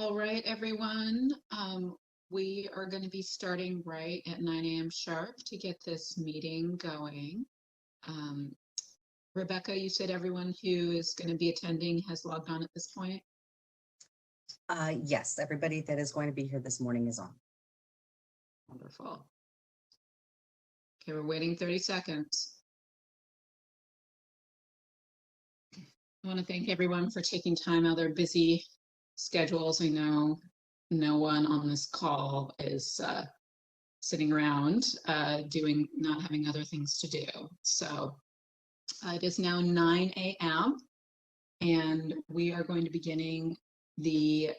All right, everyone. We are going to be starting right at 9 a.m. sharp to get this meeting going. Rebecca, you said everyone who is going to be attending has logged on at this point? Yes, everybody that is going to be here this morning is on. Wonderful. Okay, we're waiting 30 seconds. I want to thank everyone for taking time out of their busy schedules. I know no one on this call is sitting around not having other things to do. So it is now 9 a.m. and we are going to be beginning the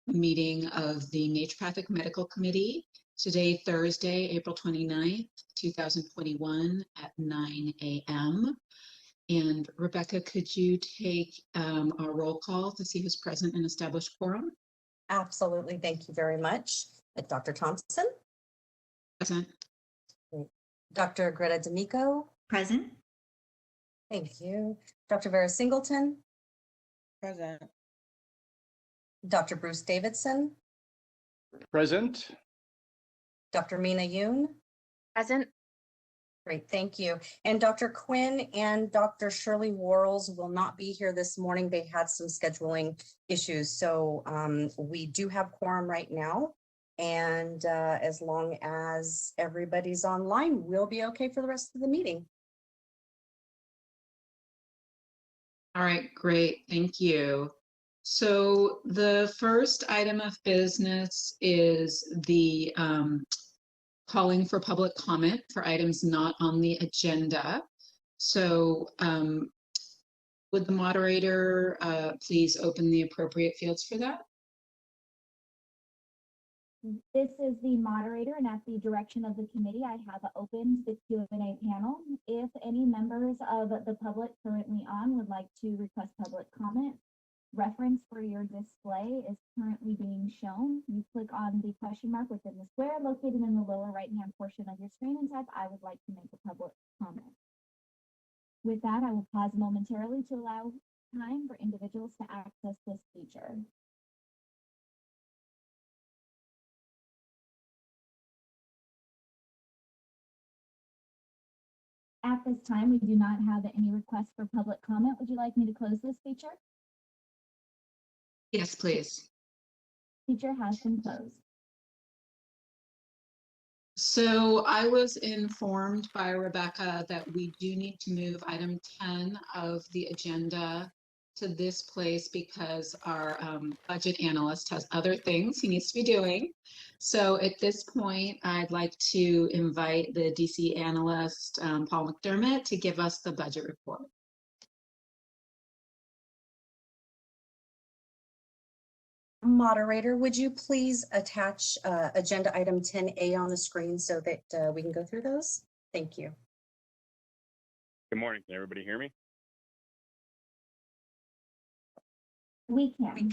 meeting of the Naturopathic Medical Committee today, Thursday, April 29th, 2021 at 9 a.m. And Rebecca, could you take our roll call to see who's present and establish quorum? Absolutely. Thank you very much. Dr. Thompson. Present. Dr. Greta D'Amico. Present. Thank you. Dr. Vera Singleton. Present. Dr. Bruce Davidson. Present. Dr. Mina Yoon. Present. Great, thank you. And Dr. Quinn and Dr. Shirley Worrells will not be here this morning. They had some scheduling issues. So we do have quorum right now. And as long as everybody's online, we'll be okay for the rest of the meeting. All right, great, thank you. So the first item of business is the calling for public comment for items not on the agenda. So would the moderator please open the appropriate fields for that? This is the moderator, and at the direction of the committee, I have opened the Q&A panel. If any members of the public currently on would like to request public comment, reference for your display is currently being shown. You click on the question mark within the square located in the lower right-hand portion of your screen and type, "I would like to make a public comment." With that, I will pause momentarily to allow time for individuals to access this feature. At this time, we do not have any requests for public comment. Would you like me to close this feature? Yes, please. Feature has been closed. So I was informed by Rebecca that we do need to move item 10 of the agenda to this place because our budget analyst has other things he needs to be doing. So at this point, I'd like to invite the DC analyst, Paul Mcdermott, to give us the budget report. Moderator, would you please attach agenda item 10A on the screen so that we can go through those? Thank you. Good morning. Can everybody hear me? We can.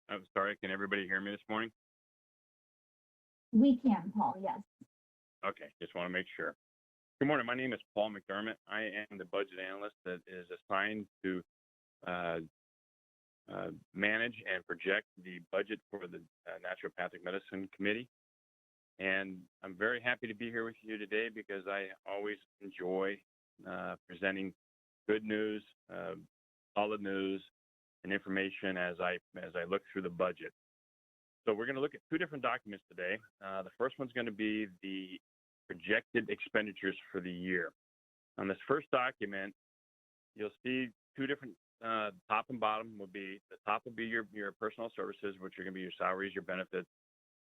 I'm sorry. Can everybody hear me this morning? We can, Paul, yes. Okay. Just want to make sure. Good morning. My name is Paul Mcdermott. I am the budget analyst that is assigned to manage and project the budget for the Naturopathic Medicine Committee. And I'm very happy to be here with you today because I always enjoy presenting good news, solid news, and information as I look through the budget. So we're going to look at two different documents today. The first one's going to be the projected expenditures for the year. On this first document, you'll see two different top and bottom will be, the top will be your personal services, which are going to be your salaries, your benefits,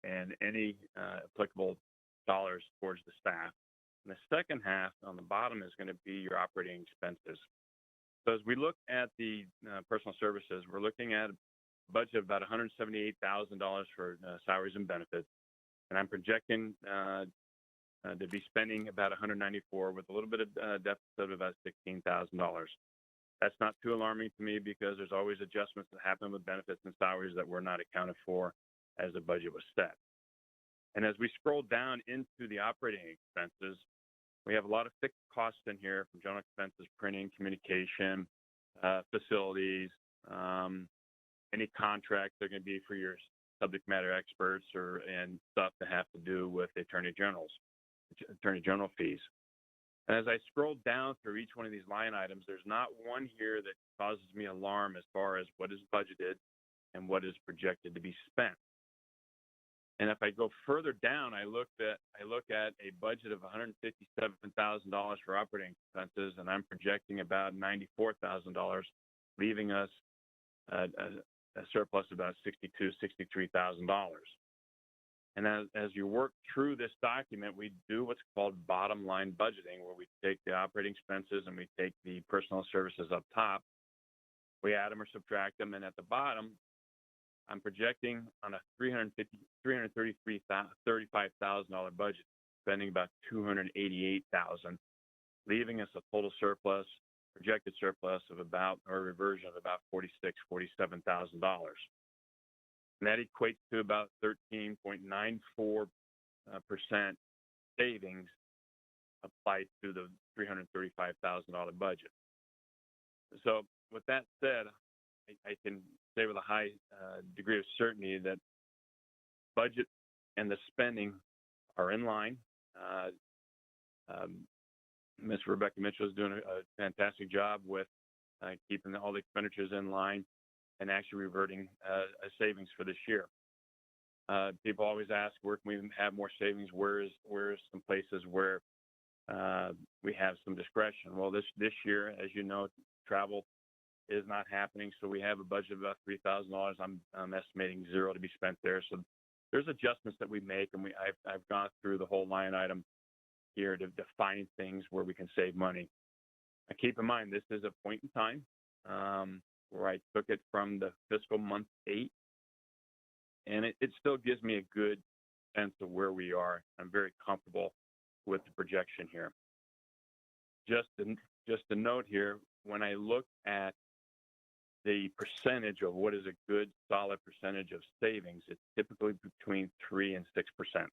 and any applicable dollars towards the staff. And the second half on the bottom is going to be your operating expenses. So as we look at the personal services, we're looking at a budget of about $178,000 for salaries and benefits. And I'm projecting to be spending about $194,000 with a little bit of deficit of about $16,000. That's not too alarming to me because there's always adjustments that happen with benefits and salaries that were not accounted for as the budget was set. And as we scroll down into the operating expenses, we have a lot of fixed costs in here from general expenses, printing, communication, facilities, any contracts that are going to be for your subject matter experts and stuff that have to do with the attorney general fees. And as I scroll down through each one of these line items, there's not one here that causes me alarm as far as what is budgeted and what is projected to be spent. And if I go further down, I look at a budget of $157,000 for operating expenses, and I'm projecting about $94,000, leaving us a surplus of about $63,000. And as you work through this document, we do what's called bottom line budgeting, where we take the operating expenses and we take the personal services up top, we add them or subtract them, and at the bottom, I'm projecting on a $335,000 budget, spending about $288,000, leaving us a total surplus, projected surplus of about, or a reversion of about $47,000. And that equates to about 13.94% savings applied to the $335,000 budget. So with that said, I can say with a high degree of certainty that budget and the spending are in line. Ms. Rebecca Mitchell is doing a fantastic job with keeping all the expenditures in line and actually reverting a savings for this year. People always ask, where can we have more savings? Where is some places where we have some discretion? Well, this year, as you know, travel is not happening, so we have a budget of about $3,000. I'm estimating zero to be spent there. So there's adjustments that we make, and I've gone through the whole line item here to define things where we can save money. Now, keep in mind, this is a point in time where I took it from the fiscal month 8, and it still gives me a good sense of where we are. I'm very comfortable with the projection here. Just a note here, when I look at the percentage of what is a good solid percentage of savings, it's typically between 3 and 6%.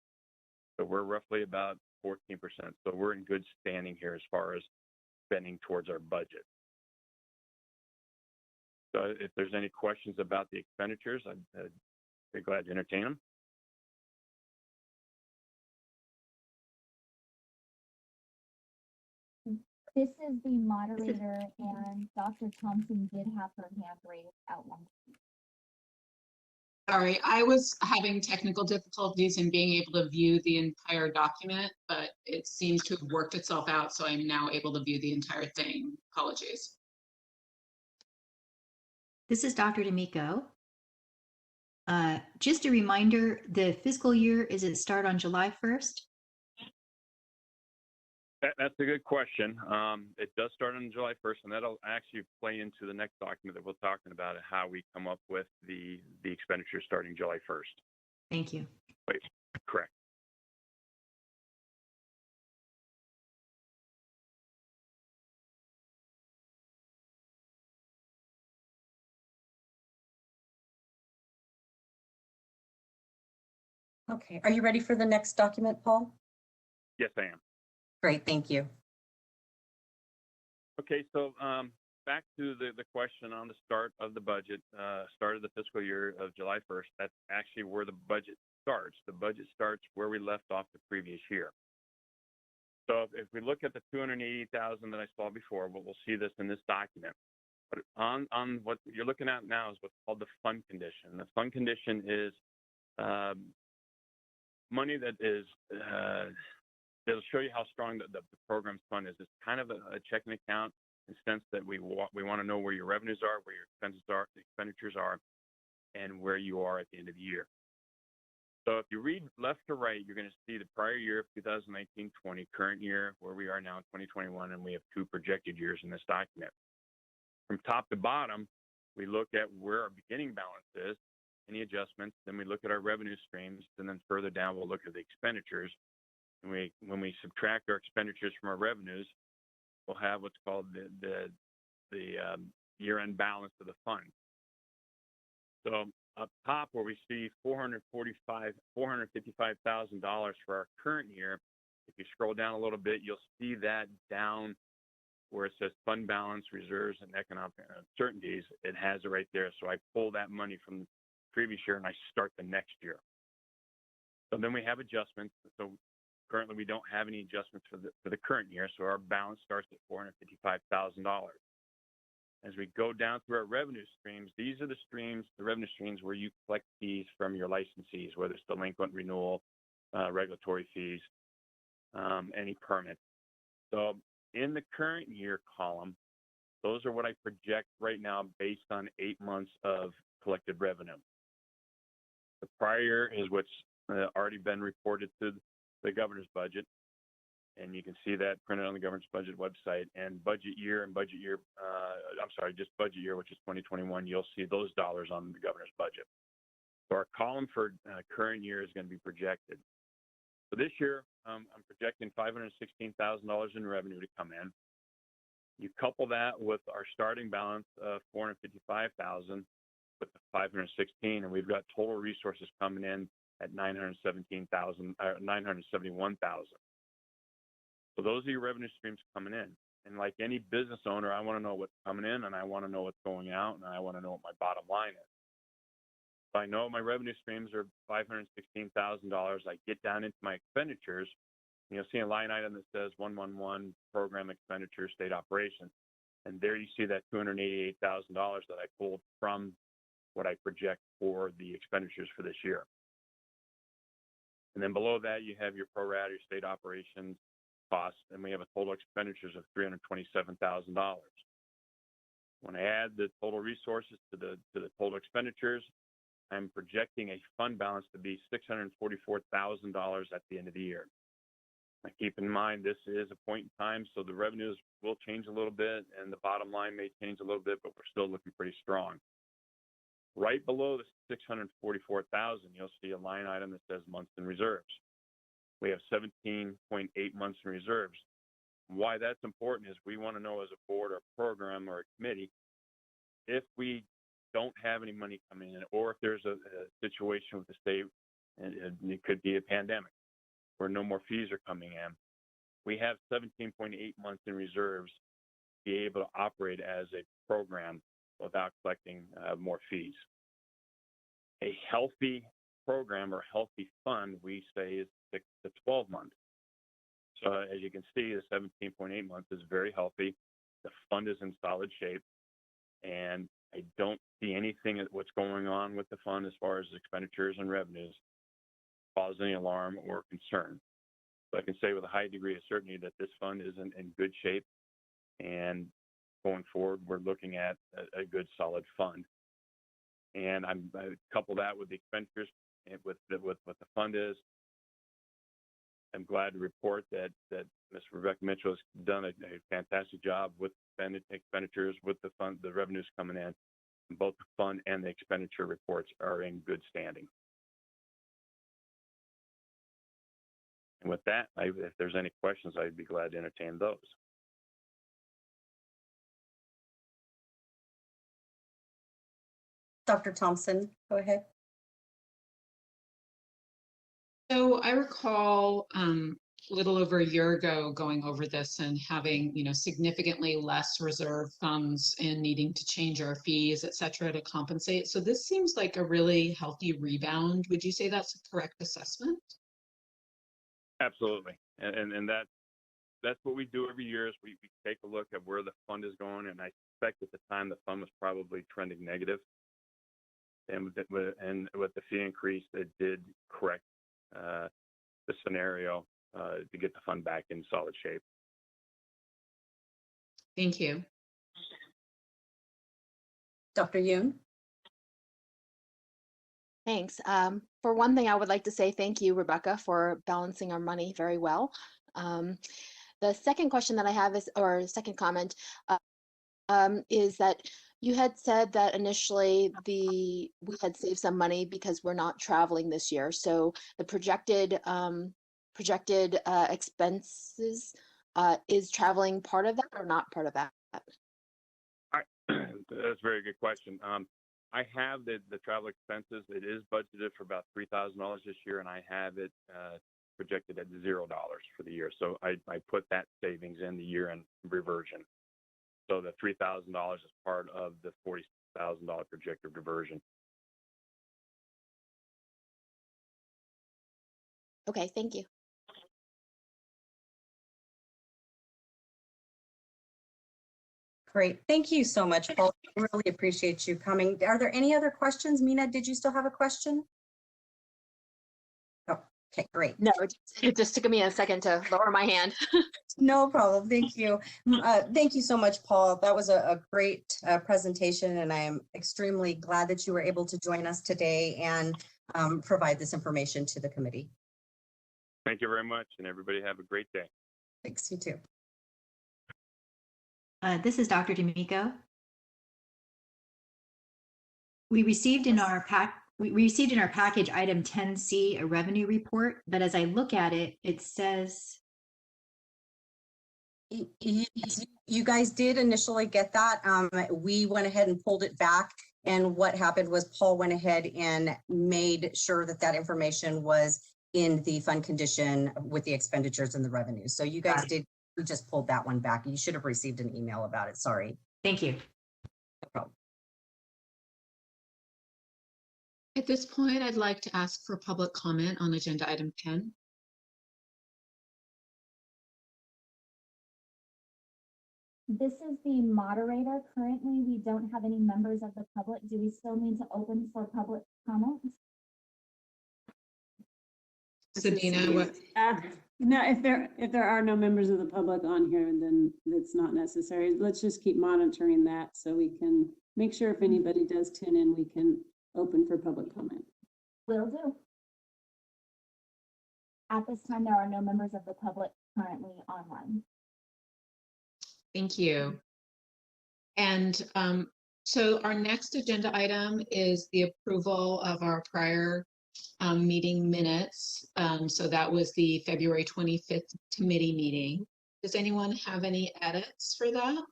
So we're roughly about 14%. So we're in good standing here as far as spending towards our budget. So if there's any questions about the expenditures, I'd be glad to entertain them. This is the moderator, and Dr. Thompson did have her hand raised at one point. Sorry, I was having technical difficulties in being able to view the entire document, but it seems to have worked itself out, so I'm now able to view the entire thing. Apologies. This is Dr. D'Amico. Just a reminder, the fiscal year, is it start on July 1st? That's a good question. It does start on July 1st, and that'll actually play into the next document that we're talking about, how we come up with the expenditure starting July 1st. Thank you. Wait, correct. Okay, are you ready for the next document, Paul? Yes, I am. Great, thank you. Okay, so back to the question on the start of the budget, start of the fiscal year of July 1st. That's actually where the budget starts. The budget starts where we left off the previous year. So if we look at the $280,000 that I saw before, we'll see this in this document. But on what you're looking at now is what's called the fund condition. The fund condition is money that is it'll show you how strong the program's fund is. It's kind of a checking account in the sense that we want to know where your revenues are, where your expenditures are, and where you are at the end of the year. So if you read left to right, you're going to see the prior year of 2019-20, current year, where we are now in 2021, and we have 2 projected years in this document. From top to bottom, we look at where our beginning balance is, any adjustments, then we look at our revenue streams, and then further down, we'll look at the expenditures. And when we subtract our expenditures from our revenues, we'll have what's called the year-end balance of the fund. So up top, where we see $455,000 for our current year, if you scroll down a little bit, you'll see that down where it says fund balance, reserves, and economic uncertainties, it has it right there. So I pull that money from the previous year and I start the next year. So then we have adjustments. So currently we don't have any adjustments for the current year. So our balance starts at $455,000. As we go down through our revenue streams, these are the revenue streams where you collect fees from your licensees, whether it's delinquent renewal, regulatory fees, any permits. So in the current year column, those are what I project right now based on 8 months of collected revenue. The prior year is what's already been reported to the governor's budget. And you can see that printed on the governor's budget website. And budget year, just budget year, which is 2021, you'll see those dollars on the governor's budget. So our column for current year is going to be projected. So this year, I'm projecting $516,000 in revenue to come in. You couple that with our starting balance of $455,000 with the $516, and we've got total resources coming in at $971,000. So those are your revenue streams coming in. And like any business owner, I want to know what's coming in, and I want to know what's going out, and I want to know what my bottom line is. If I know my revenue streams are $516,000, I get down into my expenditures, and you'll see a line item that says 111 program expenditures, state operations. And there you see that $288,000 that I pulled from what I project for the expenditures for this year. And then below that, you have your pro rata, your state operations costs, and we have a total expenditures of $327,000. When I add the total resources to the total expenditures, I'm projecting a fund balance to be $644,000 at the end of the year. Now, keep in mind, this is a point in time, so the revenues will change a little bit, and the bottom line may change a little bit, but we're still looking pretty strong. Right below the $644,000, you'll see a line item that says months in reserves. We have 17.8 months in reserves. Why that's important is we want to know as a board or program or a committee, if we don't have any money coming in, or if there's a situation with the state, and it could be a pandemic, where no more fees are coming in, we have 17.8 months in reserves to be able to operate as a program without collecting more fees. A healthy program or healthy fund, we say, is 6 to 12 months. So as you can see, the 17.8 months is very healthy. The fund is in solid shape, and I don't see anything at what's going on with the fund as far as expenditures and revenues cause any alarm or concern. So I can say with a high degree of certainty that this fund is in good shape, and going forward, we're looking at a good solid fund. And I couple that with the expenditures and with what the fund is. I'm glad to report that Ms. Rebecca Mitchell has done a fantastic job with expenditures, with the fund, the revenues coming in. Both the fund and the expenditure reports are in good standing. And with that, if there's any questions, I'd be glad to entertain those. Dr. Thompson, go ahead. So I recall a little over a year ago going over this and having, significantly less reserve funds and needing to change our fees, et cetera, to compensate. So this seems like a really healthy rebound. Would you say that's a correct assessment? Absolutely. And that's what we do every year is we take a look at where the fund is going. And I suspect at the time the fund was probably trending negative. And with the fee increase, it did correct the scenario to get the fund back in solid shape. Thank you. Dr. Yoon? Thanks. For one thing, I would like to say thank you, Rebecca, for balancing our money very well. The second question that I have is, or second comment, is that you had said that initially we had saved some money because we're not traveling this year. So the projected expenses, is traveling part of that or not part of that? That's a very good question. I have the travel expenses. It is budgeted for about $3,000 this year, and I have it projected at $0 for the year. So I put that savings in the year-end reversion. So the $3,000 is part of the $46,000 projected diversion. Okay, thank you. Great. Thank you so much, Paul. Really appreciate you coming. Are there any other questions? Mina, did you still have a question? Oh, okay, great. No, it just took me a second to lower my hand. No problem. Thank you. Thank you so much, Paul. That was a great presentation, and I am extremely glad that you were able to join us today and provide this information to the committee. Thank you very much, and everybody have a great day. Thanks, you too. This is Dr. D'Amico. We received in our package item 10C, a revenue report, but as I look at it, it says you guys did initially get that. We went ahead and pulled it back. And what happened was Paul went ahead and made sure that that information was in the fund condition with the expenditures and the revenues. So you guys did, we just pulled that one back. You should have received an email about it. Sorry. Thank you. No problem. At this point, I'd like to ask for public comment on agenda item 10. This is the moderator. Currently, we don't have any members of the public. Do we still need to open for public comment? Sabina, what? No, if there are no members of the public on here, then it's not necessary. Let's just keep monitoring that so we can make sure if anybody does tune in, we can open for public comment. Will do. At this time, there are no members of the public currently online. Thank you. And so our next agenda item is the approval of our prior meeting minutes. So that was the February 25th committee meeting. Does anyone have any edits for that?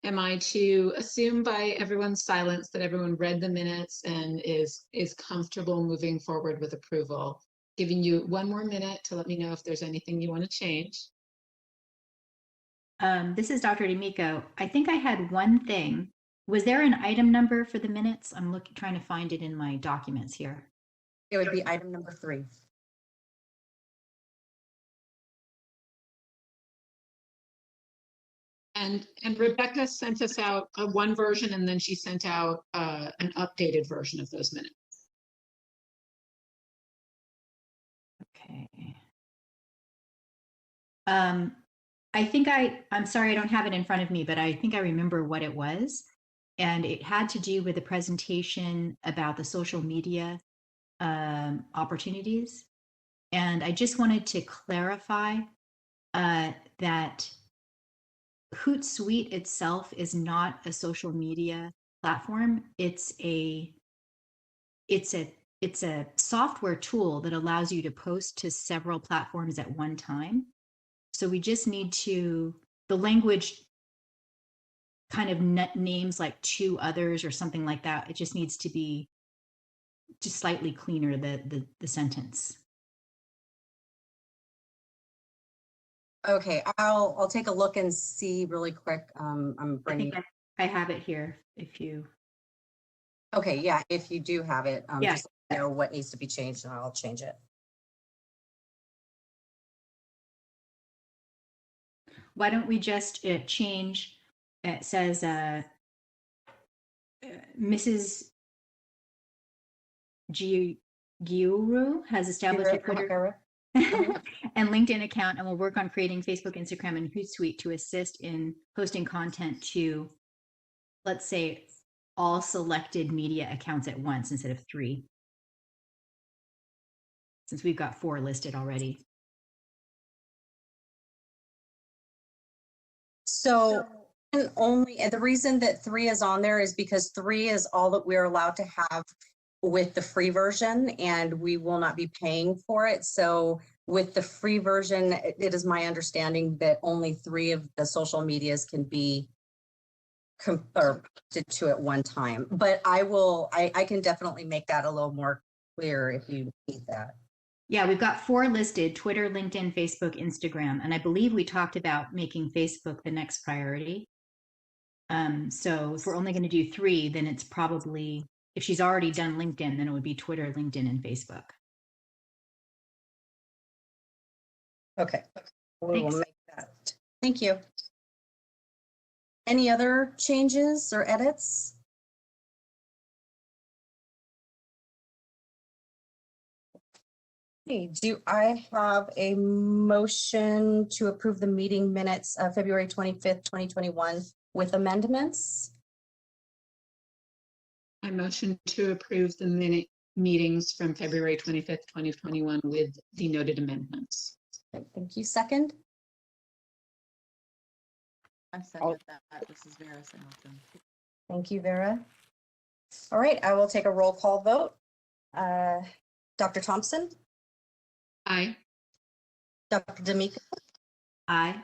Am I to assume by everyone's silence that everyone read the minutes and is comfortable moving forward with approval? Giving you one more minute to let me know if there's anything you want to change. This is Dr. D'Amico. I think I had one thing. Was there an item number for the minutes? I'm trying to find it in my documents here. It would be item number 3. And Rebecca sent us out one version, and then she sent out an updated version of those minutes. Okay. I think I'm sorry, I don't have it in front of me, but I think I remember what it was. And it had to do with the presentation about the social media opportunities. And I just wanted to clarify that Hootsuite itself is not a social media platform. It's a software tool that allows you to post to several platforms at one time. So we just need to, the language kind of names like 2 others or something like that. It just needs to be just slightly cleaner, the sentence. Okay, I'll take a look and see really quick. I'm bringing. I have it here if you. Okay, yeah, if you do have it, Yeah. just let me know what needs to be changed and I'll change it. Why don't we just change, it says Mrs. Giuru has established a Twitter and LinkedIn account and will work on creating Facebook, Instagram, and Hootsuite to assist in posting content to, let's say, all selected media accounts at once instead of 3, since we've got 4 listed already. So only, and the reason that 3 is on there is because 3 is all that we're allowed to have with the free version, and we will not be paying for it. So with the free version, it is my understanding that only 3 of the social medias can be or did two at one time, but I can definitely make that a little more clear if you need that. Yeah, we've got 4 listed: Twitter, LinkedIn, Facebook, Instagram. And I believe we talked about making Facebook the next priority. So if we're only going to do 3, then it's probably, if she's already done LinkedIn, then it would be Twitter, LinkedIn, and Facebook. Okay, we will Thanks. make that. Thank you. Any other changes or edits? Okay, do I have a motion to approve the meeting minutes of February 25th, 2021 with amendments? I motion to approve the minute meetings from February 25th, 2021 with the noted amendments. Okay, thank you. Second? I second that. This is Vera Singleton. Thank you, Vera. All right, I will take a roll call vote. Dr. Thompson, Aye. Dr. D'Amico, Aye.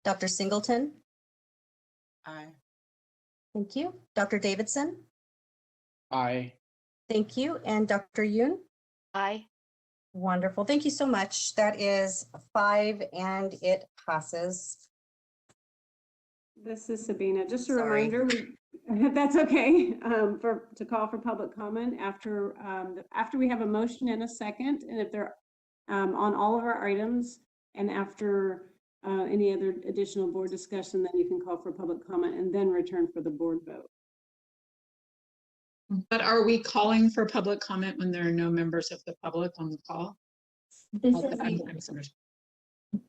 Dr. Singleton, Aye. thank you. Dr. Davidson, Aye. thank you. And Dr. Yoon? Aye. Wonderful. Thank you so much. That is 5 and it passes. This is Sabina. Just a Sorry. reminder, that's okay, to call for public comment after we have a motion and a second, and if they're on all of our items, and after any other additional board discussion, then you can call for public comment and then return for the board vote. But are we calling for public comment when there are no members of the public on the call? This Oh, is, I misunderstood.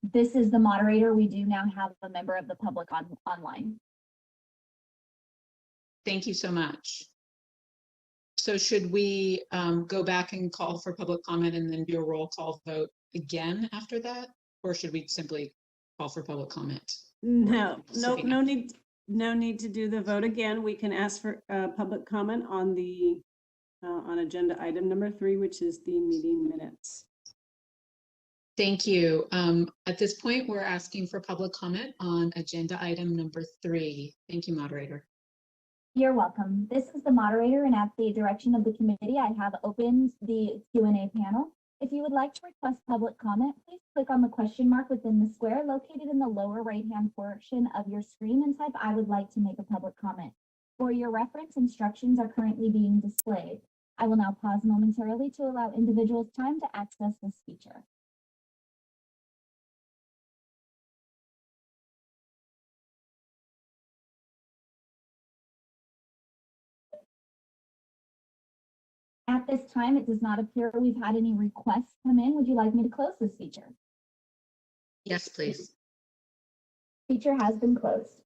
this is the moderator. We do now have a member of the public online. Thank you so much. So should we go back and call for public comment and then do a roll call vote again after that? Or should we simply call for public comment? No Sabina. need to do the vote again. We can ask for public comment on the on agenda item number 3, which is the meeting minutes. Thank you. At this point, we're asking for public comment on agenda item number 3. Thank you, moderator. You're welcome. This is the moderator, and at the direction of the committee, I have opened the Q&A panel. If you would like to request public comment, please click on the question mark within the square located in the lower right-hand portion of your screen and type "I would like to make a public comment." For your reference, instructions are currently being displayed. I will now pause momentarily to allow individuals time to access this feature. At this time, it does not appear we've had any requests come in. Would you like me to close this feature? Yes, please. Feature has been closed.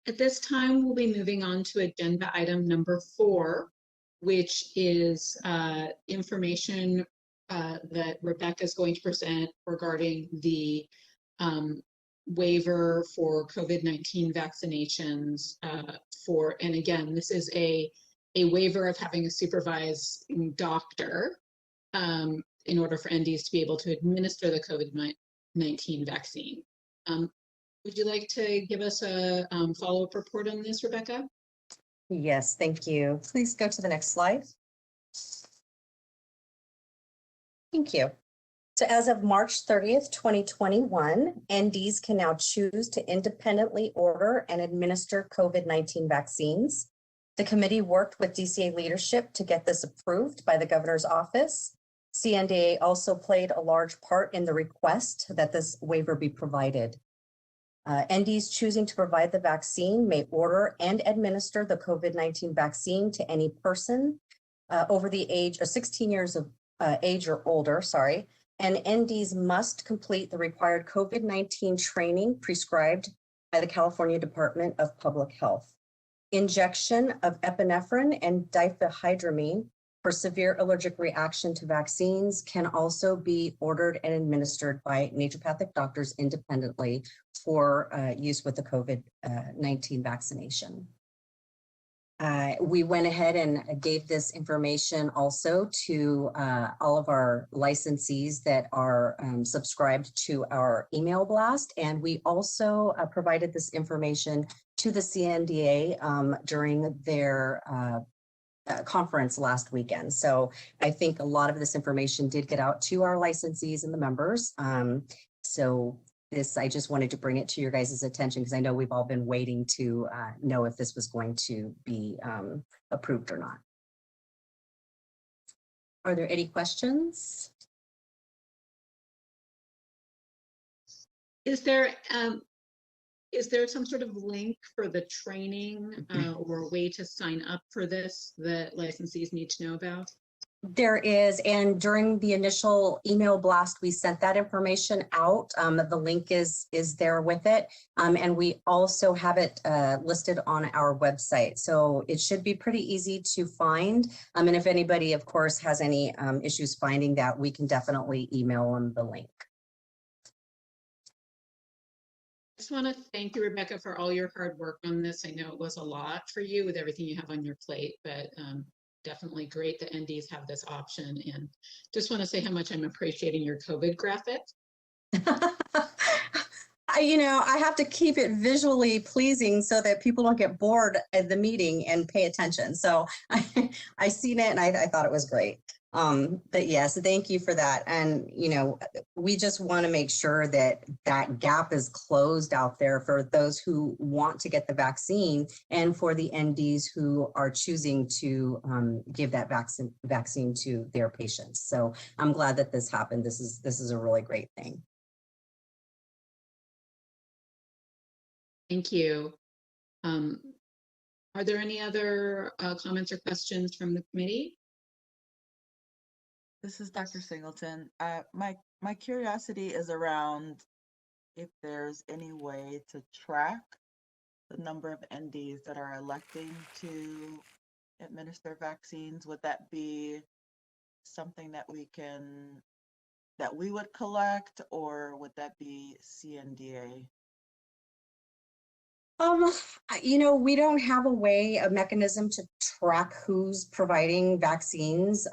At this time, we'll be moving on to agenda item number 4, which is information that Rebecca is going to present regarding the waiver for COVID-19 vaccinations and again, this is a waiver of having a supervising doctor in order for NDs to be able to administer the COVID-19 vaccine. Would you like to give us a follow-up report on this, Rebecca? Yes, thank you. Please go to the next slide. Thank you. So as of March 30th, 2021, NDs can now choose to independently order and administer COVID-19 vaccines. The committee worked with DCA leadership to get this approved by the governor's office. CNDA also played a large part in the request that this waiver be provided. NDs choosing to provide the vaccine may order and administer the COVID-19 vaccine to any person over the age of 16 years of age or older, and NDs must complete the required COVID-19 training prescribed by the California Department of Public Health. Injection of epinephrine and diphenhydramine for severe allergic reaction to vaccines can also be ordered and administered by naturopathic doctors independently for use with the COVID-19 vaccination. We went ahead and gave this information also to all of our licensees that are subscribed to our email blast. And we also provided this information to the CNDA during their conference last weekend. So I think a lot of this information did get out to our licensees and the members. So this, I just wanted to bring it to your guys' attention because I know we've all been waiting to know if this was going to be approved or not. Are there any questions? Is there some sort of link for the training or a way to sign up for this that licensees need to know about? There is, and during the initial email blast, we sent that information out. The link is there with it, and we also have it listed on our website. So it should be pretty easy to find. And if anybody, of course, has any issues finding that, we can definitely email them the link. I just want to thank you, Rebecca, for all your hard work on this. I know it was a lot for you with everything you have on your plate, but definitely great that NDs have this option. And just want to say how much I'm appreciating your COVID graphic. I have to keep it visually pleasing so that people don't get bored at the meeting and pay attention. So I seen it and I thought it was great. But yes, thank you for that. And, we just want to make sure that that gap is closed out there for those who want to get the vaccine and for the NDs who are choosing to give that vaccine to their patients. So I'm glad that this happened. This is a really great thing. Thank you. Are there any other comments or questions from the committee? This is Dr. Singleton. My curiosity is around if there's any way to track the number of NDs that are electing to administer vaccines. Would that be something that we would collect, or would that be CNDA? We don't have a mechanism to track who's providing vaccines.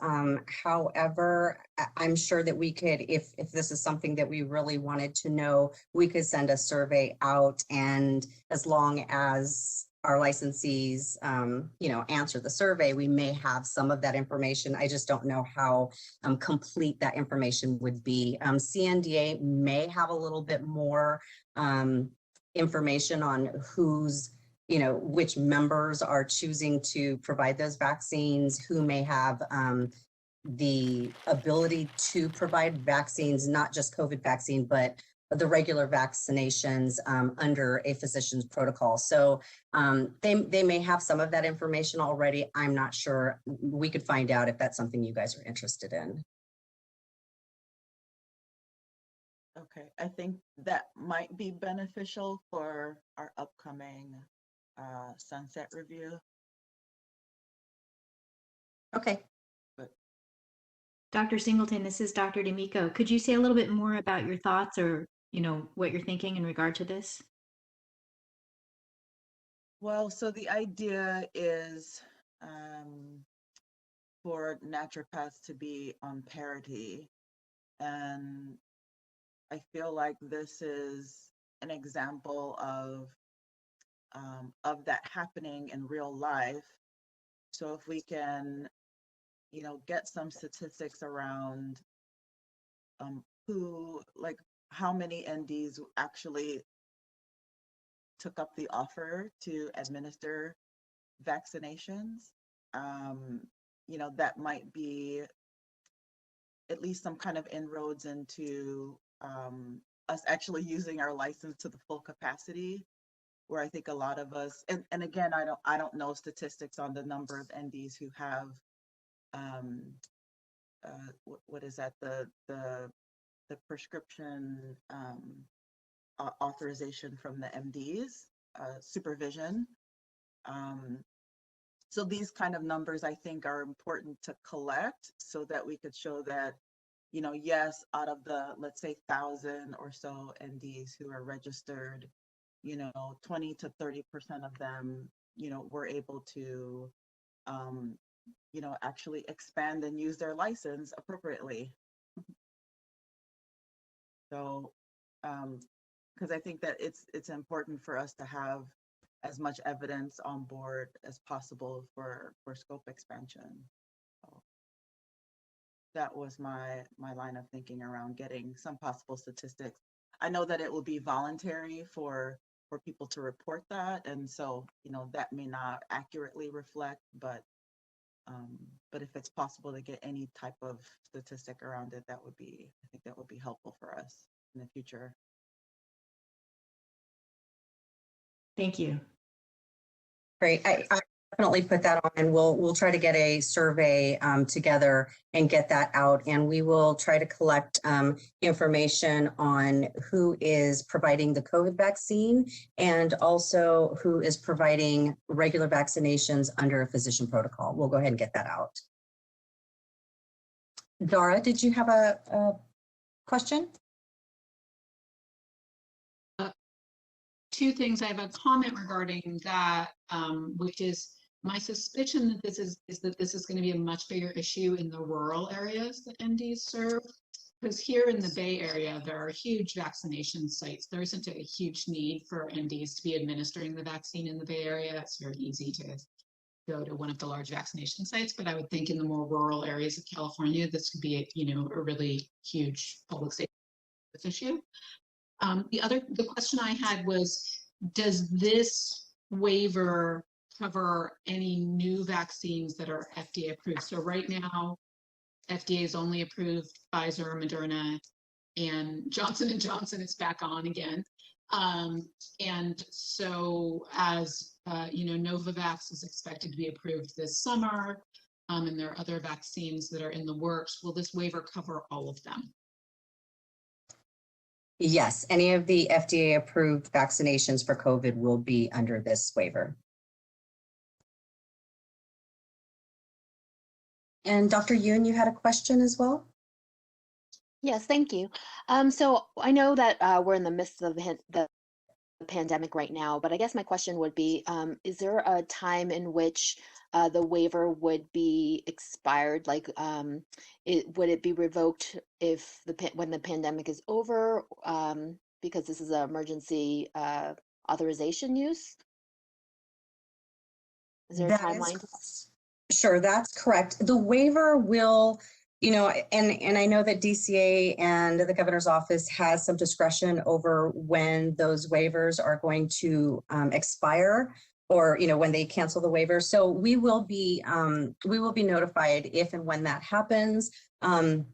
However, I'm sure that we could, if this is something that we really wanted to know, we could send a survey out, and as long as our licensees, answer the survey, we may have some of that information. I just don't know how complete that information would be. CNDA may have a little bit more information on who's, which members are choosing to provide those vaccines, who may have the ability to provide vaccines, not just COVID vaccine, but the regular vaccinations under a physician's protocol. So they may have some of that information already. I'm not sure. We could find out if that's something you guys are interested in. Okay, I think that might be beneficial for our upcoming sunset review. Okay. Dr. Singleton, this is Dr. D'Amico. Could you say a little bit more about your thoughts or, what you're thinking in regard to this? Well, so the idea is for naturopaths to be on parity, and I feel like this is an example of that happening in real life. So if we can, get some statistics around how many NDs actually took up the offer to administer vaccinations, that might be at least some kind of inroads into us actually using our license to the full capacity, where I think a lot of us, and again, I don't know statistics on the number of NDs who have what is that, the prescription authorization from the MDs, supervision. So these kind of numbers I think are important to collect so that we could show that, yes, out of the, let's say 1,000 or so NDs who are registered, 20 to 30% of them, were able to, actually expand and use their license appropriately. So, because I think that it's important for us to have as much evidence on board as possible for scope expansion. So that was my line of thinking around getting some possible statistics. I know that it will be voluntary for people to report that, and so that may not accurately reflect, but if it's possible to get any type of statistic around it, I think that would be helpful for us in the future. Thank you. Great. I definitely put that on, and we'll try to get a survey together and get that out. And we will try to collect information on who is providing the COVID vaccine and also who is providing regular vaccinations under a physician protocol. We'll go ahead and get that out. Dara, did you have a question? Two things. I have a comment regarding that, which is my suspicion that this is going to be a much bigger issue in the rural areas that NDs serve. Because here in the Bay Area, there are huge vaccination sites. There isn't a huge need for NDs to be administering the vaccine in the Bay Area. It's very easy to go to one of the large vaccination sites. But I would think in the more rural areas of California, this could be a really huge public safety issue. The question I had was, does this waiver cover any new vaccines that are FDA approved? So right now, FDA has only approved Pfizer, Moderna, and Johnson & Johnson is back on again. And so as Novavax is expected to be approved this summer, and there are other vaccines that are in the works, will this waiver cover all of them? Yes, any of the FDA approved vaccinations for COVID will be under this waiver. And Dr. Yoon, you had a question as well? Yes, thank you. So I know that we're in the midst of the pandemic right now, but I guess my question would be, is there a time in which the waiver would be expired? Like, would it be revoked when the pandemic is over, because this is an emergency authorization use? Is there a timeline? Sure, that's correct. The waiver will, and I know that DCA and the governor's office has some discretion over when those waivers are going to expire, or when they cancel the waiver. So we will be notified if and when that happens. And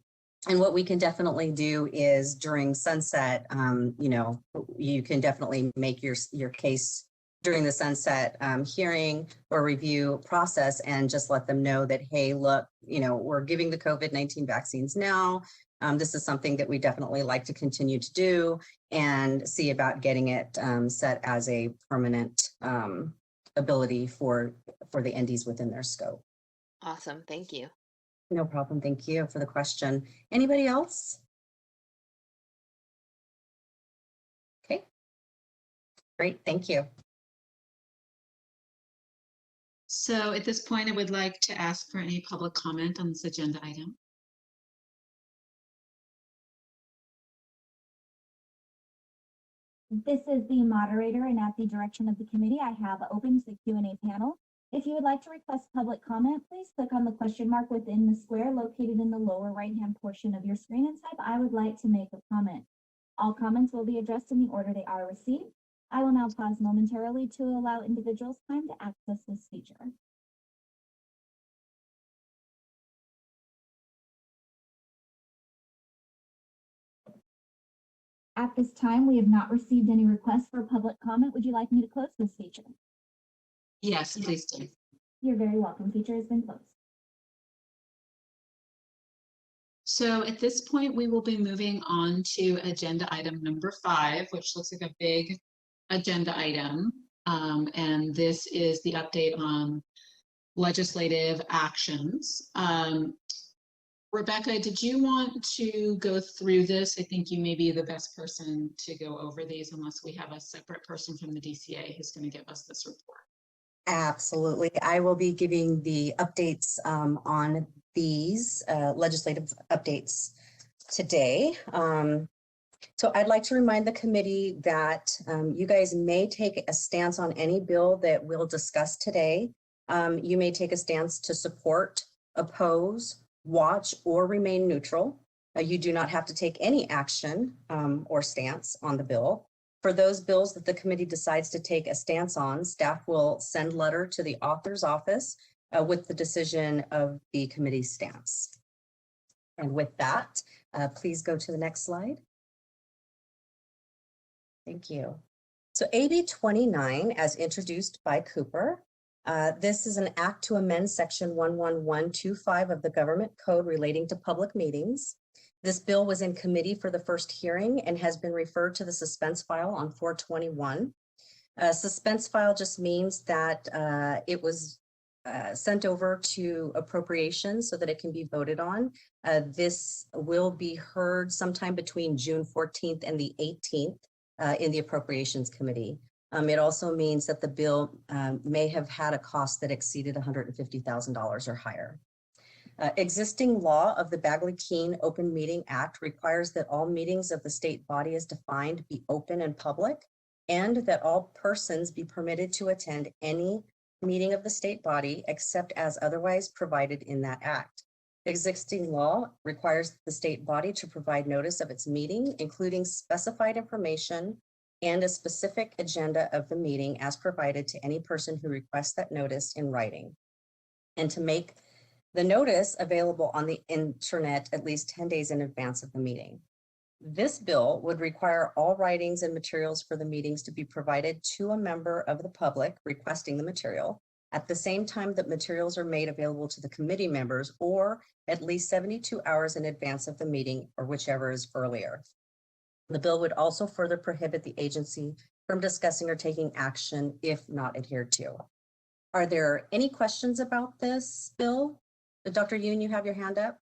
what we can definitely do is during sunset, you can definitely make your case during the sunset hearing or review process, and just let them know that, hey, look, we're giving the COVID-19 vaccines now. This is something that we definitely like to continue to do, and see about getting it set as a permanent ability for the NDs within their scope. Awesome, thank you. No problem. Thank you for the question. Anybody else? Okay, great. Thank you. So at this point, I would like to ask for any public comment on this agenda item. This is the moderator, and at the direction of the committee, I have opened the Q&A panel. If you would like to request public comment, please click on the question mark within the square located in the lower right-hand portion of your screen and type, "I would like to make a comment." All comments will be addressed in the order they are received. I will now pause momentarily to allow individuals time to access this feature. At this time, we have not received any requests for public comment. Would you like me to close this feature? Yes, please do. You're very welcome. Feature has been closed. So at this point, we will be moving on to agenda item number 5, which looks like a big agenda item. And this is the update on legislative actions. Rebecca, did you want to go through this? I think you may be the best person to go over these, unless we have a separate person from the DCA who's going to give us this report. Absolutely. I will be giving the updates on these legislative updates today. So I'd like to remind the committee that you guys may take a stance on any bill that we'll discuss today. You may take a stance to support, oppose, watch, or remain neutral. You do not have to take any action or stance on the bill. For those bills that the committee decides to take a stance on, staff will send letter to the author's office with the decision of the committee's stance. And with that, please go to the next slide. Thank you. So AB 29, as introduced by Cooper, this is an act to amend section 11125 of the Government Code relating to public meetings. This bill was in committee for the first hearing and has been referred to the suspense file on 421. Suspense file just means that it was sent over to appropriations so that it can be voted on. This will be heard sometime between June 14th and the 18th in the Appropriations Committee. It also means that the bill may have had a cost that exceeded $150,000 or higher. Existing law of the Bagley-Keene Open Meeting Act requires that all meetings of the state body as defined be open and public, and that all persons be permitted to attend any meeting of the state body except as otherwise provided in that act. Existing law requires the state body to provide notice of its meeting, including specified information and a specific agenda of the meeting as provided to any person who requests that notice in writing, and to make the notice available on the internet at least 10 days in advance of the meeting. This bill would require all writings and materials for the meetings to be provided to a member of the public requesting the material at the same time that materials are made available to the committee members, or at least 72 hours in advance of the meeting, or whichever is earlier. The bill would also further prohibit the agency from discussing or taking action if not adhered to. Are there any questions about this bill? Dr. Yoon, you have your hand up.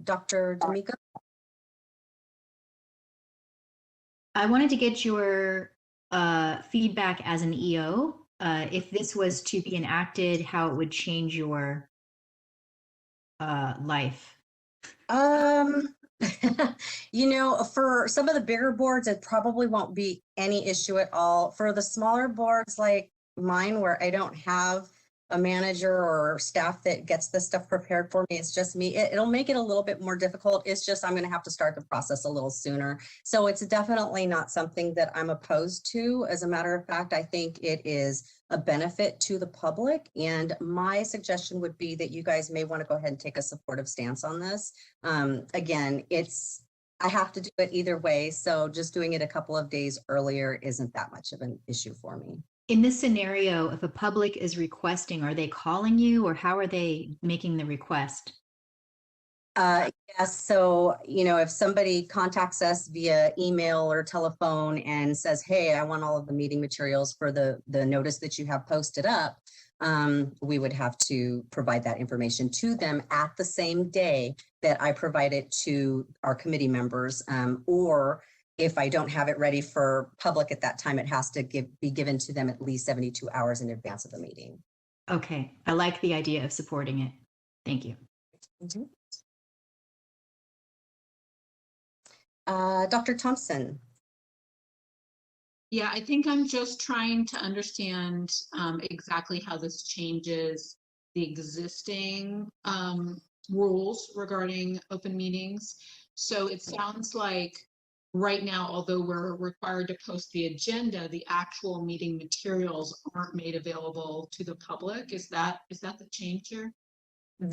Dr. D'Amico? I wanted to get your feedback as an EO. If this was to be enacted, how it would change your life. You know, for some of the bigger boards, it probably won't be any issue at all. For the smaller boards like mine, where I don't have a manager or staff that gets this stuff prepared for me, it's just me. It'll make it a little bit more difficult. It's just I'm going to have to start the process a little sooner. So it's definitely not something that I'm opposed to. As a matter of fact, I think it is a benefit to the public. And my suggestion would be that you guys may want to go ahead and take a supportive stance on this. Again, I have to do it either way. So just doing it a couple of days earlier isn't that much of an issue for me. In this scenario, if a public is requesting, are they calling you, or how are they making the request? Yes, so, you know, if somebody contacts us via email or telephone and says, hey, I want all of the meeting materials for the notice that you have posted up, we would have to provide that information to them at the same day that I provide it to our committee members, or if I don't have it ready for public at that time, it has to be given to them at least 72 hours in advance of the meeting. Okay, I like the idea of supporting it. Thank you. Mm-hmm. Dr. Thompson. Yeah, I think I'm just trying to understand exactly how this changes the existing rules regarding open meetings. So it sounds like right now, although we're required to post the agenda, the actual meeting materials aren't made available to the public. Is that the change here?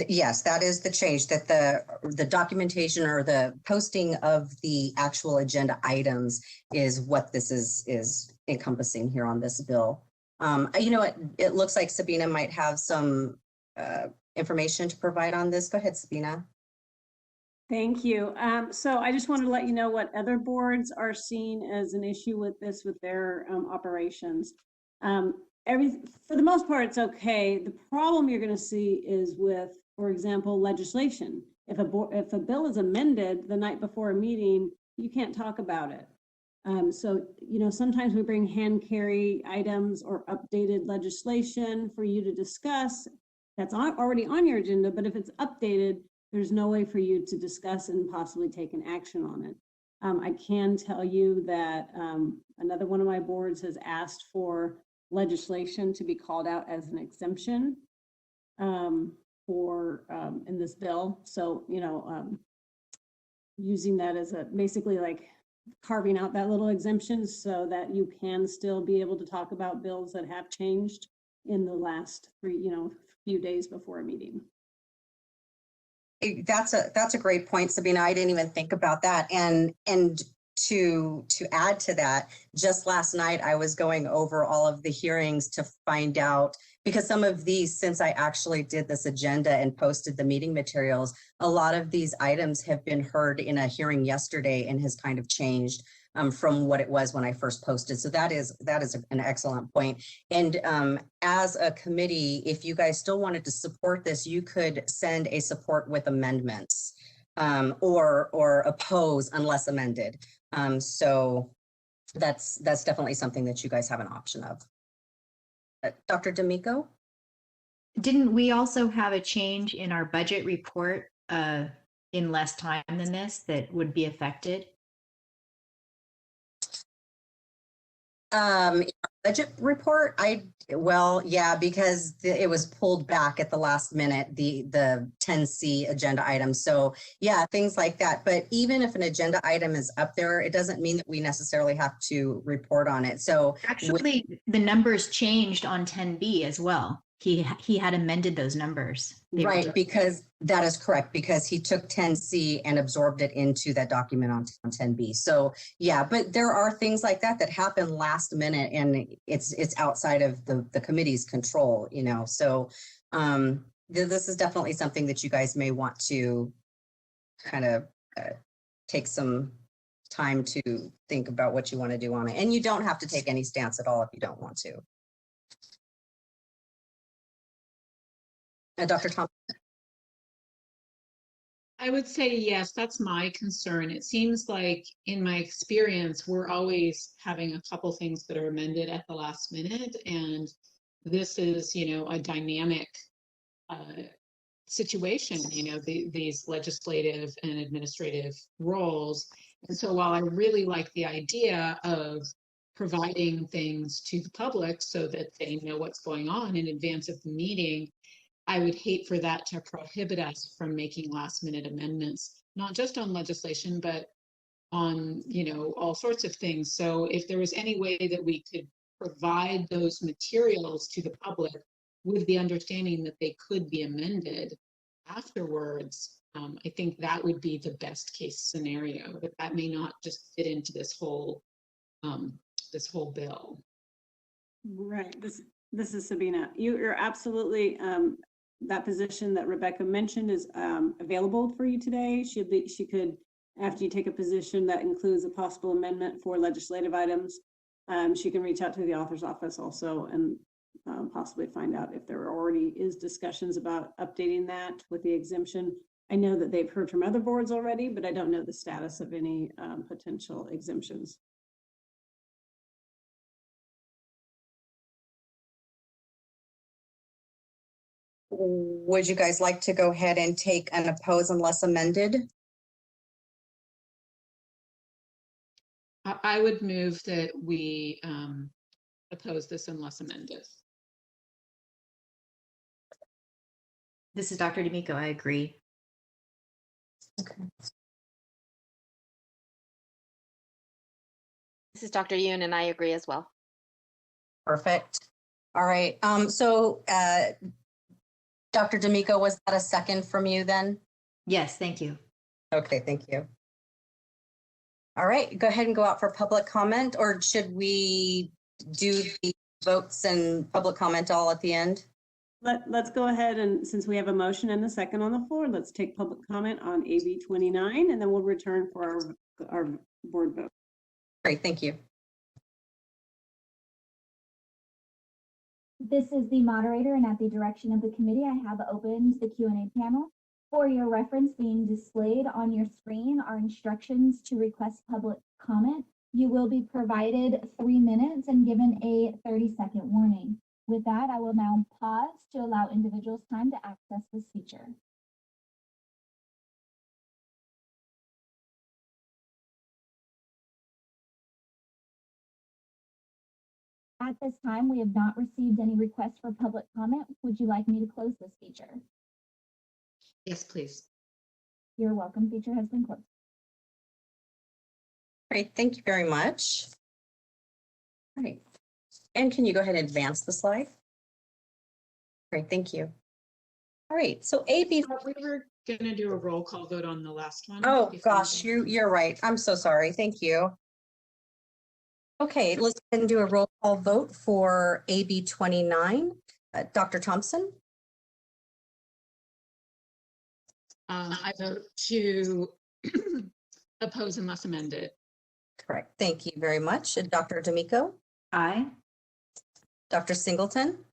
Yes, that is the change, that the documentation or the posting of the actual agenda items is what this is encompassing here on this bill. You know what, it looks like Sabina might have some information to provide on this. Go ahead, Sabina. Thank you. So I just wanted to let you know what other boards are seeing as an issue with this, with their operations. For the most part, it's okay. The problem you're going to see is with, for example, legislation. If a bill is amended the night before a meeting, you can't talk about it. So, you know, sometimes we bring hand carry items or updated legislation for you to discuss. That's already on your agenda, but if it's updated, there's no way for you to discuss and possibly take an action on it. I can tell you that another one of my boards has asked for legislation to be called out as an exemption in this bill. So, you know, using that as a basically like carving out that little exemption so that you can still be able to talk about bills that have changed in the last few days before a meeting. That's a great point, Sabina. I didn't even think about that. And to add to that, just last night I was going over all of the hearings to find out, because some of these, since I actually did this agenda and posted the meeting materials, a lot of these items have been heard in a hearing yesterday and has kind of changed from what it was when I first posted. So that is an excellent point. And as a committee, if you guys still wanted to support this, you could send a support with amendments or oppose unless amended. So that's definitely something that you guys have an option of. Dr. D'Amico? Didn't we also have a change in our budget report in less time than this that would be affected? Budget report, yeah, because it was pulled back at the last minute, the 10C agenda item. So yeah, things like that. But even if an agenda item is up there, it doesn't mean that we necessarily have to report on it. So actually, the numbers changed on 10B as well. He had amended those numbers. Right, because that is correct, because he took 10C and absorbed it into that document on 10B. So yeah, but there are things like that that happen last minute, and it's outside of the committee's control, you know. So this is definitely something that you guys may want to kind of take some time to think about what you want to do on it. And you don't have to take any stance at all if you don't want to. Dr. Thompson? I would say yes, that's my concern. It seems like in my experience, we're always having a couple things that are amended at the last minute. And this is, you know, a dynamic situation, you know, these legislative and administrative roles. And so while I really like the idea of providing things to the public so that they know what's going on in advance of the meeting, I would hate for that to prohibit us from making last minute amendments, not just on legislation, but on, you know, all sorts of things. So if there was any way that we could provide those materials to the public with the understanding that they could be amended afterwards, I think that would be the best case scenario, but that may not just fit into this whole bill. Right. This is Sabina. You're absolutely, that position that Rebecca mentioned is available for you today. She could, after you take a position that includes a possible amendment for legislative items, she can reach out to the author's office also and possibly find out if there already is discussions about updating that with the exemption. I know that they've heard from other boards already, but I don't know the status of any potential exemptions. Would you guys like to go ahead and take an oppose unless amended? I would move that we oppose this unless amended. This is Dr. D'Amico. I agree. Okay. This is Dr. Yoon, and I agree as well. Perfect. All right. So Dr. D'Amico, was that a second from you then? Yes, thank you. Okay, thank you. All right, go ahead and go out for public comment, or should we do the votes and public comment all at the end? Let's go ahead, and since we have a motion and a second on the floor, let's take public comment on AB 29, and then we'll return for our board vote. Great, thank you. This is the moderator, and at the direction of the committee, I have opened the Q&A panel. For your reference, being displayed on your screen are instructions to request public comment. You will be provided 3 minutes and given a 30-second warning. With that, I will now pause to allow individuals time to access this feature. At this time, we have not received any requests for public comment. Would you like me to close this feature? Yes, please. You're welcome. Feature has been closed. Great, thank you very much. All right, and can you go ahead and advance the slide? Great, thank you. All right, so AB. We were going to do a roll call vote on the last one. Oh, before we gosh, go. you're right. I'm so sorry. Thank you. Okay, let's go ahead and do a roll call vote for AB 29. Dr. Thompson? I vote to oppose unless amended. Correct. Thank you very much. Dr. D'Amico? Aye. Dr. Singleton?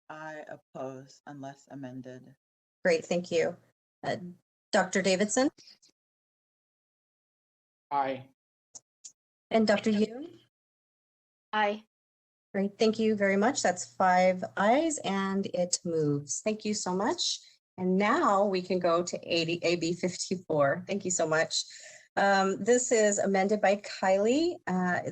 I oppose unless amended. Great, thank you. Dr. Davidson? Aye. And Dr. Yoon? Aye. Great, thank you very much. That's 5 ayes and it moves. Thank you so much. And now we can go to AB 54. Thank you so much. This is amended by Kylie.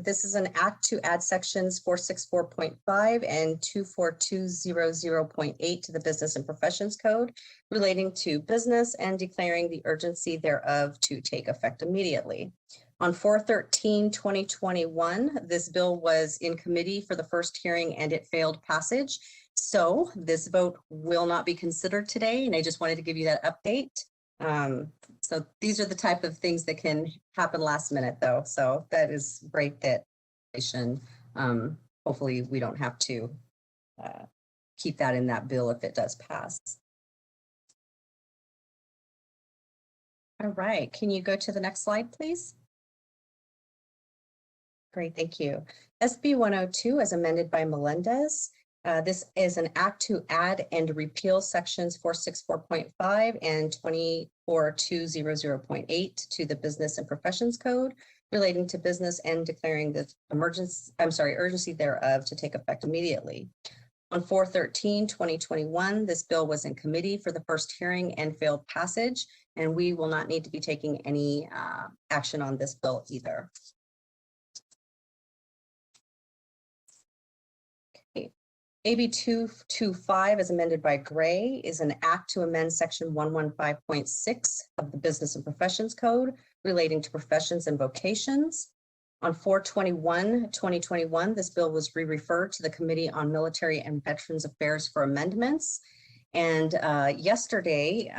This is an act to add sections 464.5 and 24200.8 to the Business and Professions Code relating to business and declaring the urgency thereof to take effect immediately. On 4/13/2021, this bill was in committee for the first hearing and it failed passage. So this vote will not be considered today, and I just wanted to give you that update. So these are the type of things that can happen last minute though. So that is great that hopefully we don't have to keep that in that bill if it does pass. All right, can you go to the next slide, please? Great, thank you. SB 102 as amended by Melendez. This is an act to add and repeal sections 464.5 and 24200.8 to the Business and Professions Code relating to business and declaring the urgency thereof to take effect immediately. On 4/13/2021, this bill was in committee for the first hearing and failed passage, and we will not need to be taking any action on this bill either. AB 225 as amended by Gray is an act to amend section 115.6 of the Business and Professions Code relating to professions and vocations. On 4/21/2021, this bill was re-referred to the Committee on Military and Veterans Affairs for amendments. And yesterday,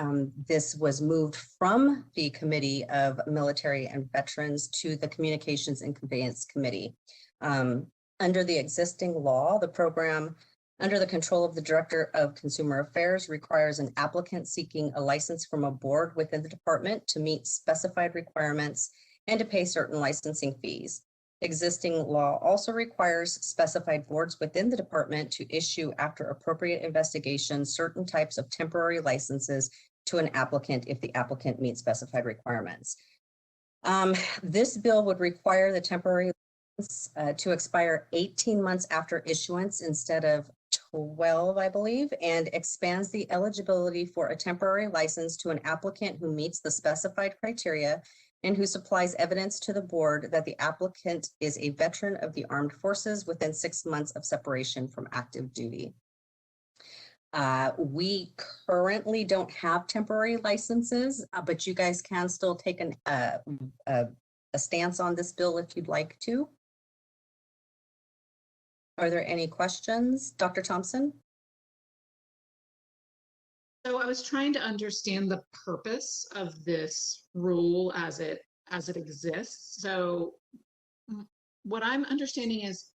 this was moved from the Committee of Military and Veterans to the Communications and Conveyance Committee. Under the existing law, the program under the control of the Director of Consumer Affairs requires an applicant seeking a license from a board within the department to meet specified requirements and to pay certain licensing fees. Existing law also requires specified boards within the department to issue, after appropriate investigation, certain types of temporary licenses to an applicant if the applicant meets specified requirements. This bill would require the temporary license to expire 18 months after issuance instead of 12, I believe, and expands the eligibility for a temporary license to an applicant who meets the specified criteria and who supplies evidence to the board that the applicant is a veteran of the armed forces within 6 months of separation from active duty. We currently don't have temporary licenses, but you guys can still take a stance on this bill if you'd like to. Are there any questions? Dr. Thompson? So I was trying to understand the purpose of this rule as it exists. So what I'm understanding is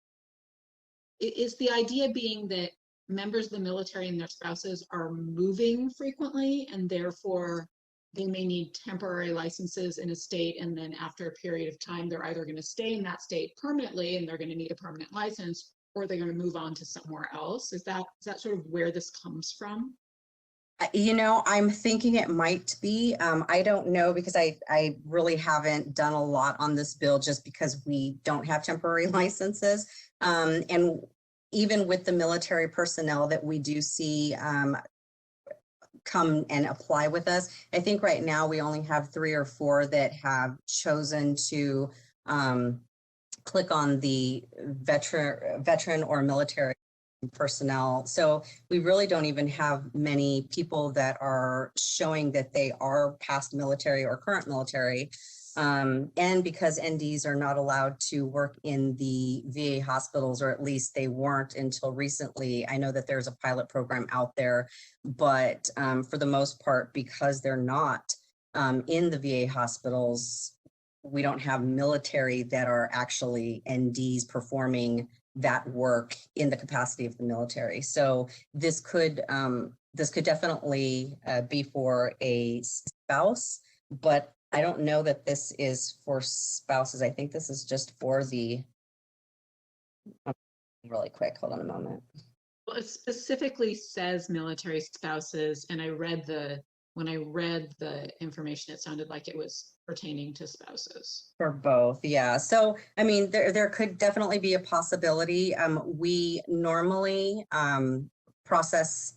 the idea being that members of the military and their spouses are moving frequently, and therefore they may need temporary licenses in a state, and then after a period of time, they're either going to stay in that state permanently and they're going to need a permanent license, or they're going to move on to somewhere else. Is that sort of where this comes from? You know, I'm thinking it might be. I don't know because I really haven't done a lot on this bill just because we don't have temporary licenses. And even with the military personnel that we do see come and apply with us, I think right now we only have 3 or 4 that have chosen to click on the veteran or military personnel. So we really don't even have many people that are showing that they are past military or current military. And because NDs are not allowed to work in the VA hospitals, or at least they weren't until recently. I know that there's a pilot program out there, but for the most part, because they're not in the VA hospitals, we don't have military that are actually NDs performing that work in the capacity of the military. So this could definitely be for a spouse, but I don't know that this is for spouses. I think this is just for the, really quick, hold on a moment. Well, it specifically says military spouses, and when I read the information, it sounded like it was pertaining to spouses. For both, yeah. So, I mean, there could definitely be a possibility. We normally process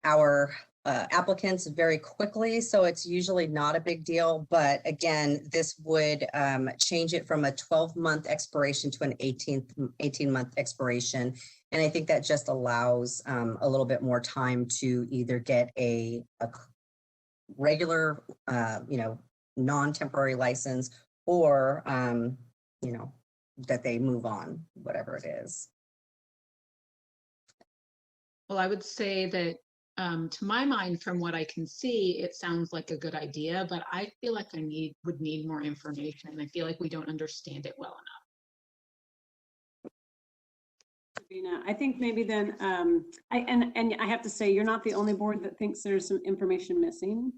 our applicants very quickly, so it's usually not a big deal. But again, this would change it from a 12-month expiration to an 18-month expiration. And I think that just allows a little bit more time to either get a regular, non-temporary license, or, that they move on, whatever it is. Well, I would say that to my mind, from what I can see, it sounds like a good idea, but I feel like would need more information. I feel like we don't understand it well enough. Sabina, I think maybe then, I have to say, you're not the only board that thinks there's some information missing.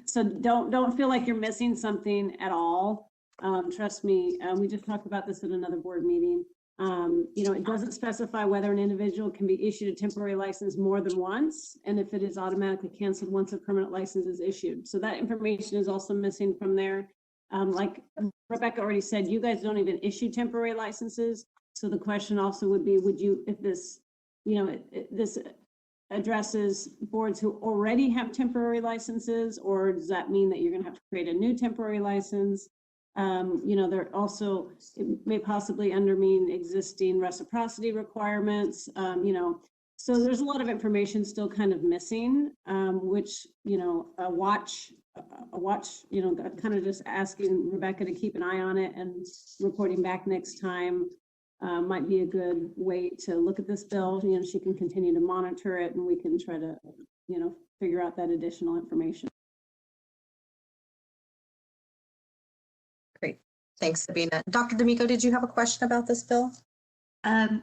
So don't feel like you're missing something at all. Trust me, we just talked about this at another board meeting. It doesn't specify whether an individual can be issued a temporary license more than once, and if it is automatically canceled once a permanent license is issued. So that information is also missing from there. Like Rebecca already said, you guys don't even issue temporary licenses. So the question also would be, would you, if this, this addresses boards who already have temporary licenses, or does that mean that you're going to have to create a new temporary license? There also, it may possibly undermine existing reciprocity requirements, so there's a lot of information still kind of missing, which, a watch, kind of just asking Rebecca to keep an eye on it and reporting back next time might be a good way to look at this bill. She can continue to monitor it, and we can try to, figure out that additional information. Great. Thanks, Sabina. Dr. D'Amico, did you have a question about this bill? A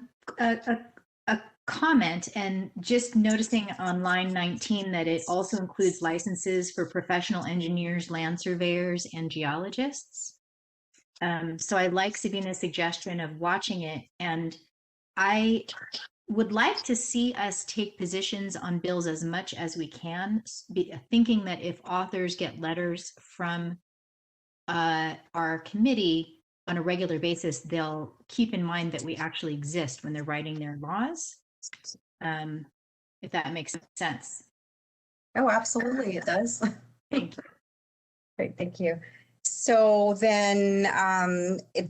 comment, and just noticing on line 19 that it also includes licenses for professional engineers, land surveyors, and geologists. So I like Sabina's suggestion of watching it, and I would like to see us take positions on bills as much as we can, thinking that if authors get letters from our committee on a regular basis, they'll keep in mind that we actually exist when they're writing their laws, if that makes sense. Oh, absolutely, it does. Thank you. Great, thank you. So then,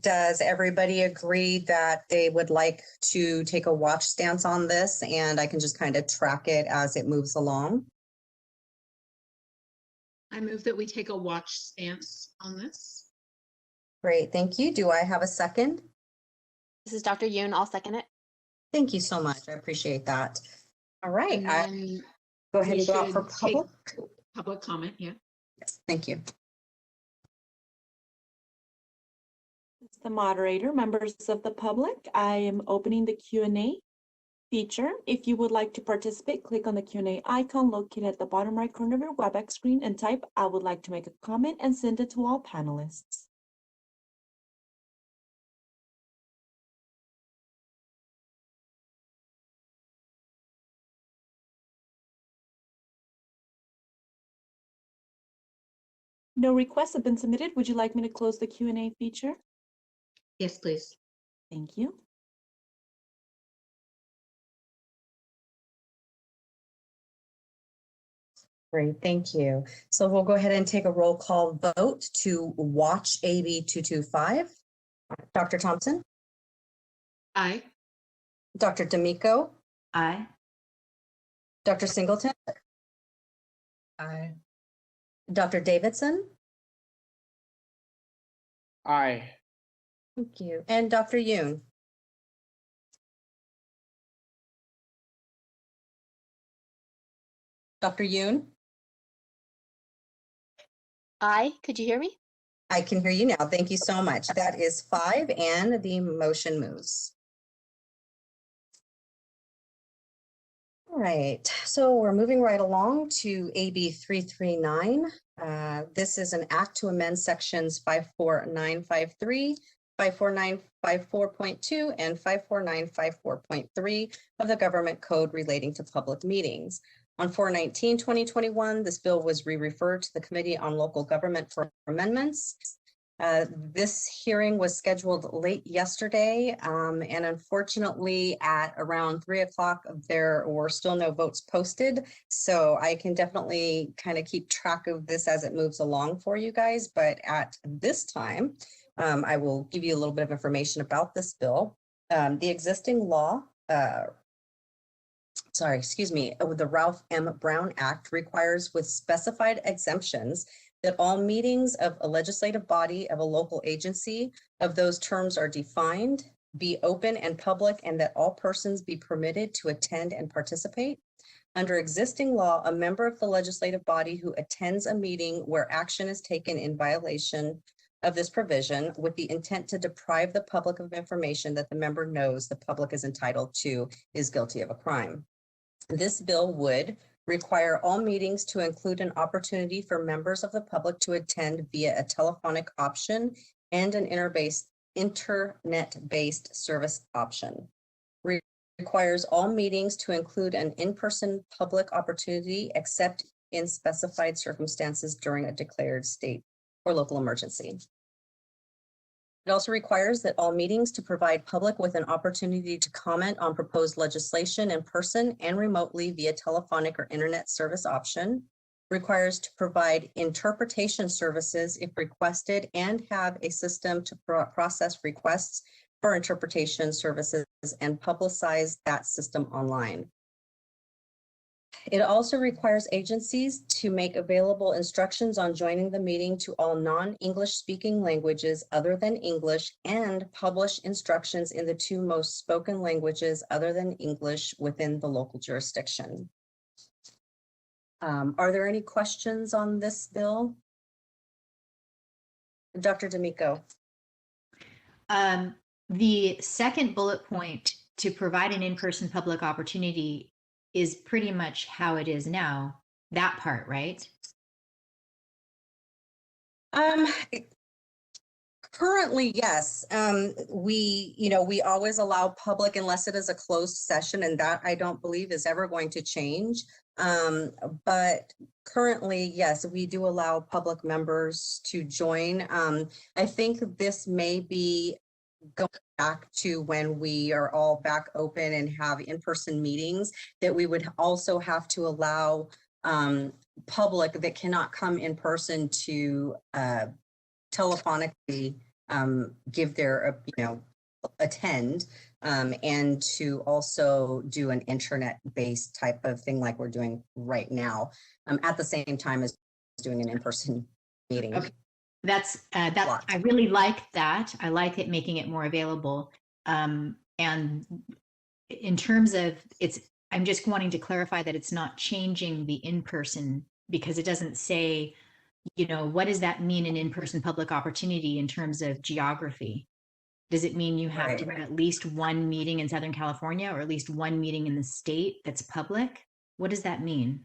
does everybody agree that they would like to take a watch stance on this, and I can just kind of track it as it moves along? I move that we take a watch stance on this. Great, thank you. Do I have a second? This is Dr. Yoon. I'll second it. Thank you so much. I appreciate that. All right, And then go ahead we and go out for should take public. public comment, yeah. Yes, thank you. It's the moderator, members of the public. I am opening the Q&A feature. If you would like to participate, click on the Q&A icon located at the bottom right corner of your WebEx screen and type, "I would like to make a comment," and send it to all panelists. No requests have been submitted. Would you like me to close the Q&A feature? Yes, please. Thank you. Great, thank you. So we'll go ahead and take a roll call vote to watch AB 225. Dr. Thompson, Aye. Dr. D'Amico, Aye. Dr. Singleton, Aye. Dr. Davidson, Aye. thank you, and Dr. Yoon. Dr. Yoon, Aye, could you hear me? I can hear you now. Thank you so much. That is 5 and the motion moves. All right, so we're moving right along to AB 339. This is an act to amend sections 54953, 54954.2, and 54954.3 of the Government Code relating to public meetings. On 4/19/2021, this bill was re-referred to the Committee on Local Government for amendments. This hearing was scheduled late yesterday, and unfortunately at around 3 o'clock, there were still no votes posted. So I can definitely kind of keep track of this as it moves along for you guys. But at this time, I will give you a little bit of information about this bill. The existing law, the Ralph M. Brown Act requires, with specified exemptions, that all meetings of a legislative body of a local agency of those terms are defined, be open and public, and that all persons be permitted to attend and participate. Under existing law, a member of the legislative body who attends a meeting where action is taken in violation of this provision with the intent to deprive the public of information that the member knows the public is entitled to is guilty of a crime. This bill would require all meetings to include an opportunity for members of the public to attend via a telephonic option and an internet-based service option. Requires all meetings to include an in-person public opportunity except in specified circumstances during a declared state or local emergency. It also requires that all meetings to provide public with an opportunity to comment on proposed legislation in person and remotely via telephonic or internet service option. Requires to provide interpretation services if requested and have a system to process requests for interpretation services and publicize that system online. It also requires agencies to make available instructions on joining the meeting to all non-English speaking languages other than English and publish instructions in the 2 most spoken languages other than English within the local jurisdiction. Are there any questions on this bill? Dr. D'Amico. The second bullet point, to provide an in-person public opportunity, is pretty much how it is now, that part, right? Currently, yes. We always allow public unless it is a closed session, and that I don't believe is ever going to change. But currently, yes, we do allow public members to join. I think this may be going back to when we are all back open and have in-person meetings, that we would also have to allow public that cannot come in person to telephonically give their, attend, and to also do an internet-based type of thing like we're doing right now, at the same time as doing an in-person meeting. Okay. That's I really like that. I like it making it more available. And in terms of I'm just wanting to clarify that it's not changing the in-person, because it doesn't say, what does that mean, an in-person public opportunity in terms of geography? Does it mean you have to have at least one meeting in Southern California or at least one meeting in the state that's public? What does that mean?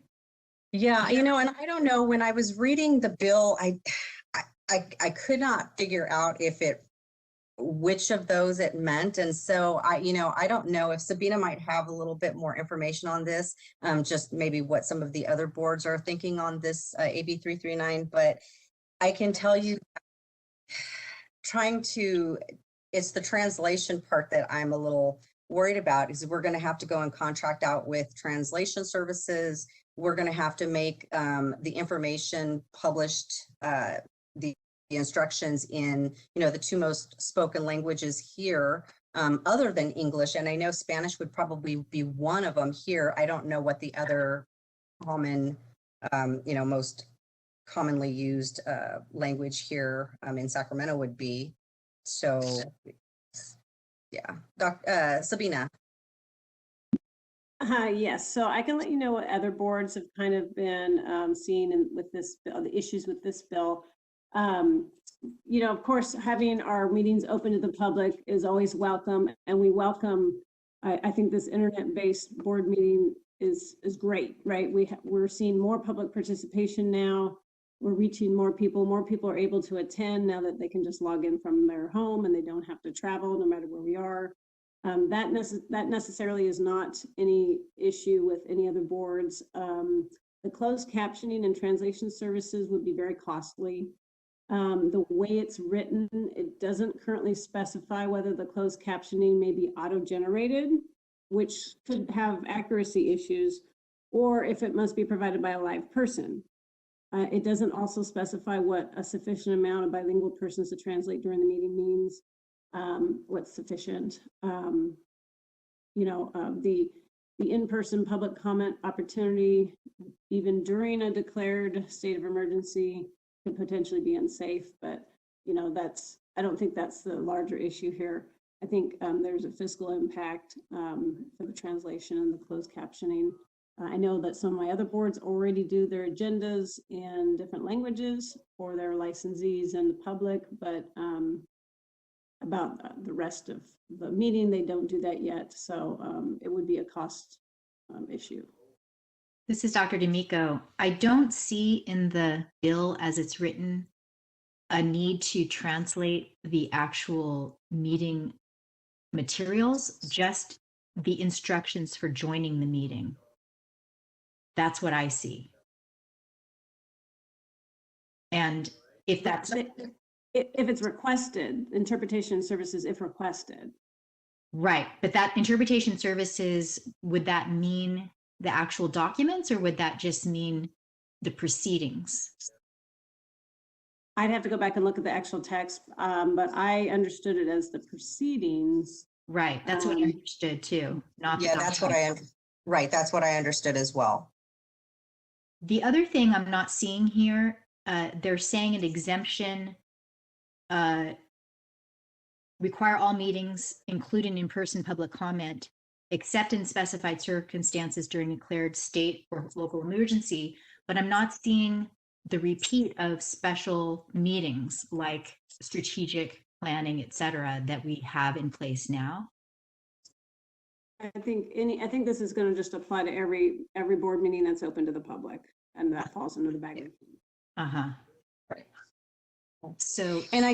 Yeah, and I don't know, when I was reading the bill, I could not figure out which of those it meant. And so I don't know if Sabina might have a little bit more information on this, just maybe what some of the other boards are thinking on this AB 339. But I can tell you, it's the translation part that I'm a little worried about, is we're going to have to go and contract out with translation services. We're going to have to make the information published, the instructions in, the two most spoken languages here, other than English. And I know Spanish would probably be one of them here. I don't know what the other common, most commonly used language here in Sacramento would be. So, yeah, Sabina. Yes, so I can let you know what other boards have kind of been seeing with this bill, the issues with this bill. Of course, having our meetings open to the public is always welcome, and we welcome. I think this internet-based board meeting is great, right? We're seeing more public participation now. We're reaching more people. More people are able to attend now that they can just log in from their home and they don't have to travel no matter where we are. That necessarily is not any issue with any other boards. The closed captioning and translation services would be very costly. The way it's written, it doesn't currently specify whether the closed captioning may be auto-generated, which could have accuracy issues, or if it must be provided by a live person. It doesn't also specify what a sufficient amount of bilingual persons to translate during the meeting means. What's sufficient. The in-person public comment opportunity, even during a declared state of emergency, could potentially be unsafe, but I don't think that's the larger issue here. I think there's a fiscal impact for the translation and the closed captioning. I know that some of my other boards already do their agendas in different languages for their licensees and the public, but about the rest of the meeting, they don't do that yet. So it would be a cost issue. This is Dr. D'Amico. I don't see in the bill as it's written a need to translate the actual meeting materials, just the instructions for joining the meeting. That's what I see. And if that's... If it's requested, interpretation services, if requested. Right, but that interpretation services, would that mean the actual documents, or would that just mean the proceedings? I'd have to go back and look at the actual text, but I understood it as the proceedings. Right, that's what I understood too. Not Yeah, that's what that's what I understood as well. The other thing I'm not seeing here, they're saying an exemption require all meetings, including in-person public comment, except in specified circumstances during a declared state or local emergency. But I'm not seeing the repeat of special meetings like strategic planning, et cetera, that we have in place now. I think this is going to just apply to every board meeting that's open to the public, and that falls under the bag. Uh-huh. Right. So, and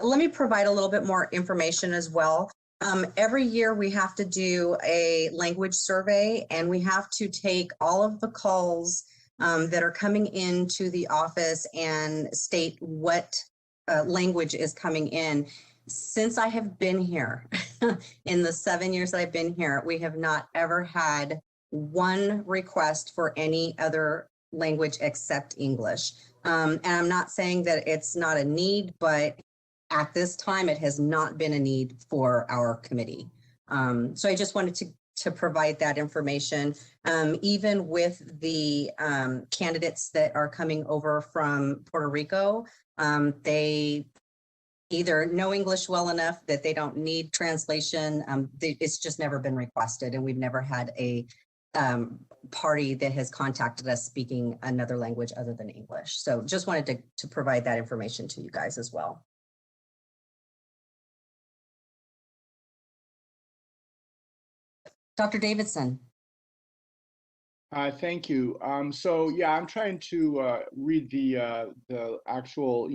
let me provide a little bit more information as well. Every year we have to do a language survey, and we have to take all of the calls that are coming into the office and state what language is coming in. Since I have been here, in the 7 years that I've been here, we have not ever had one request for any other language except English. And I'm not saying that it's not a need, but at this time, it has not been a need for our committee. So I just wanted to provide that information. Even with the candidates that are coming over from Puerto Rico, they either know English well enough that they don't need translation. It's just never been requested, and we've never had a party that has contacted us speaking another language other than English. So just wanted to provide that information to you guys as well. Dr. Davidson. Thank you. So yeah, I'm trying to read the actual,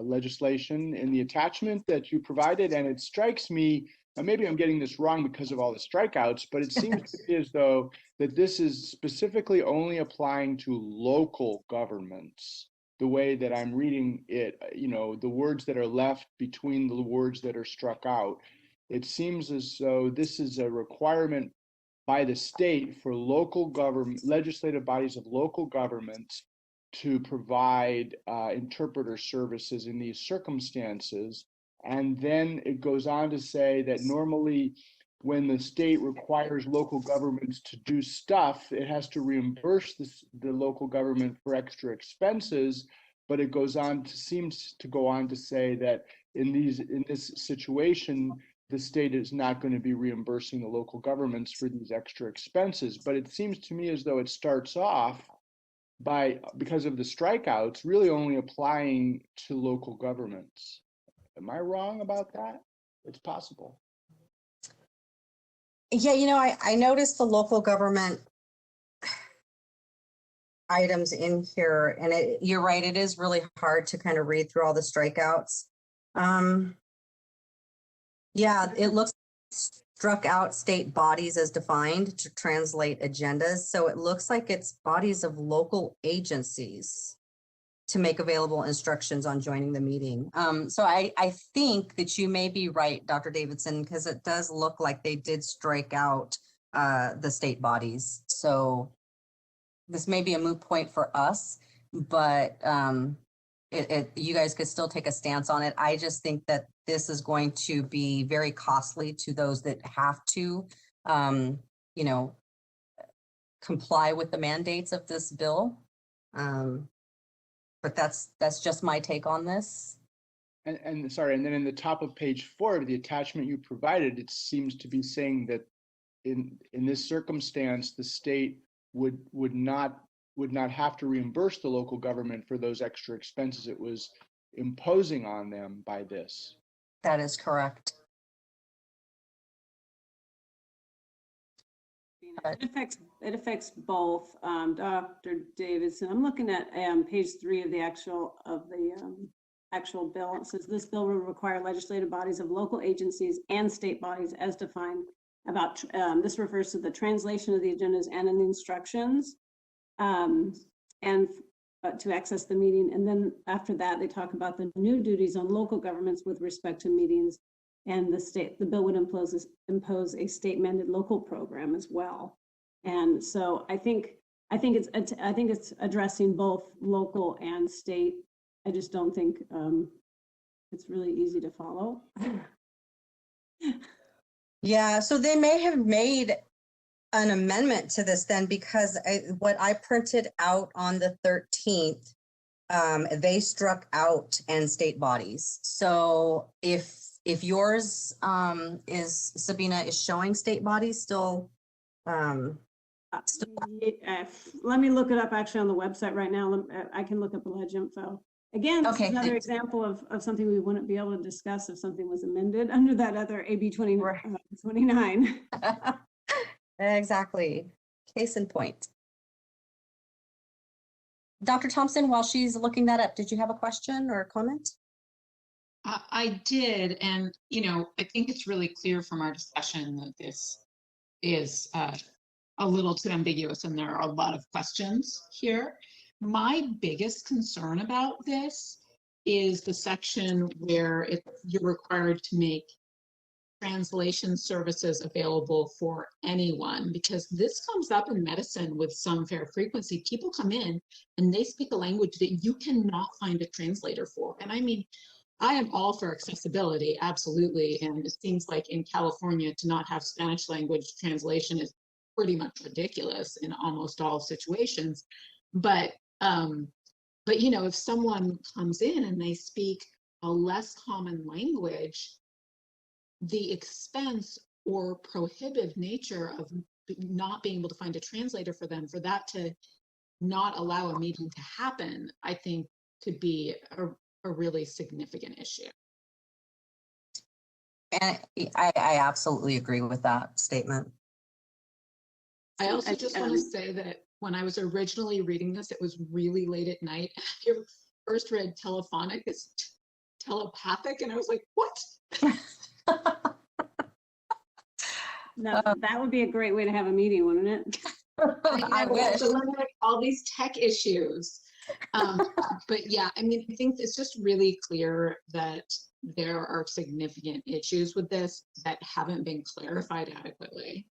legislation in the attachment that you provided, and it strikes me, maybe I'm getting this wrong because of all the strikeouts, but it seems to me as though that this is specifically only applying to local governments. the way that I'm reading it, the words that are left between the words that are struck out, it seems as though this is a requirement by the state for local government, legislative bodies of local governments to provide interpreter services in these circumstances. And then it goes on to say that normally when the state requires local governments to do stuff, it has to reimburse the local government for extra expenses. But it seems to go on to say that in this situation, the state is not going to be reimbursing the local governments for these extra expenses. But it seems to me as though it starts off because of the strikeouts, really only applying to local governments. Am I wrong about that? It's possible. Yeah, I noticed the local government items in here, and you're right, it is really hard to kind of read through all the strikeouts. Yeah, it looks struck out state bodies as defined to translate agendas. So it looks like it's bodies of local agencies to make available instructions on joining the meeting. So I think that you may be right, Dr. Davidson, because it does look like they did strike out the state bodies. So this may be a moot point for us, but you guys could still take a stance on it. I just think that this is going to be very costly to those that have to, comply with the mandates of this bill. But that's just my take on this. And sorry, and then in the top of page 4 of the attachment you provided, it seems to be saying that in this circumstance, the state would not have to reimburse the local government for those extra expenses it was imposing on them by this. That is correct. It affects both, Dr. Davidson. I'm looking at page 3 of the actual bill. It says this bill will require legislative bodies of local agencies and state bodies as defined about this refers to the translation of the agendas and in the instructions and to access the meeting. And then after that, they talk about the new duties on local governments with respect to meetings, and the bill would impose a state mandated local program as well. And so I think it's addressing both local and state. I just don't think it's really easy to follow. Yeah, so they may have made an amendment to this then, because what I printed out on the 13th, they struck out and state bodies. So if yours is, Sabina, is showing state bodies still. Let me look it up actually on the website right now. I can look up Ledge info. Again, this is another example of something we wouldn't be able to discuss if something was amended under that other AB 29. Exactly. Case in point. Dr. Thompson, while she's looking that up, did you have a question or a comment? I did. And, I think it's really clear from our discussion that this is a little too ambiguous and there are a lot of questions here. My biggest concern about this is the section where you're required to make translation services available for anyone, because this comes up in medicine with some fair frequency. People come in and they speak a language that you cannot find a translator for. And I mean, I am all for accessibility, absolutely. And it seems like in California to not have Spanish language translation is pretty much ridiculous in almost all situations. But if someone comes in and they speak a less common language, the expense or prohibitive nature of not being able to find a translator for them, for that to not allow a meeting to happen, I think could be a really significant issue. And I absolutely agree with that statement. I also just want to say that when I was originally reading this, it was really late at night. I first read telephonic as telepathic, and I was like, what? No, that would be a great way to have a meeting, wouldn't it? I wish. All these tech issues. But yeah, I mean, I think it's just really clear that there are significant issues with this that haven't been clarified adequately.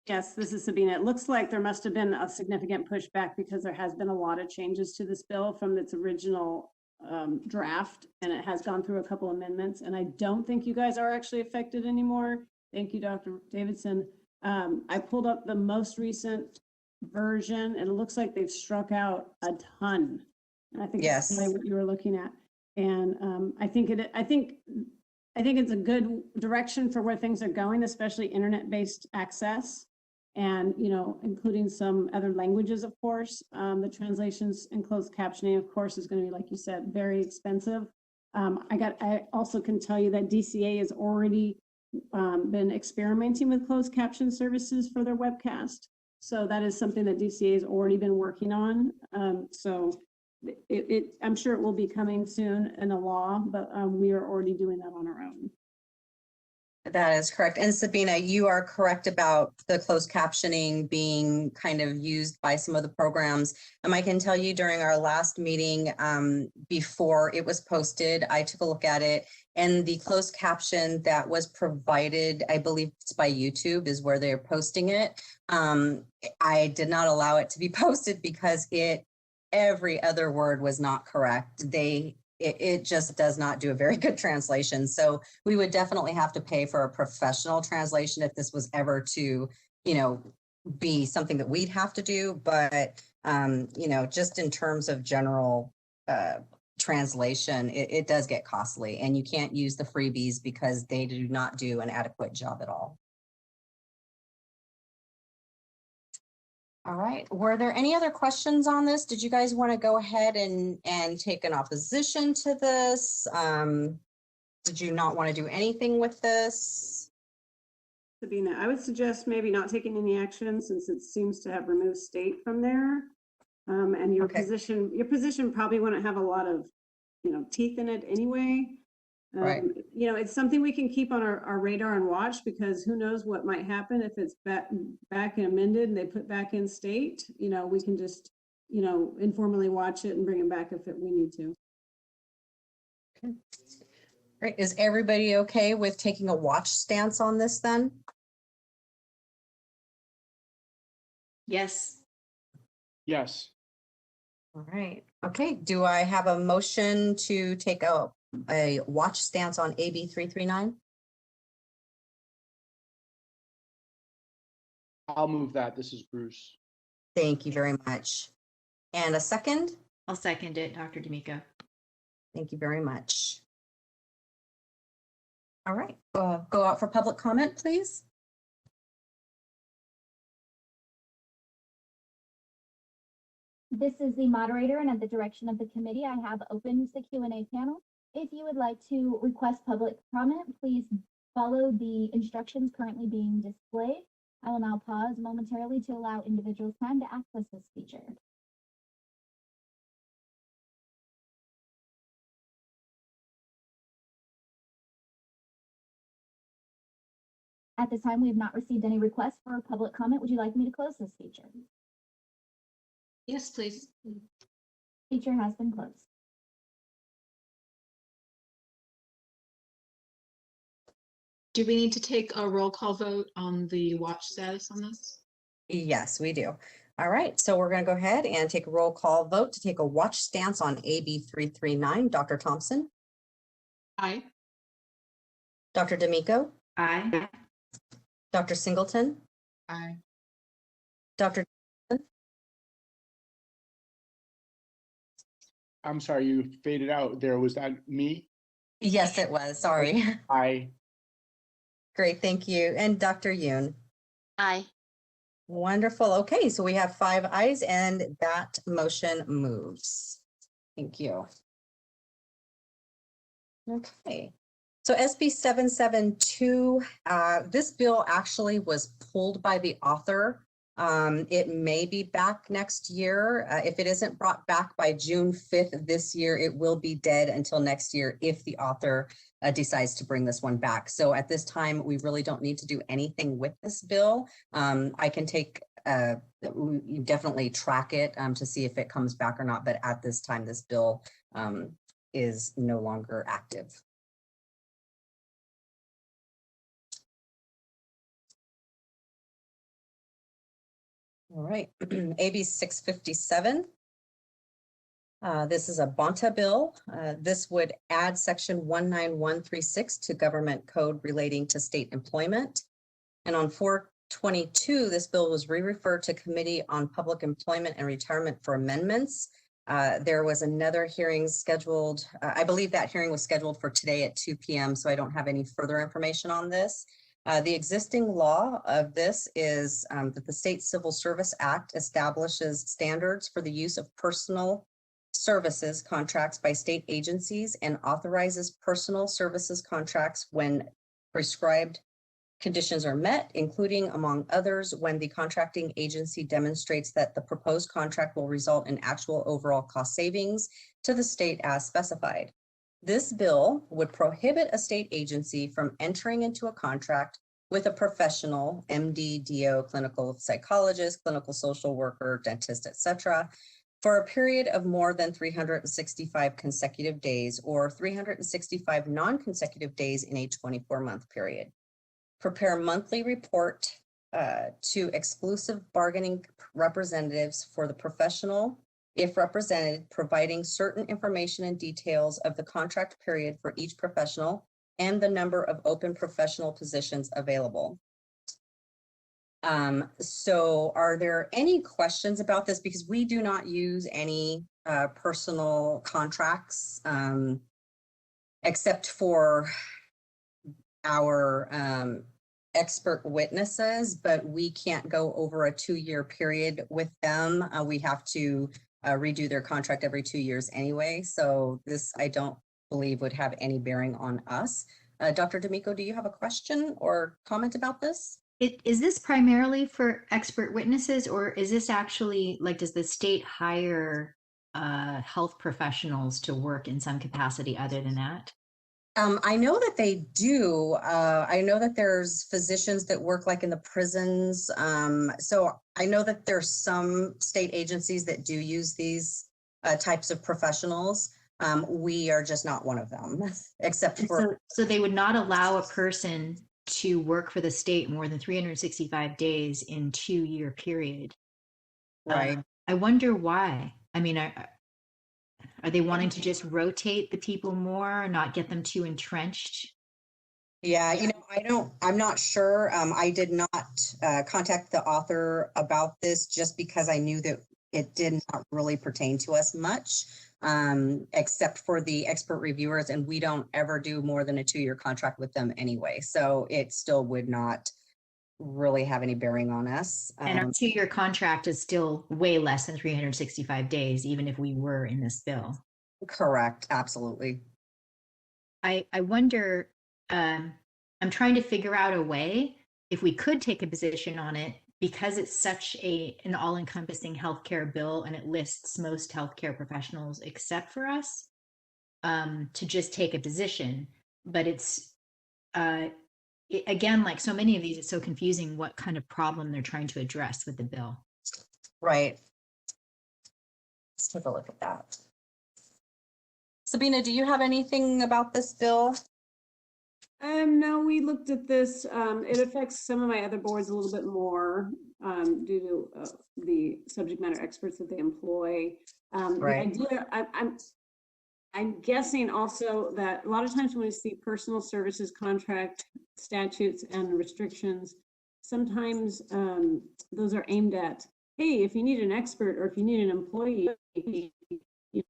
Yes, this is Sabina. It looks like there must have been a significant pushback because there has been a lot of changes to this bill from its original draft, and it has gone through a couple amendments. And I don't think you guys are actually affected anymore. Thank you, Dr. Davidson. I pulled up the most recent version, and it looks like they've struck out a ton. And I think that's Yes. really what you were looking at. And I think it's a good direction for where things are going, especially internet-based access. And, you know, including some other languages, of course. The translations and closed captioning, of course, is going to be, like you said, very expensive. I also can tell you that DCA has already been experimenting with closed caption services for their webcast. So that is something that DCA has already been working on. So I'm sure it will be coming soon in a law, but we are already doing that on our own. That is correct. And Sabina, you are correct about the closed captioning being kind of used by some of the programs. I can tell you during our last meeting, before it was posted, I took a look at it, and the closed caption that was provided, I believe it's by YouTube, is where they're posting it. I did not allow it to be posted because every other word was not correct. It just does not do a very good translation. So we would definitely have to pay for a professional translation if this was ever to, you know, be something that we'd have to do. But, you know, just in terms of general translation, it does get costly, and you can't use the freebies because they do not do an adequate job at all. All right. Were there any other questions on this? Did you guys want to go ahead and take an opposition to this? Did you not want to do anything with this? Sabina, I would suggest maybe not taking any action since it seems to have removed state from there. And your position probably wouldn't have a lot of, you know, teeth in it anyway. Right. You know, it's something we can keep on our radar and watch, because who knows what might happen if it's back and amended and they put back in state. You know, we can just, you know, informally watch it and bring it back if we need to. Okay. Great. Is everybody okay with taking a watch stance on this then? Yes. Yes. All right. Okay. Do I have a motion to take a watch stance on AB 339? I'll move that. This is Bruce. Thank you very much. And a second? I'll second it, Dr. D'Amico. Thank you very much. All right. Go out for public comment, please. This is the moderator, and at the direction of the committee, I have opened the Q&A panel. If you would like to request public comment, please follow the instructions currently being displayed. I will now pause momentarily to allow individuals time to access this feature. At this time, we have not received any requests for public comment. Would you like me to close this feature? Yes, please. Feature has been closed. Do we need to take a roll call vote on the watch status on this? Yes, we do. All right. So we're going to go ahead and take a roll call vote to take a watch stance on AB 339. Dr. Thompson? Aye. Dr. D'Amico? Aye. Dr. Singleton? Aye. Dr. I'm sorry, you faded out there. Was that me? Yes, it was. Sorry. Aye. Great. Thank you. And Dr. Yoon? Aye. Wonderful. Okay, so we have 5 ayes and that motion moves. Thank you. Okay. So SB 772, this bill actually was pulled by the author. It may be back next year. If it isn't brought back by June 5th this year, it will be dead until next year if the author decides to bring this one back. So at this time, we really don't need to do anything with this bill. I can take we definitely track it to see if it comes back or not. But at this time, this bill is no longer active. All right, AB 657. This is a Bonta bill. This would add section 19136 to government code relating to state employment. And on 4/22, this bill was re-referred to Committee on Public Employment and Retirement for amendments. There was another hearing scheduled. I believe that hearing was scheduled for today at 2 p.m. So I don't have any further information on this. The existing law of this is that the State Civil Service Act establishes standards for the use of personal services contracts by state agencies and authorizes personal services contracts when prescribed conditions are met, including, among others, when the contracting agency demonstrates that the proposed contract will result in actual overall cost savings to the state as specified. This bill would prohibit a state agency from entering into a contract with a professional, MD, DO, clinical psychologist, clinical social worker, dentist, etc., for a period of more than 365 consecutive days or 365 non-consecutive days in a 24-month period. Prepare monthly report to exclusive bargaining representatives for the professional, if represented, providing certain information and details of the contract period for each professional and the number of open professional positions available. So are there any questions about this? Because we do not use any personal contracts except for our expert witnesses, but we can't go over a 2-year period with them. We have to redo their contract every 2 years anyway. So this, I don't believe, would have any bearing on us. Dr. D'Amico, do you have a question or comment about this? Is this primarily for expert witnesses, or is this actually, like, does the state hire health professionals to work in some capacity other than that? I know that they do. I know that there's physicians that work like in the prisons. So I know that there's some state agencies that do use these types of professionals. We are just not one of them, except for. So they would not allow a person to work for the state more than 365 days in 2-year period. Right. I wonder why. I mean, are they wanting to just rotate the people more, not get them too entrenched? Yeah, you know, I'm not sure. I did not contact the author about this just because I knew that it did not really pertain to us much, except for the expert reviewers, and we don't ever do more than a 2-year contract with them anyway. So it still would not really have any bearing on us. And our 2-year contract is still way less than 365 days, even if we were in this bill. Correct, absolutely. I wonder, I'm trying to figure out a way, if we could take a position on it, because it's such an all-encompassing healthcare bill and it lists most healthcare professionals except for us, to just take a position. But it's, again, like so many of these, it's so confusing what kind of problem they're trying to address with the bill. Right. Let's take a look at that. Sabina, do you have anything about this bill? No, we looked at this. It affects some of my other boards a little bit more due to the subject matter experts that they employ. Right. The idea, I'm guessing also that a lot of times when we see personal services contract statutes and restrictions, sometimes those are aimed at, hey, if you need an expert or if you need an employee, maybe you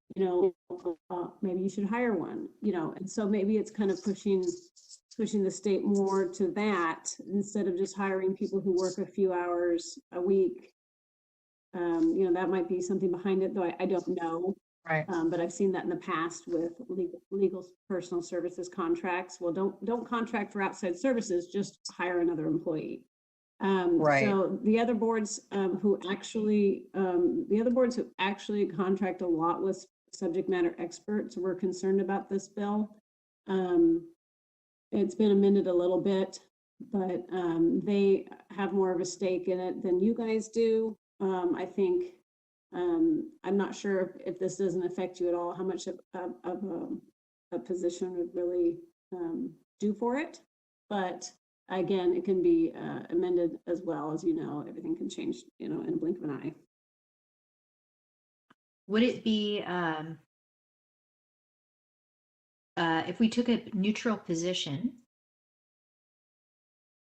should hire one, and so maybe it's kind of pushing the state more to that instead of just hiring people who work a few hours a week. That might be something behind it, though I don't know. Right. But I've seen that in the past with legal personal services contracts. Well, don't contract for outside services, just hire another employee. Right. So the other boards who actually contract a lot with subject matter experts were concerned about this bill. It's been amended a little bit but they have more of a stake in it than you guys do. I think, I'm not sure if this doesn't affect you at all, how much of a position would really do for it. But again, it can be amended as well. As you know, everything can change, in a blink of an eye. Would it be, if we took a neutral position,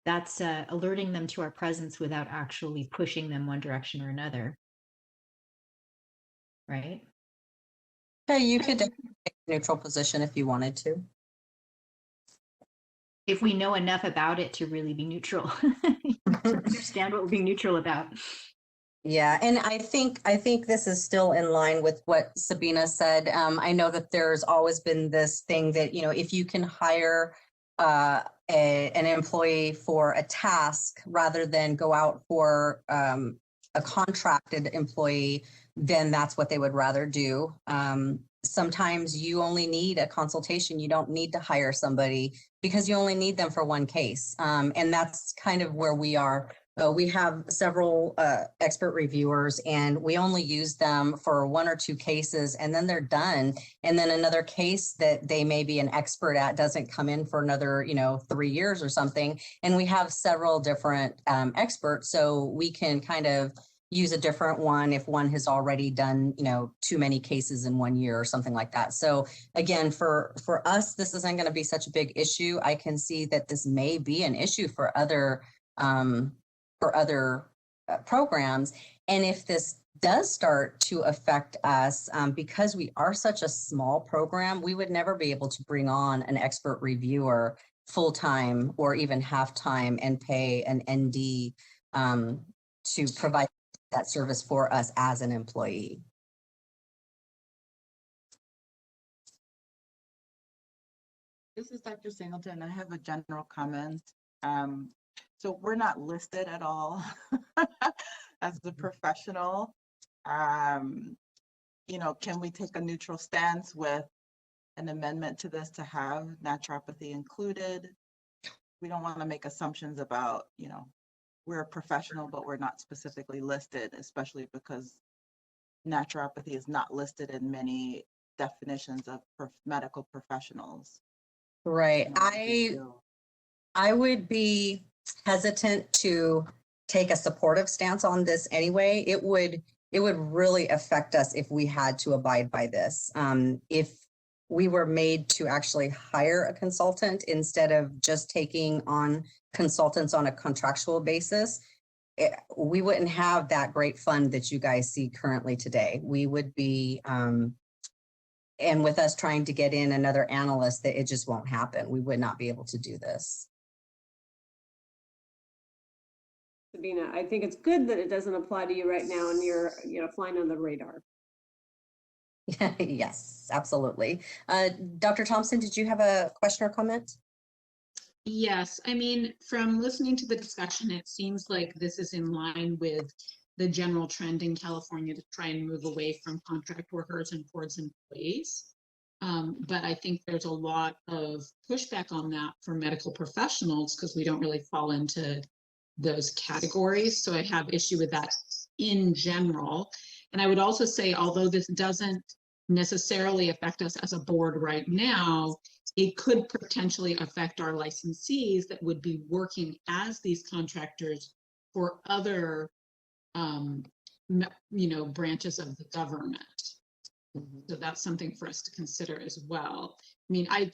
that's alerting them to our presence without actually pushing them one direction or another, right? Yeah, you could take a neutral position if you wanted to. If we know enough about it to really be neutral, to understand what we're being neutral about. Yeah, and I think this is still in line with what Sabina said. I know that there's always been this thing that, if you can hire an employee for a task rather than go out for a contracted employee, then that's what they would rather do. Sometimes you only need a consultation. You don't need to hire somebody because you only need them for one case. And that's kind of where we are. We have several expert reviewers, and we only use them for one or two cases, and then they're done. And then another case that they may be an expert at doesn't come in for another, 3 years or something. And we have several different experts, so we can kind of use a different one if one has already done, too many cases in 1 year or something like that. So again, for us, this isn't going to be such a big issue. I can see that this may be an issue for other programs. And if this does start to affect us, because we are such a small program, we would never be able to bring on an expert reviewer full-time or even half-time and pay an ND to provide that service for us as an employee. This is Dr. Singleton. I have a general comment. So we're not listed at all as the professional. Can we take a neutral stance with an amendment to this to have naturopathy included? We don't want to make assumptions about, we're a professional, but we're not specifically listed, especially because naturopathy is not listed in many definitions of medical professionals. Right. I would be hesitant to take a supportive stance on this anyway. It would really affect us if we had to abide by this. If we were made to actually hire a consultant instead of just taking on consultants on a contractual basis, we wouldn't have that great fund that you guys see currently today. We would be, and with us trying to get in another analyst, that it just won't happen. We would not be able to do this. Sabina, I think it's good that it doesn't apply to you right now and you're, flying on the radar. Yes, absolutely. Dr. Thompson, did you have a question or comment? Yes, I mean, from listening to the discussion, it seems like this is in line with the general trend in California to try and move away from contract workers and towards employees. But I think there's a lot of pushback on that for medical professionals because we don't really fall into those categories. So I have issue with that in general. And I would also say, although this doesn't necessarily affect us as a board right now, it could potentially affect our licensees that would be working as these contractors for other, branches of the government. Mm-hmm. So that's something for us to consider as well. I mean, I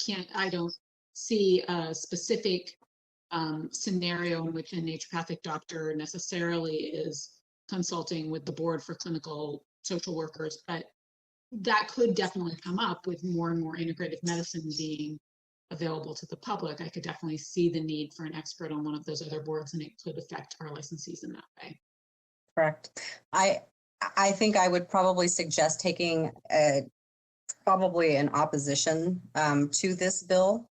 don't see a specific scenario in which a naturopathic doctor necessarily is consulting with the board for clinical social workers, but that could definitely come up with more and more integrative medicine being available to the public. I could definitely see the need for an expert on one of those other boards, and it could affect our licensees in that way. Correct. I think I would probably suggest taking probably an opposition to this bill,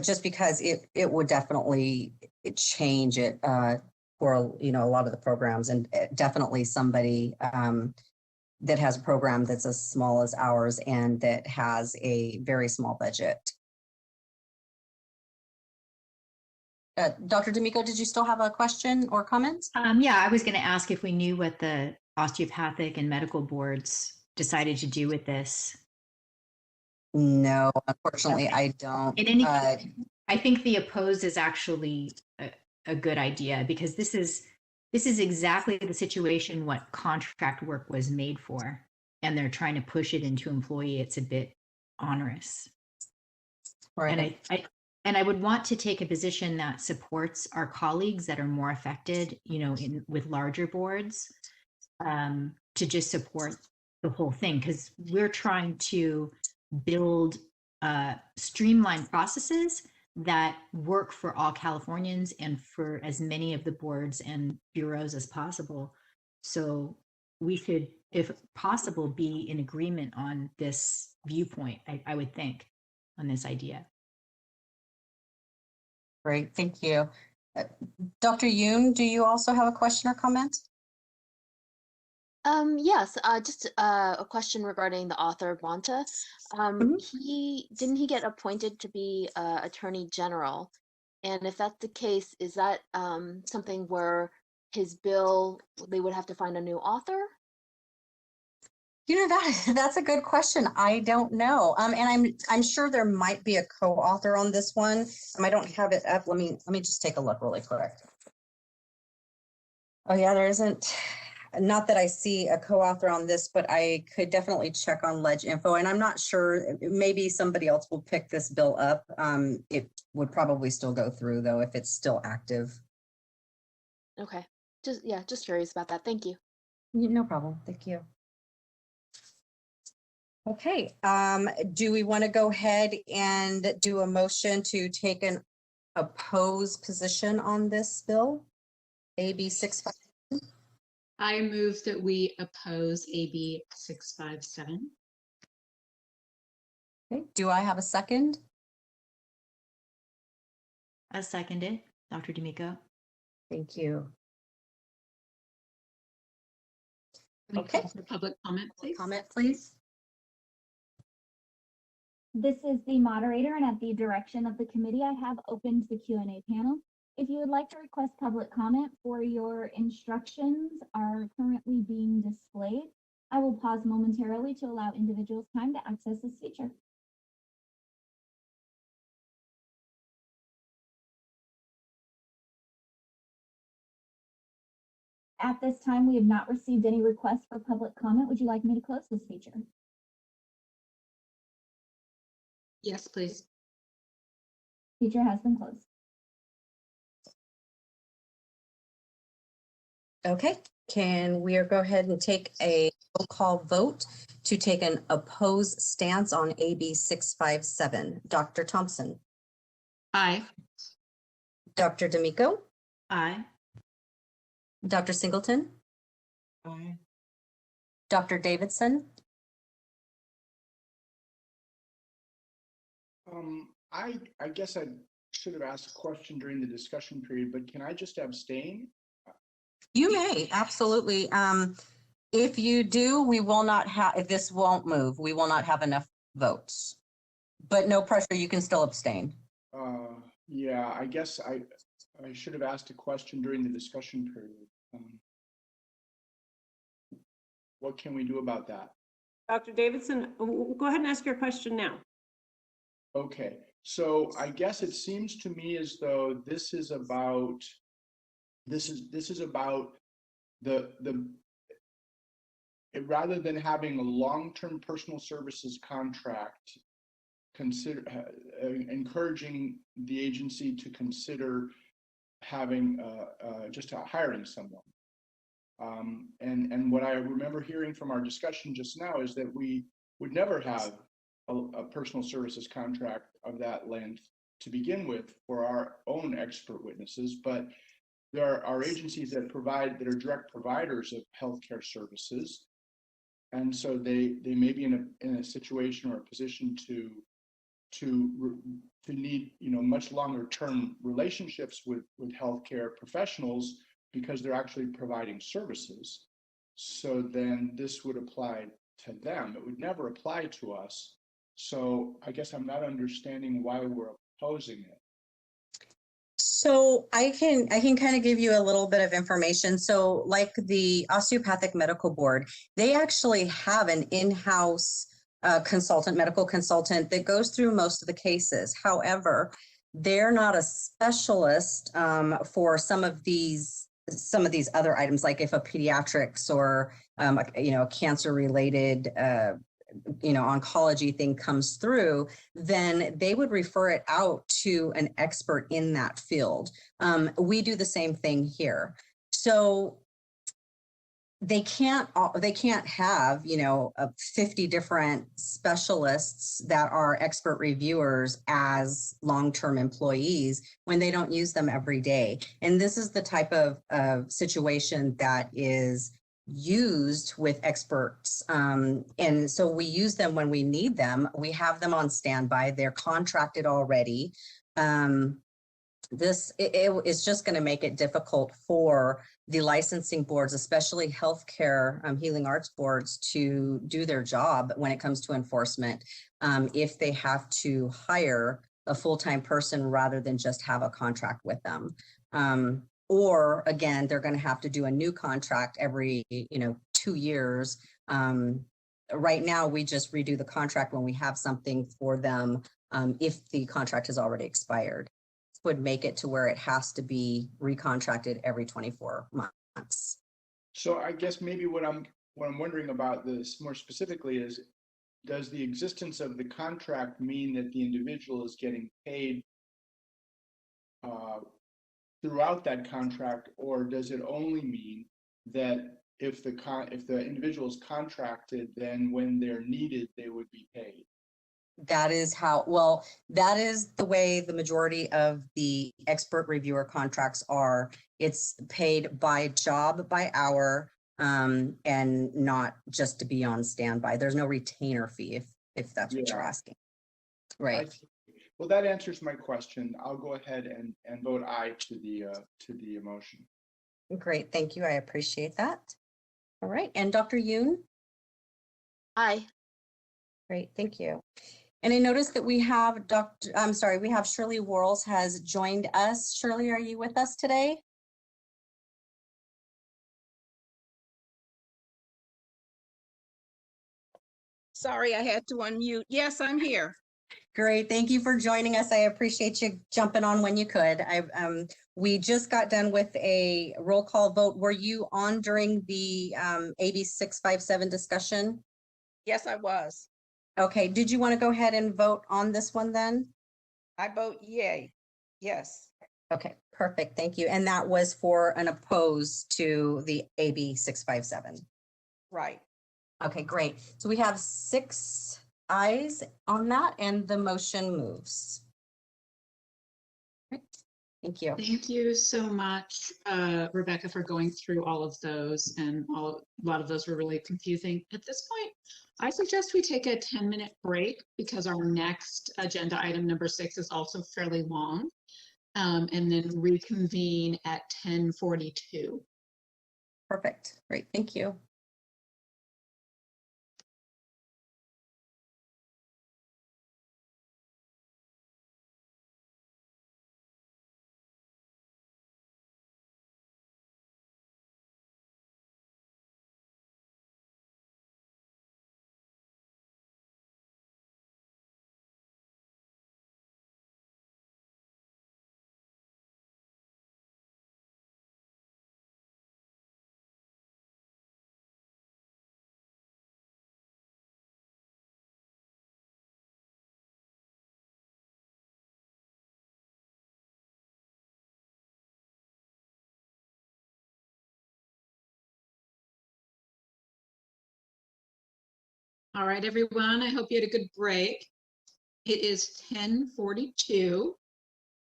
just because it would definitely change it for a lot of the programs, and definitely somebody that has a program that's as small as ours and that has a very small budget. Dr. D'Amico, did you still have a question or comment? Yeah, I was going to ask if we knew what the osteopathic and medical boards decided to do with this. No, unfortunately, I don't. In any case, I think the oppose is actually a good idea, because this is exactly the situation what contract work was made for, and they're trying to push it into employee. It's a bit onerous. Right. And I would want to take a position that supports our colleagues that are more affected, with larger boards, to just support the whole thing, because we're trying to build streamlined processes that work for all Californians and for as many of the boards and bureaus as possible. So we could, if possible, be in agreement on this viewpoint, I would think, on this idea. Great, thank you. Dr. Yoon, do you also have a question or comment? Yes, just a question regarding the author Bonta. Didn't he get appointed to be Attorney General? And if that's the case, is that something where his bill, they would have to find a new author? That's a good question. I don't know. And I'm sure there might be a co-author on this one. I don't have it up. Let me just take a look really quick. Oh yeah, there isn't. Not that I see a co-author on this, but I could definitely check on Ledge Info. And I'm not sure, maybe somebody else will pick this bill up. It would probably still go through though, if it's still active. Okay, just curious about that. Thank you. No problem. Thank you. Okay, do we want to go ahead and do a motion to take an opposed position on this bill? AB 657. I move that we oppose AB 657. Okay, do I have a second? I second it, Dr. D'Amico. Thank you. Okay. For public comment, please. Comment, please. This is the moderator, and at the direction of the committee, I have opened the Q&A panel. If you would like to request public comment, for your instructions are currently being displayed. I will pause momentarily to allow individuals time to access this feature. At this time, we have not received any requests for public comment. Would you like me to close this feature? Yes, please. Feature has been closed. Okay, can we go ahead and take a roll call vote to take an opposed stance on AB 657? Dr. Thompson. Aye. Dr. D'Amico. Aye. Dr. Singleton. Aye. Dr. Davidson. I guess I should have asked a question during the discussion period, but can I just abstain? You may, absolutely. If you do, we will not have, if this won't move, we will not have enough votes. But no pressure, you can still abstain. Yeah, I guess I should have asked a question during the discussion period. What can we do about that? Dr. Davidson, go ahead and ask your question now. Okay, so I guess it seems to me as though this is about rather than having a long-term personal services contract, encouraging the agency to consider having just hiring someone. And what I remember hearing from our discussion just now is that we would never have a personal services contract of that length to begin with for our own expert witnesses, but there are agencies that are direct providers of healthcare services, and so they may be in a situation or a position to need much longer term relationships with healthcare professionals because they're actually providing services. So then this would apply to them. It would never apply to us. So I guess I'm not understanding why we're opposing it. So I can kind of give you a little bit of information. So like the Osteopathic Medical Board, they actually have an in-house consultant, medical consultant that goes through most of the cases. However, they're not a specialist for some of these other items, like if a pediatrics or a cancer related oncology thing comes through, then they would refer it out to an expert in that field. We do the same thing here. So they can't have 50 different specialists that are expert reviewers as long-term employees when they don't use them every day. And this is the type of situation that is used with experts. And so we use them when we need them. We have them on standby. They're contracted already. This is just going to make it difficult for the licensing boards, especially healthcare healing arts boards, to do their job when it comes to enforcement if they have to hire a full-time person rather than just have a contract with them. Or again, they're going to have to do a new contract every 2 years. Right now, we just redo the contract when we have something for them if the contract has already expired. Would make it to where it has to be recontracted every 24 months. So I guess maybe what I'm wondering about this more specifically is, does the existence of the contract mean that the individual is getting paid throughout that contract, or does it only mean that if the individual is contracted, then when they're needed, they would be paid? That is the way the majority of the expert reviewer contracts are. It's paid by job, by hour, and not just to be on standby. There's no retainer fee if that's what you're asking. Right. Well, that answers my question. I'll go ahead and vote aye to the motion. Great, thank you. I appreciate that. All right, and Dr. Yoon? Aye. Great, thank you. And I noticed that we have we have Shirley Worrells has joined us. Shirley, are you with us today? Sorry, I had to unmute. Yes, I'm here. Great, thank you for joining us. I appreciate you jumping on when you could. We just got done with a roll call vote. Were you on during the AB 657 discussion? Yes, I was. Okay, did you want to go ahead and vote on this one then? I vote yay. Yes. Okay, perfect, thank you. And that was for an opposed to the AB 657. Right. Okay, great. So we have 6 ayes on that and the motion moves. Great. Thank you. Thank you so much, Rebecca, for going through all of those, and a lot of those were really confusing. At this point, I suggest we take a 10-minute break because our next agenda item, number 6, is also fairly long, and then reconvene at 10:42. Perfect. Great. Thank you. All right, everyone, I hope you had a good break. It is 10:42,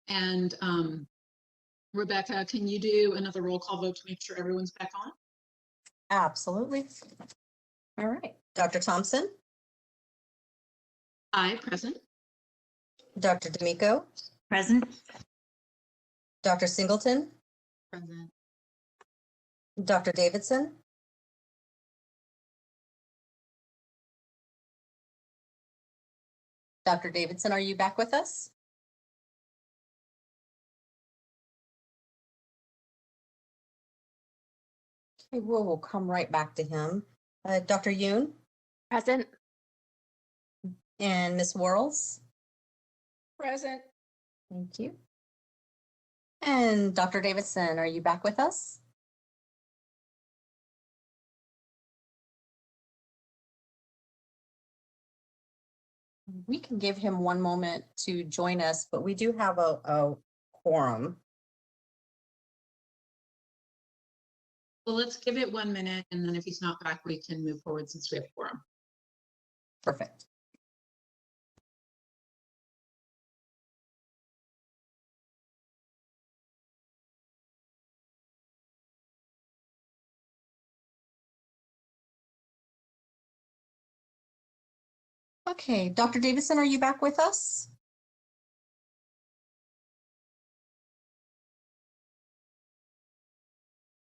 and Rebecca, can you do another roll call vote to make sure everyone's back on? Absolutely. All right. Dr. Thompson? Aye, present. Dr. D'Amico? Present? Dr. Singleton? Present. Dr. Davidson? Dr. Davidson, are you back with us? Okay, we'll come right back to him. Dr. Yoon Present. and Ms. Worrells. Present. Thank you. And Dr. Davidson, are you back with us? We can give him one moment to join us, but we do have a quorum. Well, let's give it 1 minute, and then if he's not back, we can move forward since we have quorum. Perfect. Okay, Dr. Davidson, are you back with us?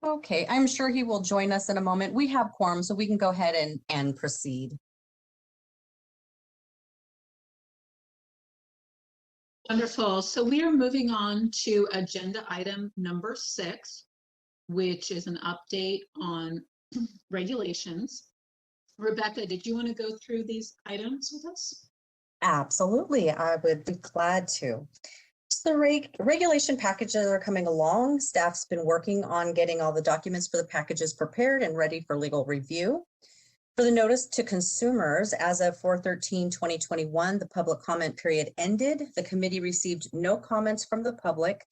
Okay, I'm sure he will join us in a moment. We have quorum, so we can go ahead and proceed. Wonderful. So we are moving on to agenda item number 6, which is an update on regulations. Rebecca, did you want to go through these items with us? Absolutely, I would be glad to. So the regulation packages are coming along. Staff's been working on getting all the documents for the packages prepared and ready for legal review. For the notice to consumers, as of 4/13/2021, the public comment period ended. The committee received no comments from the public.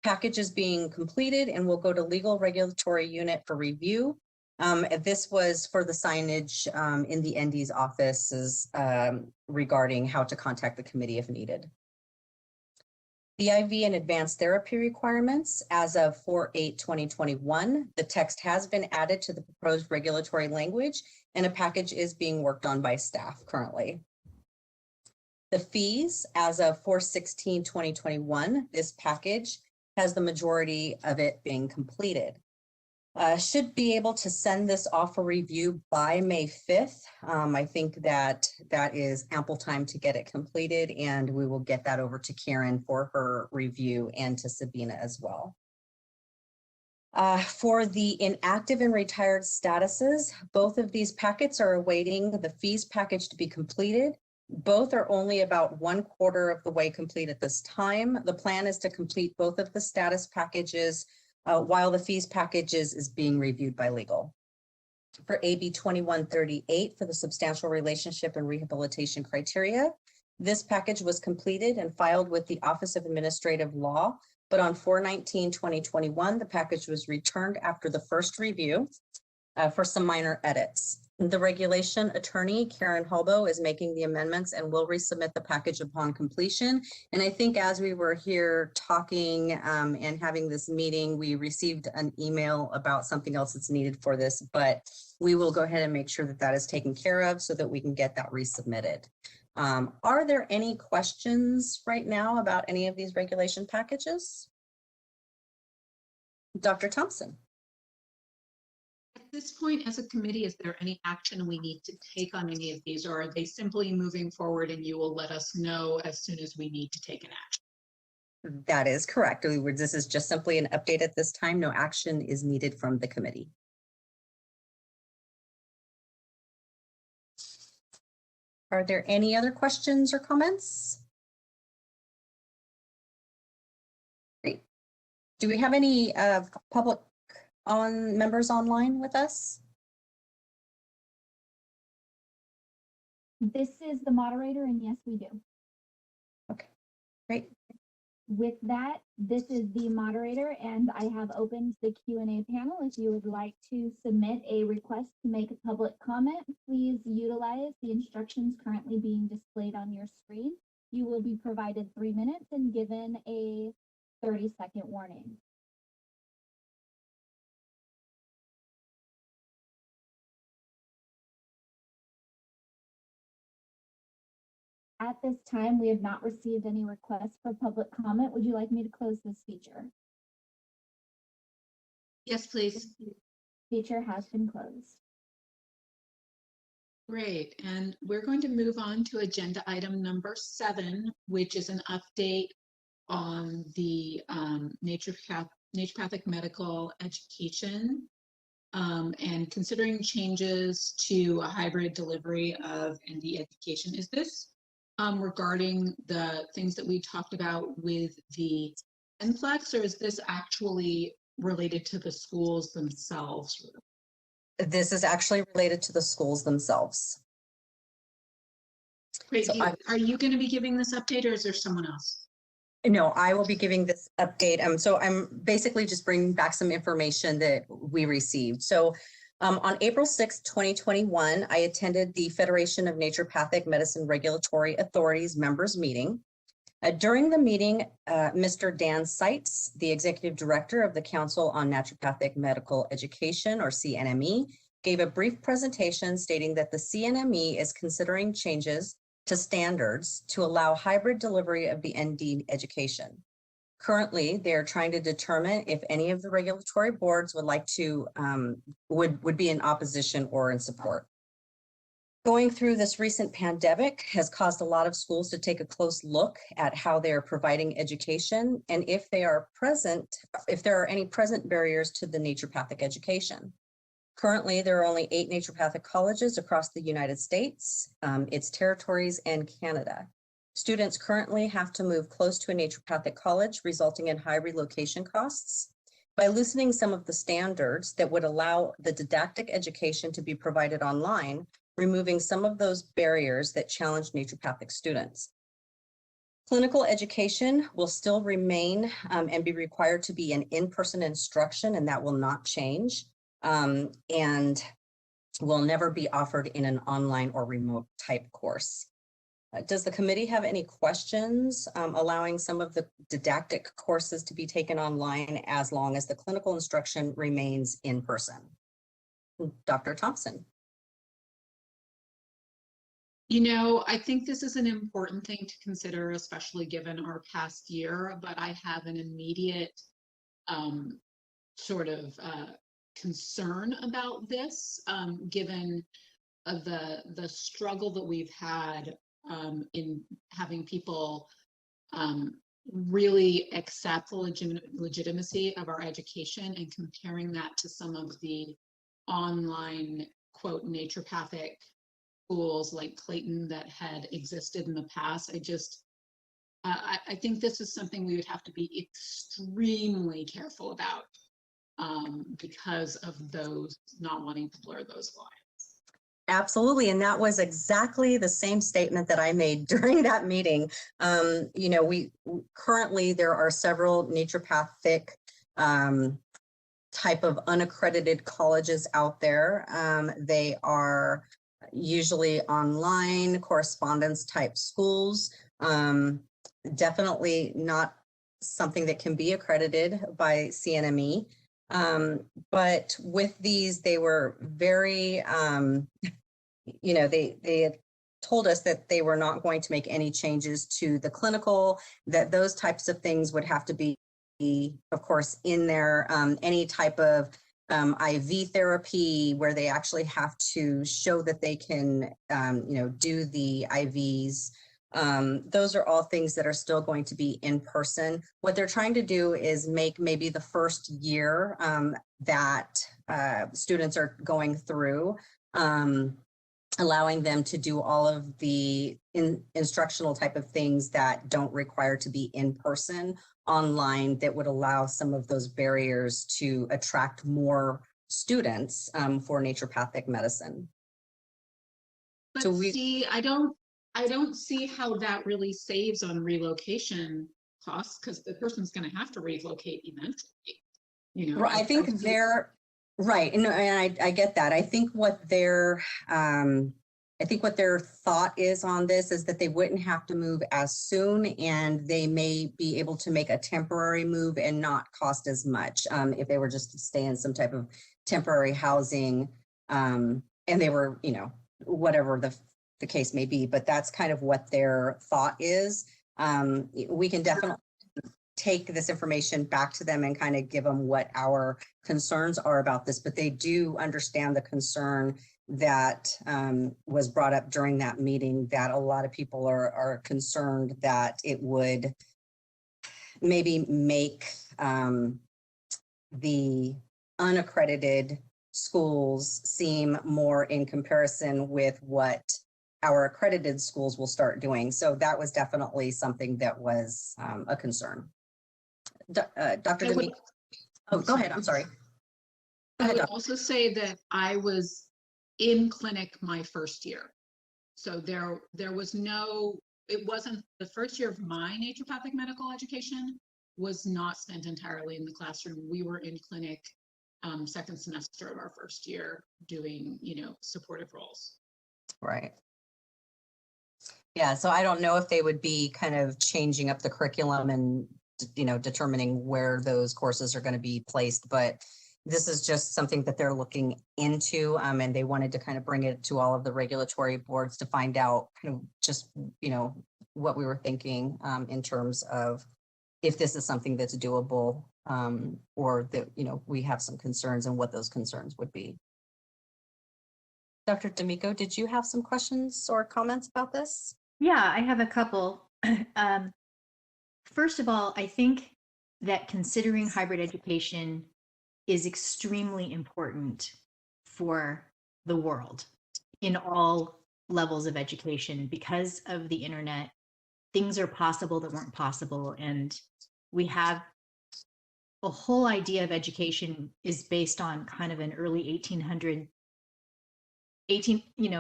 Package is being completed and will go to legal regulatory unit for review. This was for the signage in the ND's offices regarding how to contact the committee if needed. The IV and advanced therapy requirements as of 4/8/2021, the text has been added to the proposed regulatory language and a package is being worked on by staff currently. The fees as of 4/16/2021, this package has the majority of it being completed. Should be able to send this off for review by May 5th. I think that is ample time to get it completed, and we will get that over to Karen for her review and to Sabina as well. For the inactive and retired statuses, both of these packets are awaiting the fees package to be completed. Both are only about 1/4 of the way complete at this time. The plan is to complete both of the status packages while the fees packages is being reviewed by legal. For AB 2138 for the substantial relationship and rehabilitation criteria, this package was completed and filed with the Office of Administrative Law, but on 4/19/2021, the package was returned after the first review for some minor edits. The regulation attorney, Karen Halbo, is making the amendments and will resubmit the package upon completion. And I think as we were here talking and having this meeting, we received an email about something else that's needed for this, but we will go ahead and make sure that that is taken care of so that we can get that resubmitted. Are there any questions right now about any of these regulation packages? Dr. Thompson. At this point, as a committee, is there any action we need to take on any of these, or are they simply moving forward and you will let us know as soon as we need to take an action? That is correct. This is just simply an update at this time. No action is needed from the committee. Are there any other questions or comments? Great. Do we have any public members online with us? This is the moderator, and yes, we do. Okay, great. With that, this is the moderator, and I have opened the Q&A panel. If you would like to submit a request to make a public comment, please utilize the instructions currently being displayed on your screen. You will be provided 3 minutes and given a 30-second warning. At this time, we have not received any requests for public comment. Would you like me to close this feature? Yes, please. Feature has been closed. Great. And we're going to move on to agenda item number 7, which is an update on the naturopathic medical education and considering changes to a hybrid delivery of ND education. Is this regarding the things that we talked about with the NFLEX, or is this actually related to the schools themselves? This is actually related to the schools themselves. Great. So Are you going to be giving this update, or is there someone else? No, I will be giving this update. So I'm basically just bringing back some information that we received. So on April 6, 2021, I attended the Federation of Naturopathic Medicine Regulatory Authorities members meeting. During the meeting, Mr. Dan Seitz, the Executive Director of the Council on Naturopathic Medical Education, or CNME, gave a brief presentation stating that the CNME is considering changes to standards to allow hybrid delivery of the ND education. Currently, they're trying to determine if any of the regulatory boards would like to, would be in opposition or in support. Going through this recent pandemic has caused a lot of schools to take a close look at how they're providing education and if there are any present barriers to the naturopathic education. Currently, there are only 8 naturopathic colleges across the United States, its territories, and Canada. Students currently have to move close to a naturopathic college, resulting in high relocation costs. By loosening some of the standards that would allow the didactic education to be provided online, removing some of those barriers that challenge naturopathic students. Clinical education will still remain and be required to be an in-person instruction, and that will not change. And will never be offered in an online or remote type course. Does the committee have any questions allowing some of the didactic courses to be taken online as long as the clinical instruction remains in person? Dr. Thompson. You know, I think this is an important thing to consider, especially given our past year, but I have an immediate sort of concern about this, given the struggle that we've had in having people really accept the legitimacy of our education, and comparing that to some of the online, quote, naturopathic schools like Clayton that had existed in the past. I think this is something we would have to be extremely careful about because of those not wanting to blur those lines. Absolutely. And that was exactly the same statement that I made during that meeting. You know, currently there are several naturopathic type of unaccredited colleges out there. They are usually online correspondence type schools. Definitely not something that can be accredited by CNME. But with these, they were very, you know, they had told us that they were not going to make any changes to the clinical, that those types of things would have to be, of course, in there. Any type of IV therapy where they actually have to show that they can, you know, do the IVs. Those are all things that are still going to be in person. What they're trying to do is make maybe the first year that students are going through, allowing them to do all of the instructional type of things that don't require to be in person, online, that would allow some of those barriers to attract more students for naturopathic medicine. But So see, I don't see how that really saves on relocation costs, because the person's going to have to relocate eventually. You know, I think they're right, and I get that. I think what their thought is on this is that they wouldn't have to move as soon, and they may be able to make a temporary move and not cost as much if they were just to stay in some type of temporary housing, and they were, you know, whatever the case may be. But that's kind of what their thought is. We can definitely take this information back to them and kind of give them what our concerns are about this, but they do understand the concern that was brought up during that meeting, that a lot of people are concerned that it would maybe make the unaccredited schools seem more in comparison with what our accredited schools will start doing. So that was definitely something that was a concern. Dr. I would- D'Amico. Oh, go ahead. I'm sorry. Go I ahead, would Doc. also say that I was in clinic my first year. So there was no, it wasn't, the first year of my naturopathic medical education was not spent entirely in the classroom. We were in clinic second semester of our first year doing, supportive roles. Right. Yeah, so I don't know if they would be kind of changing up the curriculum and, determining where those courses are going to be placed, but this is just something that they're looking into, and they wanted to kind of bring it to all of the regulatory boards to find out kind of just, what we were thinking in terms of if this is something that's doable, or that, we have some concerns and what those concerns would be. Dr. D'Amico, did you have some questions or comments about this? Yeah, I have a couple. First of all, I think that considering hybrid education is extremely important for the world in all levels of education. Because of the internet, things are possible that weren't possible. And we have a whole idea of education is based on kind of an early 1800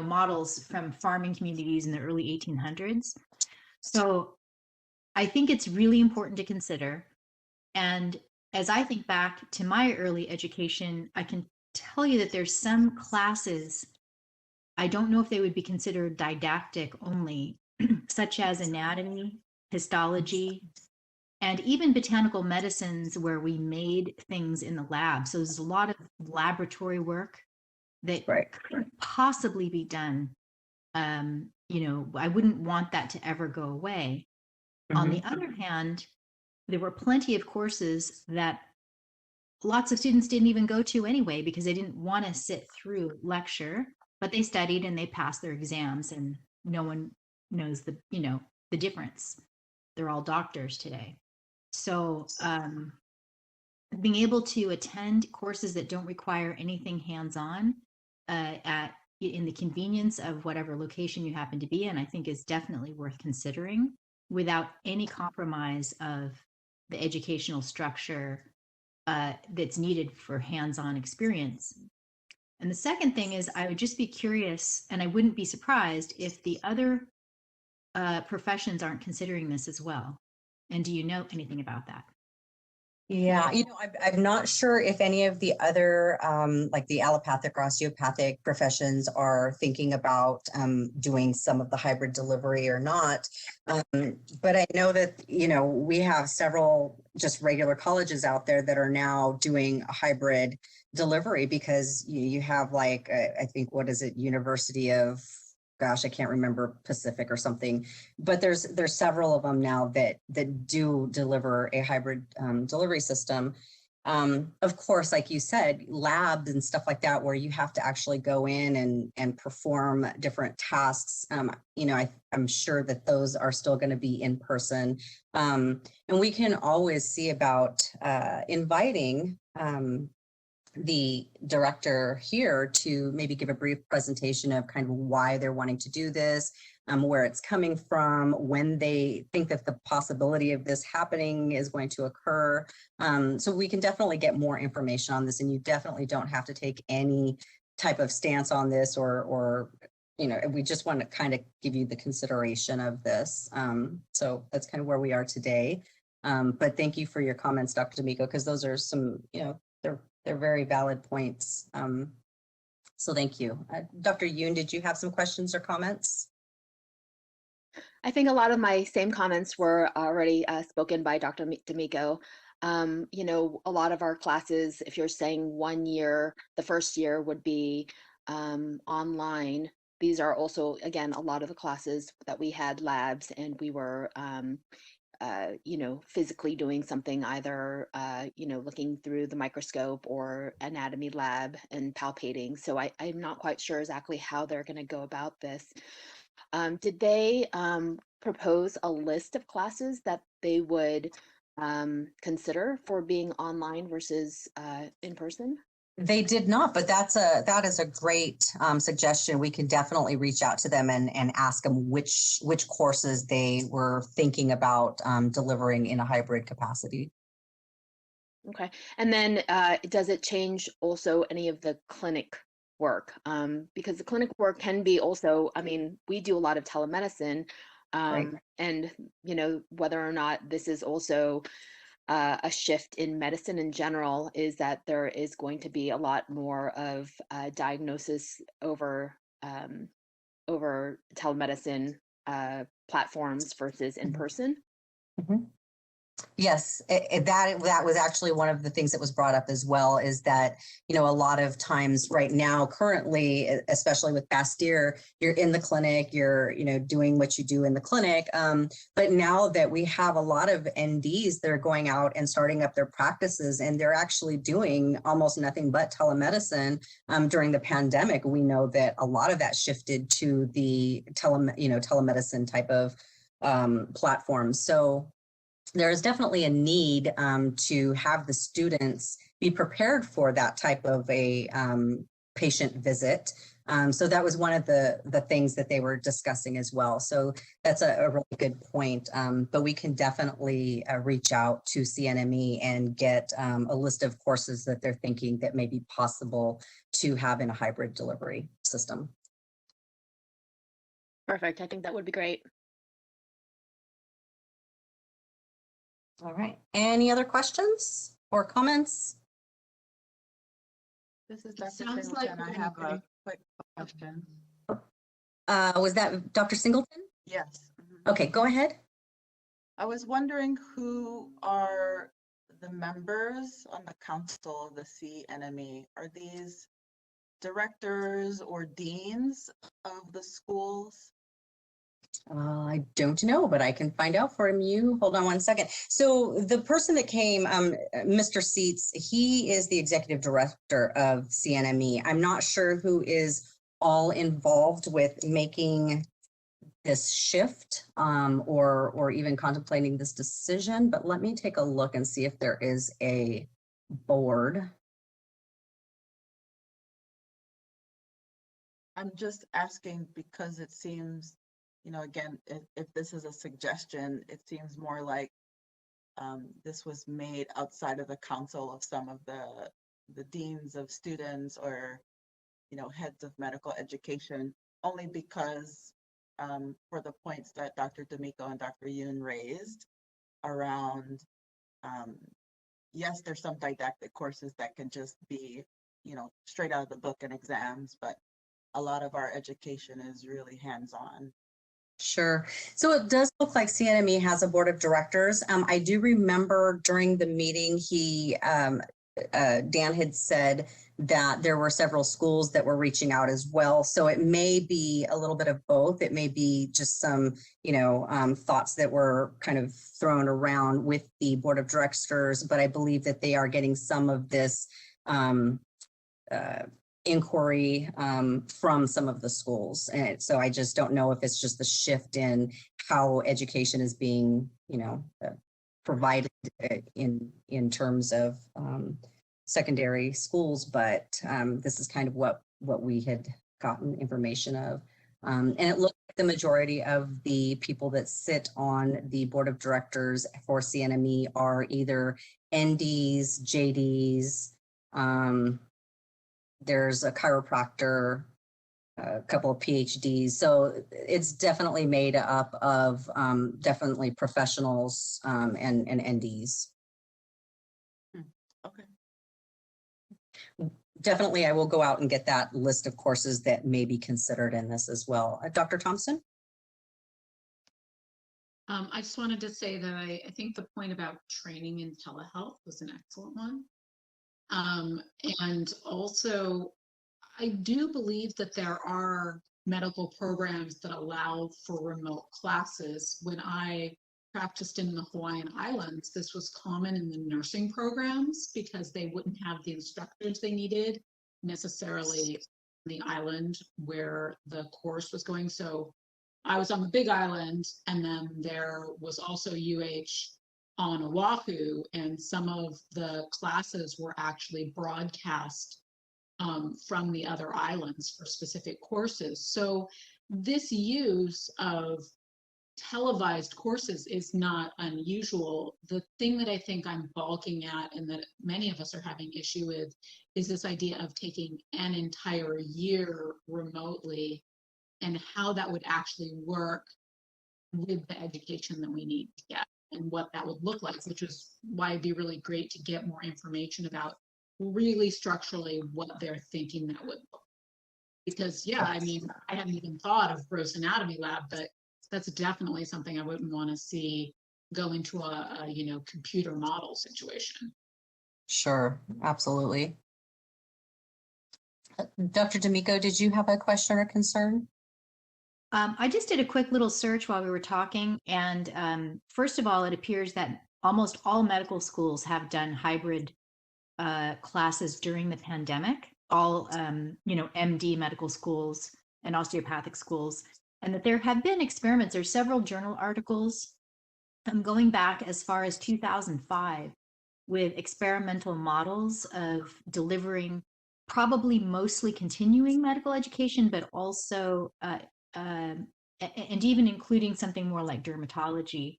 models from farming communities in the early 1800s. So I think it's really important to consider. And as I think back to my early education, I can tell you that there's some classes, I don't know if they would be considered didactic only, such as anatomy, histology, and even botanical medicines where we made things in the lab. So there's a lot of laboratory work that could possibly be done. I wouldn't want that to ever go away. On the other hand, there were plenty of courses that lots of students didn't even go to anyway because they didn't want to sit through lecture, but they studied and they passed their exams, and no one knows the difference. They're all doctors today. So being able to attend courses that don't require anything hands-on in the convenience of whatever location you happen to be in, I think is definitely worth considering without any compromise of the educational structure that's needed for hands-on experience. And the second thing is, I would just be curious, and I wouldn't be surprised if the other professions aren't considering this as well. And do you know anything about that? Yeah, I'm not sure if any of the other, like the allopathic or osteopathic professions are thinking about doing some of the hybrid delivery or not. But I know that, we have several just regular colleges out there that are now doing a hybrid delivery because you have like, I think, what is it, University of, gosh, I can't remember, Pacific or something, but there's several of them now that do deliver a hybrid delivery system. Of course, like you said, labs and stuff like that, where you have to actually go in and perform different tasks. I'm sure that those are still going to be in person. And we can always see about inviting the director here to maybe give a brief presentation of kind of why they're wanting to do this, where it's coming from, when they think that the possibility of this happening is going to occur. So we can definitely get more information on this, and you definitely don't have to take any type of stance on this or we just want to kind of give you the consideration of this. So that's kind of where we are today. But thank you for your comments, Dr. D'Amico, because those are some, they're very valid points. So thank you. Dr. Yoon, did you have some questions or comments? I think a lot of my same comments were already spoken by Dr. D'Amico. A lot of our classes, if you're saying 1 year, the first year would be online. These are also, again, a lot of the classes that we had labs and we were physically doing something, either, looking through the microscope or anatomy lab and palpating. So I'm not quite sure exactly how they're going to go about this. Did they propose a list of classes that they would consider for being online versus in person? They did not, but that is a great suggestion. We can definitely reach out to them and ask them which courses they were thinking about delivering in a hybrid capacity. Okay. And then does it change also any of the clinic work? Because the clinic work can be also, I mean, we do a lot of telemedicine, Right. and whether or not this is also a shift in medicine in general is that there is going to be a lot more of diagnosis over over telemedicine platforms versus in person. Mhm. Yes, that was actually one of the things that was brought up as well, is that, a lot of times right now, currently, especially with Bastyr, you're in the clinic, you're, doing what you do in the clinic. But now that we have a lot of NDs that are going out and starting up their practices, and they're actually doing almost nothing but telemedicine during the pandemic, we know that a lot of that shifted to the telemedicine type of platforms. So there is definitely a need to have the students be prepared for that type of a patient visit. So that was one of the things that they were discussing as well. So that's a really good point. But we can definitely reach out to CNME and get a list of courses that they're thinking that may be possible to have in a hybrid delivery system. Perfect. I think that would be great. All right. Any other questions or comments? This is Dr. Sounds like Singleton. I have a quick question. Was that Dr. Singleton? Yes. Mhm. Okay, go ahead. I was wondering who are the members on the council of the CNME? Are these directors or deans of the schools? I don't know, but I can find out from you. Hold on one second. So the person that came, Mr. Seats, he is the executive director of CNME. I'm not sure who is all involved with making this shift or even contemplating this decision, but let me take a look and see if there is a board. I'm just asking because it seems, again, if this is a suggestion, it seems more like this was made outside of the council of some of the deans of students or, heads of medical education, only because for the points that Dr. D'Amico and Dr. Yoon raised around, yes, there's some didactic courses that can just be, straight out of the book and exams, but a lot of our education is really hands-on. Sure. So it does look like CNME has a board of directors. I do remember during the meeting, Dan had said that there were several schools that were reaching out as well. So it may be a little bit of both. It may be just some, thoughts that were kind of thrown around with the board of directors, but I believe that they are getting some of this inquiry from some of the schools. And so I just don't know if it's just the shift in how education is being, provided in terms of secondary schools, but this is kind of what we had gotten information of. And it looks like the majority of the people that sit on the board of directors for CNME are either NDs, JDs, there's a chiropractor, a couple of PhDs. So it's definitely made up of definitely professionals and NDs. Okay. Definitely, I will go out and get that list of courses that may be considered in this as well. Dr. Thompson? I just wanted to say that I think the point about training in telehealth was an excellent one. And also, I do believe that there are medical programs that allow for remote classes. When I practiced in the Hawaiian Islands, this was common in the nursing programs because they wouldn't have the instructors they needed necessarily on the island where the course was going. So I was on the Big Island, and then there was also UH on Oahu, and some of the classes were actually broadcast from the other islands for specific courses. So this use of televised courses is not unusual. The thing that I think I'm balking at and that many of us are having issue with is this idea of taking an entire year remotely and how that would actually work with the education that we need to get and what that would look like, which is why it'd be really great to get more information about really structurally what they're thinking that would look. Because yeah, I mean, I hadn't even thought of gross anatomy lab, but that's definitely something I wouldn't want to see go into a computer model situation. Sure, absolutely. Dr. D'Amico, did you have a question or concern? I just did a quick little search while we were talking, and first of all, it appears that almost all medical schools have done hybrid classes during the pandemic. All MD medical schools and osteopathic schools, and that there have been experiments. There's several journal articles going back as far as 2005 with experimental models of delivering probably mostly continuing medical education, but also and even including something more like dermatology.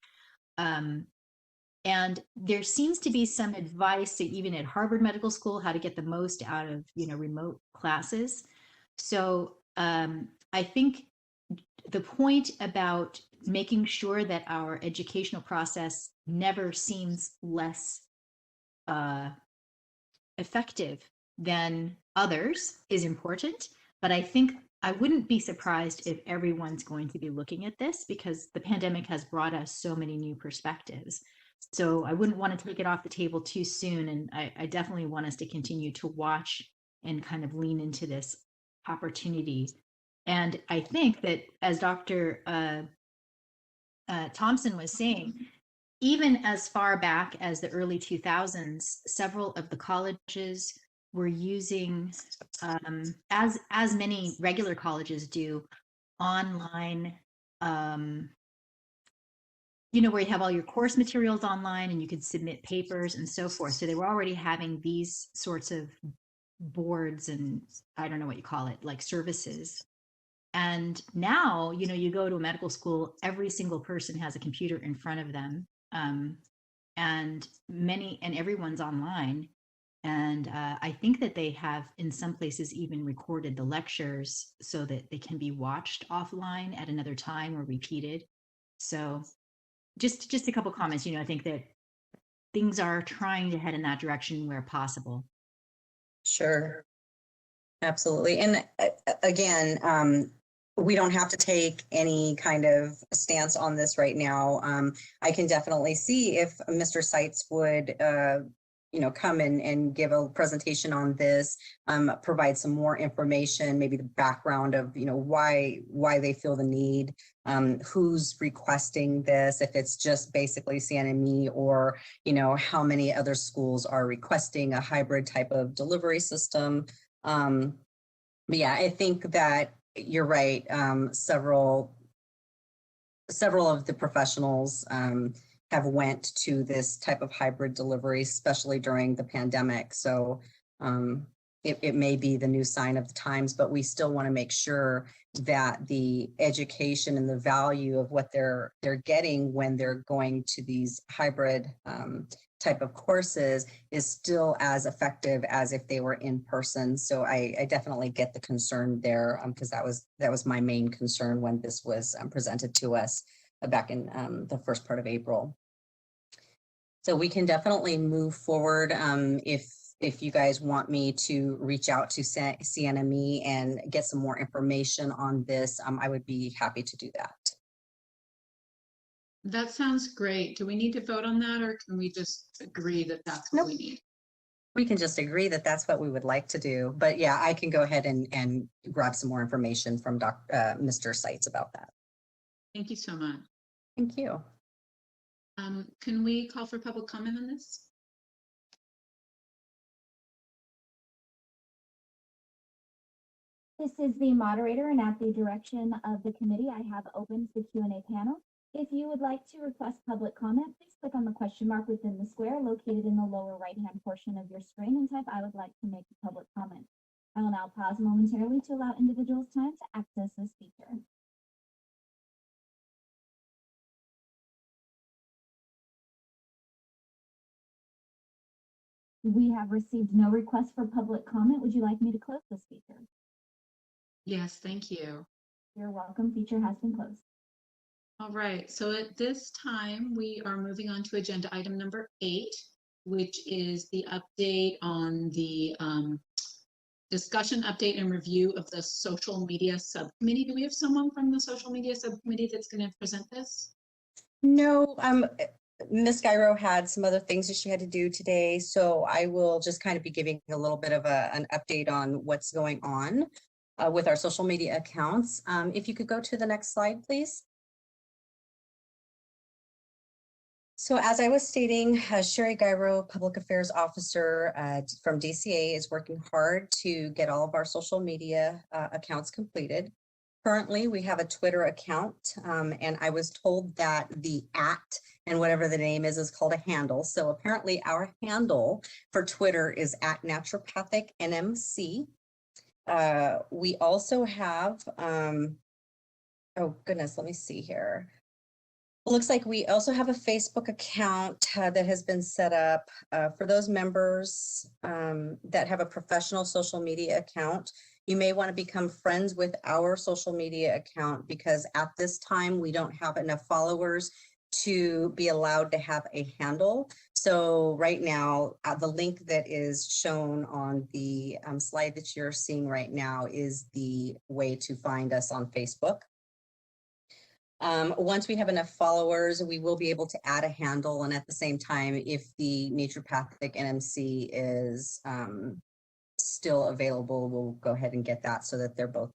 And there seems to be some advice, even at Harvard Medical School, how to get the most out of remote classes. So I think the point about making sure that our educational process never seems less effective than others is important. But I think I wouldn't be surprised if everyone's going to be looking at this, because the pandemic has brought us so many new perspectives. So I wouldn't want to take it off the table too soon. And I definitely want us to continue to watch and kind of lean into this opportunity. And I think that, as Dr. Thompson was saying, even as far back as the early 2000s, several of the colleges were using, as many regular colleges do, online, where you have all your course materials online and you could submit papers and so forth. So they were already having these sorts of boards and I don't know what you call it, like services. And now, you go to a medical school, every single person has a computer in front of them. And everyone's online. And I think that they have, in some places, even recorded the lectures so that they can be watched offline at another time or repeated. So just a couple comments. I think that things are trying to head in that direction where possible. Sure, absolutely. And again, we don't have to take any kind of stance on this right now. I can definitely see if Mr. Seitz would, come and give a presentation on this, provide some more information, maybe the background of, why they feel the need, who's requesting this, if it's just basically CNME or, how many other schools are requesting a hybrid type of delivery system. But yeah, I think that you're right. Several of the professionals have went to this type of hybrid delivery, especially during the pandemic. So it may be the new sign of the times, but we still want to make sure that the education and the value of what they're getting when they're going to these hybrid type of courses is still as effective as if they were in person. So I definitely get the concern there, because that was my main concern when this was presented to us back in the first part of April. So we can definitely move forward. If you guys want me to reach out to CNME and get some more information on this, I would be happy to do that. That sounds great. Do we need to vote on that, or can we just agree that that's what we need? We can just agree that that's what we would like to do. But yeah, I can go ahead and grab some more information from Mr. Seitz about that. Thank you so much. Thank you. Can we call for public comment on this? This is the moderator, and at the direction of the committee, I have opened the Q&A panel. If you would like to request public comment, please click on the question mark within the square located in the lower right-hand portion of your screen and type "I would like to make a public comment." I will now pause momentarily to allow individuals time to access this feature. We have received no request for public comment. Would you like me to close this feature? Yes, thank you. You're welcome. Feature has been closed. All right, so at this time, we are moving on to agenda item number 8, which is the update on the discussion, update, and review of the social media subcommittee. Do we have someone from the social media subcommittee that's going to present this? No, Ms. Gyro had some other things that she had to do today, so I will just kind of be giving a little bit of an update on what's going on with our social media accounts. If you could go to the next slide, please. So as I was stating, Sherry Gyro, Public Affairs Officer from DCA, is working hard to get all of our social media accounts completed. Currently, we have a Twitter account, and I was told that the @ and whatever the name is called a handle. So apparently our handle for Twitter is @Naturopathic NMC. We also have, oh goodness, let me see here. It looks like we also have a Facebook account that has been set up for those members that have a professional social media account. You may want to become friends with our social media account because at this time we don't have enough followers to be allowed to have a handle. So right now, the link that is shown on the slide that you're seeing right now is the way to find us on Facebook. Once we have enough followers, we will be able to add a handle. And at the same time, if the Naturopathic NMC is still available, we'll go ahead and get that so that they're both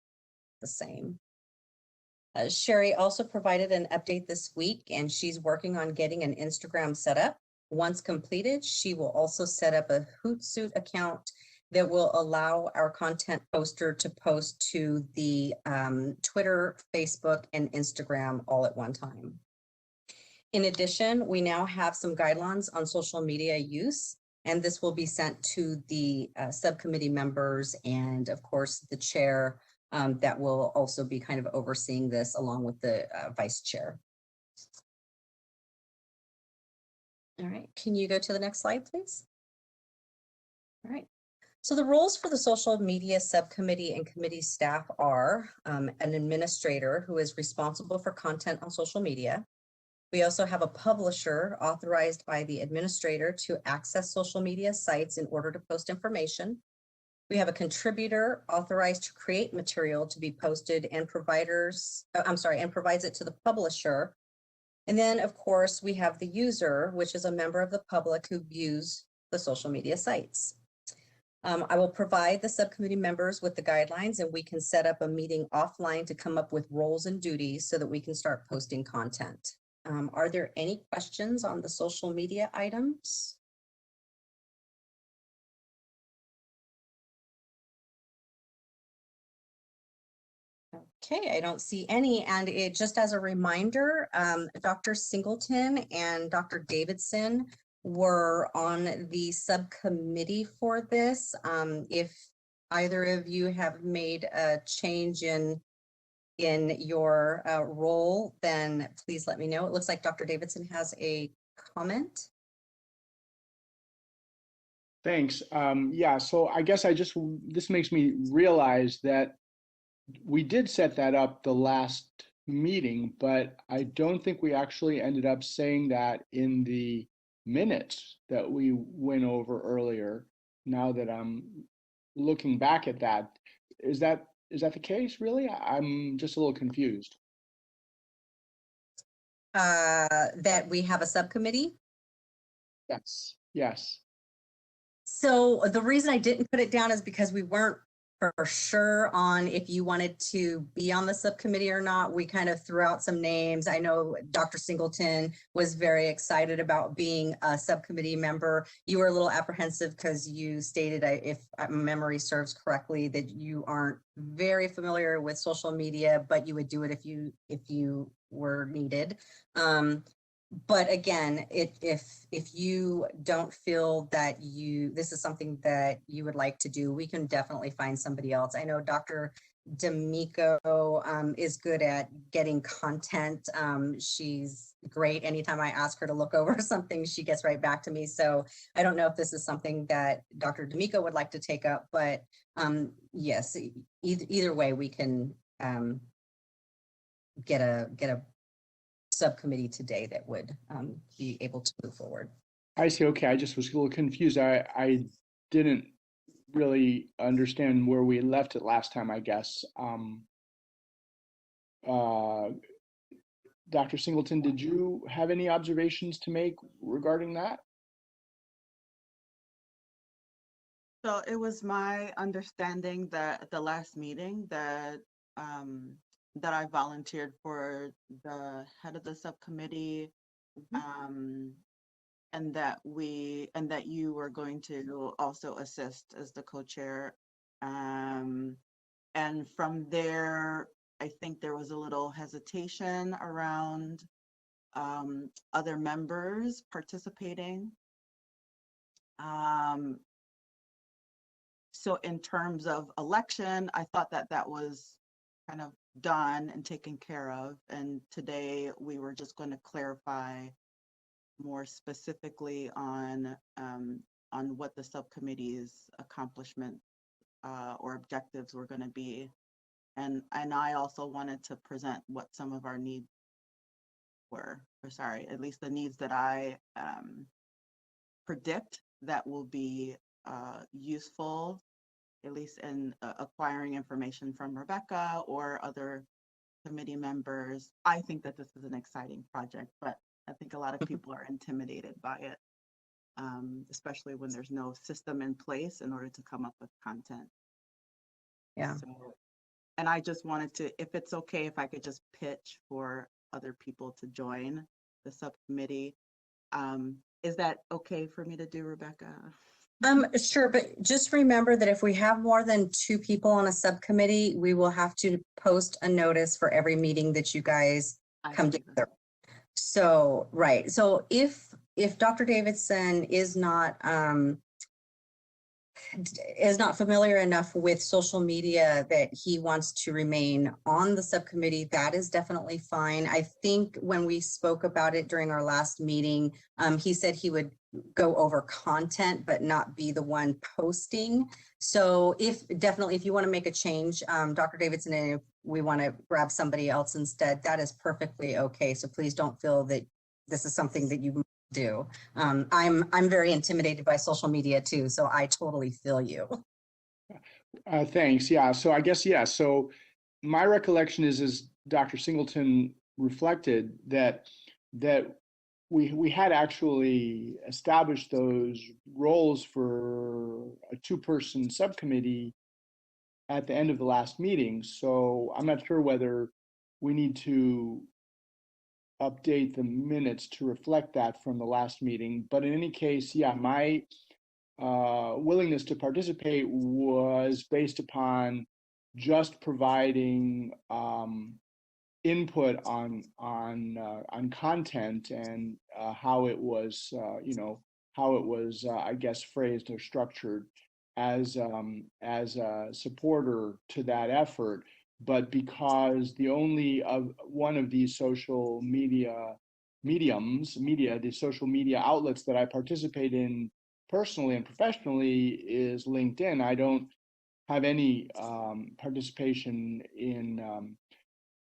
the same. Sherry also provided an update this week, and she's working on getting an Instagram set up. Once completed, she will also set up a Hootsuite account that will allow our content poster to post to the Twitter, Facebook, and Instagram all at one time. In addition, we now have some guidelines on social media use, and this will be sent to the subcommittee members and, of course, the chair that will also be kind of overseeing this along with the vice chair. All right, can you go to the next slide, please? All right. So the roles for the social media subcommittee and committee staff are an administrator who is responsible for content on social media. We also have a publisher authorized by the administrator to access social media sites in order to post information. We have a contributor authorized to create material to be posted and provides it to the publisher. And then, of course, we have the user, which is a member of the public who views the social media sites. I will provide the subcommittee members with the guidelines, and we can set up a meeting offline to come up with roles and duties so that we can start posting content. Are there any questions on the social media items? Okay, I don't see any. And it just as a reminder, Dr. Singleton and Dr. Davidson were on the subcommittee for this. If either of you have made a change in your role, then please let me know. It looks like Dr. Davidson has a comment. Thanks. Yeah, so I guess this makes me realize that we did set that up the last meeting, but I don't think we actually ended up saying that in the minutes that we went over earlier. Now that I'm looking back at that, is that the case, really? I'm just a little confused. That we have a subcommittee? Yes. So the reason I didn't put it down is because we weren't for sure on if you wanted to be on the subcommittee or not. We kind of threw out some names. I know Dr. Singleton was very excited about being a subcommittee member. You were a little apprehensive because you stated, if memory serves correctly, that you aren't very familiar with social media, but you would do it if you were needed. But again, if you don't feel that this is something that you would like to do, we can definitely find somebody else. I know Dr. D'Amico is good at getting content. She's great. Anytime I ask her to look over something, she gets right back to me. So I don't know if this is something that Dr. D'Amico would like to take up, but yes, either way, we can get a subcommittee today that would be able to move forward. I see. Okay, I just was a little confused. I didn't really understand where we left it last time, I guess. Dr. Singleton, did you have any observations to make regarding that? So it was my understanding that at the last meeting that that I volunteered for the head of the subcommittee, and that you were going to also assist as the co-chair. And from there, I think there was a little hesitation around other members participating. So in terms of election, I thought that that was kind of done and taken care of. And today we were just going to clarify more specifically on what the subcommittee's accomplishment or objectives were going to be. And I also wanted to present what some of our needs were, or sorry, at least the needs that I predict that will be useful, at least in acquiring information from Rebecca or other committee members. I think that this is an exciting project, but I think a lot of people are intimidated by it, especially when there's no system in place in order to come up with content. Yeah. So, and I just wanted to, if it's okay, if I could just pitch for other people to join the subcommittee. Is that okay for me to do, Rebecca? Sure, but just remember that if we have more than 2 people on a subcommittee, we will have to post a notice for every meeting that you guys come together. So, right. So if Dr. Davidson is not familiar enough with social media that he wants to remain on the subcommittee, that is definitely fine. I think when we spoke about it during our last meeting, he said he would go over content, but not be the one posting. So if you want to make a change, Dr. Davidson, and if we want to grab somebody else instead, that is perfectly okay. So please don't feel that this is something that you do. I'm very intimidated by social media too, so I totally feel you. Thanks. Yeah. So I guess, yeah. So my recollection is Dr. Singleton reflected that we had actually established those roles for a 2-person subcommittee at the end of the last meeting. So I'm not sure whether we need to update the minutes to reflect that from the last meeting. But in any case, yeah, my willingness to participate was based upon just providing input on content and how it was, I guess, phrased or structured as a supporter to that effort. But because the only one of these social media the social media outlets that I participate in personally and professionally is LinkedIn, I don't have any participation in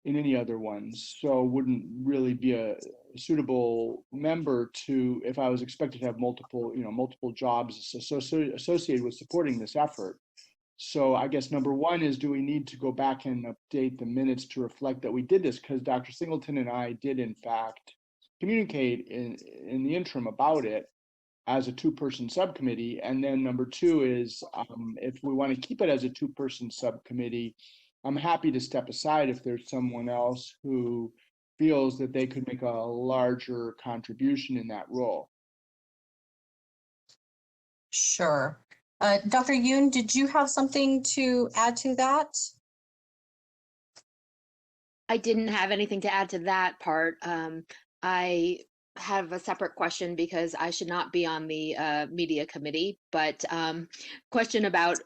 any other ones, so wouldn't really be a suitable member to, if I was expected to have multiple jobs associated with supporting this effort. So I guess number one is, do we need to go back and update the minutes to reflect that we did this? Because Dr. Singleton and I did in fact communicate in the interim about it as a 2-person subcommittee. And then number 2 is, if we want to keep it as a 2-person subcommittee, I'm happy to step aside if there's someone else who feels that they could make a larger contribution in that role. Sure. Dr. Yoon, did you have something to add to that? I didn't have anything to add to that part. I have a separate question because I should not be on the media committee, but question about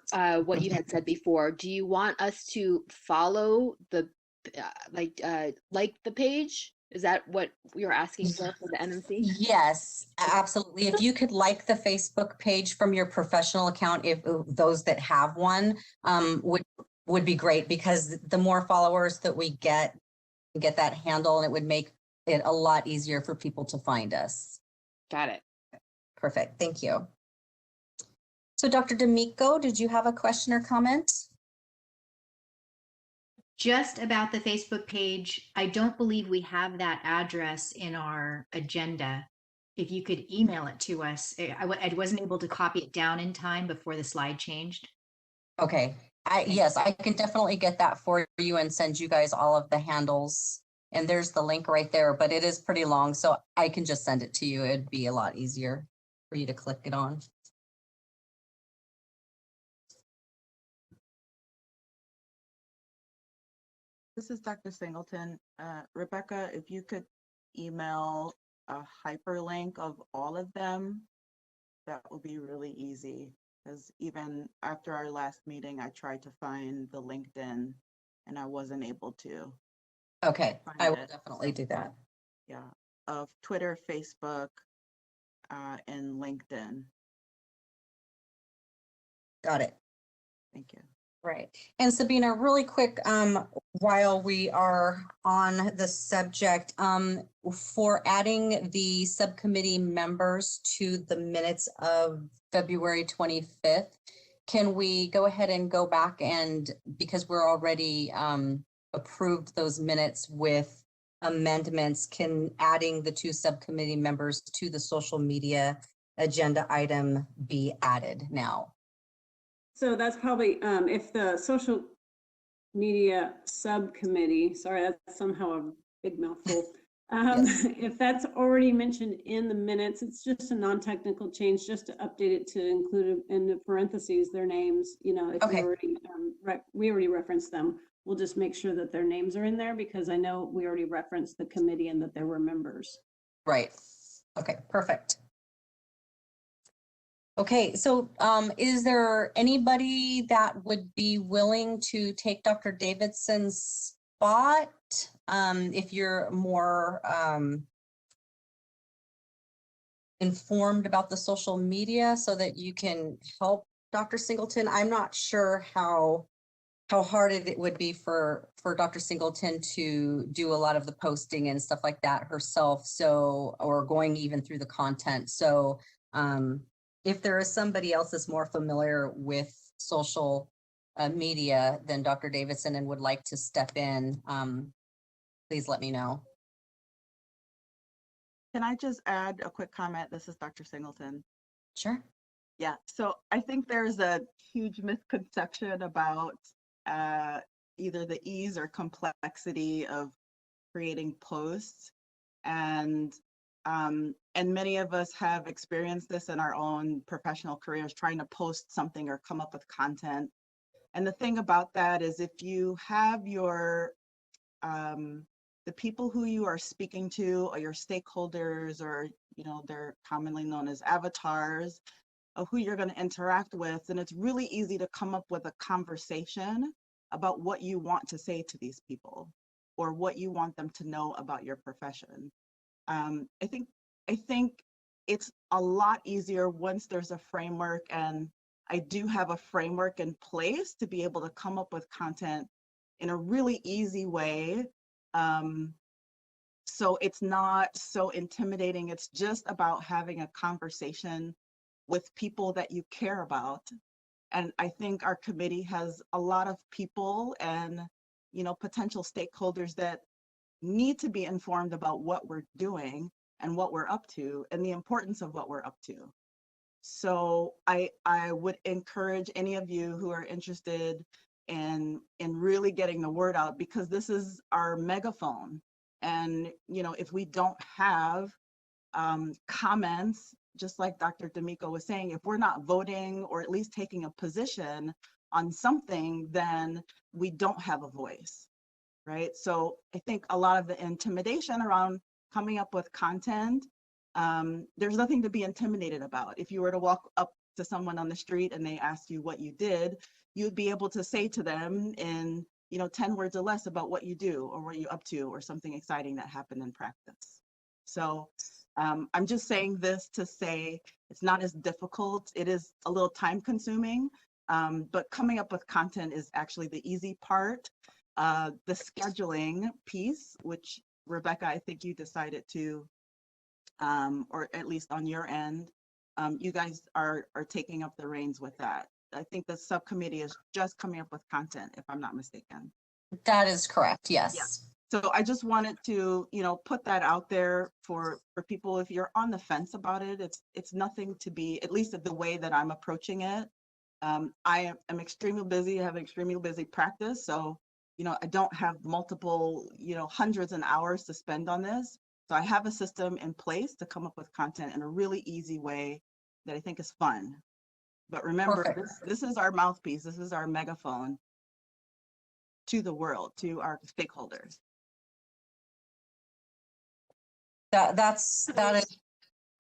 what you had said before. Do you want us to follow the like the page? Is that what you're asking for the NMC? Yes, absolutely. If you could like the Facebook page from your professional account, if those that have one, would be great, because the more followers that we get that handle, and it would make it a lot easier for people to find us. Got it. Perfect. Thank you. So Dr. D'Amico, did you have a question or comment? Just about the Facebook page, I don't believe we have that address in our agenda. If you could email it to us, I wasn't able to copy it down in time before the slide changed. Okay. Yes, I can definitely get that for you and send you guys all of the handles. And there's the link right there, but it is pretty long, so I can just send it to you. It'd be a lot easier for you to click it on. This is Dr. Singleton. Rebecca, if you could email a hyperlink of all of them, that would be really easy. Because even after our last meeting, I tried to find the LinkedIn and I wasn't able to. Okay, I will it. definitely do that. Yeah, of Twitter, Facebook, and LinkedIn. Got it. Thank you. Right. And Sabina, really quick, while we are on the subject, for adding the subcommittee members to the minutes of February 25th, can we go ahead and go back and, because we're already approved those minutes with amendments, can adding the 2 subcommittee members to the social media agenda item be added now? So that's probably, if the social media subcommittee, sorry, that's somehow a big mouthful. Yes. If that's already mentioned in the minutes, it's just a non-technical change, just to update it to include in the parentheses their names. You know, if we Okay. already, we already referenced them, we'll just make sure that their names are in there, because I know we already referenced the committee and that there were members. Right. Okay, perfect. Okay, so is there anybody that would be willing to take Dr. Davidson's spot? If you're more informed about the social media, so that you can help Dr. Singleton? I'm not sure how hard it would be for Dr. Singleton to do a lot of the posting and stuff like that herself, so, or going even through the content. So if there is somebody else that's more familiar with social media than Dr. Davidson and would like to step in, please let me know. Can I just add a quick comment? This is Dr. Singleton. Sure. Yeah, so I think there's a huge misconception about either the ease or complexity of creating posts. And many of us have experienced this in our own professional careers, trying to post something or come up with content. And the thing about that is, if you have your the people who you are speaking to, or your stakeholders, or they're commonly known as avatars of who you're going to interact with, then it's really easy to come up with a conversation about what you want to say to these people, or what you want them to know about your profession. I think it's a lot easier once there's a framework, and I do have a framework in place to be able to come up with content in a really easy way. So it's not so intimidating. It's just about having a conversation with people that you care about. And I think our committee has a lot of people and potential stakeholders that need to be informed about what we're doing and what we're up to, and the importance of what we're up to. So I would encourage any of you who are interested in really getting the word out, because this is our megaphone. And if we don't have comments, just like Dr. D'Amico was saying, if we're not voting or at least taking a position on something, then we don't have a voice, right? So I think a lot of the intimidation around coming up with content there's nothing to be intimidated about. If you were to walk up to someone on the street and they asked you what you did, you'd be able to say to them in 10 words or less about what you do or what you're up to or something exciting that happened in practice. So I'm just saying this to say it's not as difficult. It is a little time consuming, but coming up with content is actually the easy part. The scheduling piece, which Rebecca, I think you decided to, or at least on your end, you guys are taking up the reins with that. I think the subcommittee is just coming up with content, if I'm not mistaken. That is correct, yes. Yeah. So I just wanted to, put that out there for people. If you're on the fence about it, it's nothing to be, at least the way that I'm approaching it. I am extremely busy. I have an extremely busy practice. So, I don't have multiple, hundreds of hours to spend on this. So I have a system in place to come up with content in a really easy way that I think is fun. But remember, this is our mouthpiece. This is our megaphone to the world, to our stakeholders. That is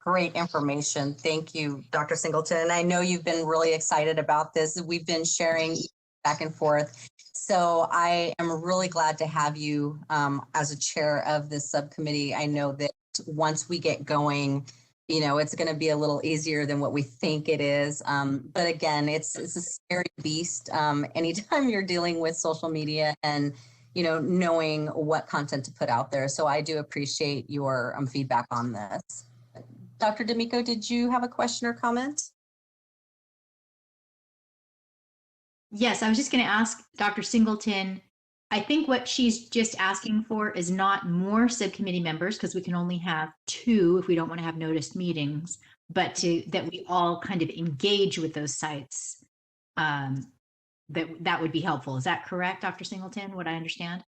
great information. Thank you, Dr. Singleton. And I know you've been really excited about this. We've been sharing back and forth. So I am really glad to have you as a chair of this subcommittee. I know that once we get going, it's going to be a little easier than what we think it is. But again, it's a scary beast. Anytime you're dealing with social media and, knowing what content to put out there. So I do appreciate your feedback on this. Dr. D'Amico, did you have a question or comment? Yes, I was just going to ask Dr. Singleton. I think what she's just asking for is not more subcommittee members, because we can only have 2 if we don't want to have noticed meetings, but that we all kind of engage with those sites. That would be helpful. Is that correct, Dr. Singleton? What I understand?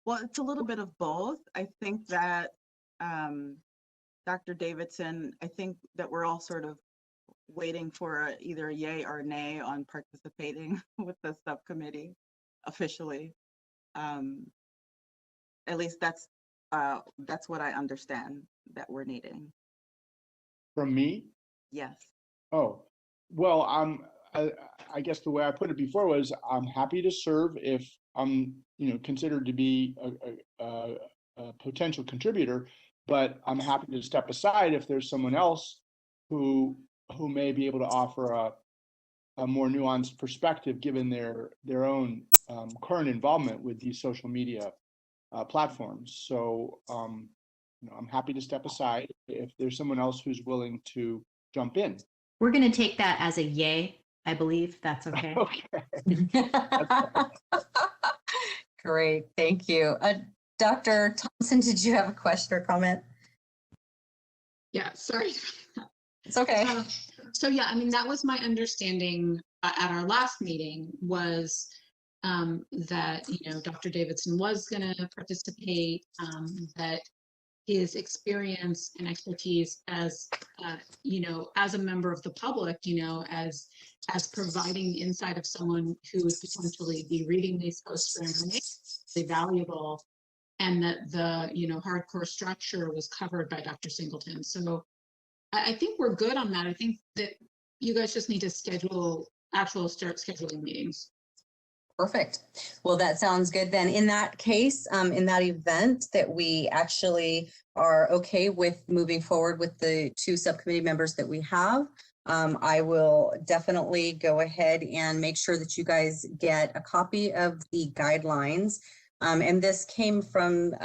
Well, it's a little bit of both. I think that Dr. Davidson, I think that we're all sort of waiting for either a yay or nay on participating with the subcommittee officially. At least that's what I understand that we're needing. From me? Yes. Oh, well, I guess the way I put it before was I'm happy to serve if I'm, considered to be a potential contributor, but I'm happy to step aside if there's someone else who may be able to offer a more nuanced perspective given their own current involvement with these social media platforms. So, I'm happy to step aside if there's someone else who's willing to jump in. We're going to take that as a yay. I believe that's okay. Okay. Great, thank you. Dr. Thompson, did you have a question or comment? Yeah, sorry. It's okay. So yeah, that was my understanding at our last meeting was that, Dr. Davidson was going to participate, that his experience and expertise as, as a member of the public, as providing insight of someone who would potentially be reading these posts for information, is valuable, and that the, hardcore structure was covered by Dr. Singleton. So I think we're good on that. I think that you guys just need to start scheduling meetings. Perfect. Well, that sounds good then. In that case, in that event that we actually are okay with moving forward with the 2 subcommittee members that we have, I will definitely go ahead and make sure that you guys get a copy of the guidelines. And this came from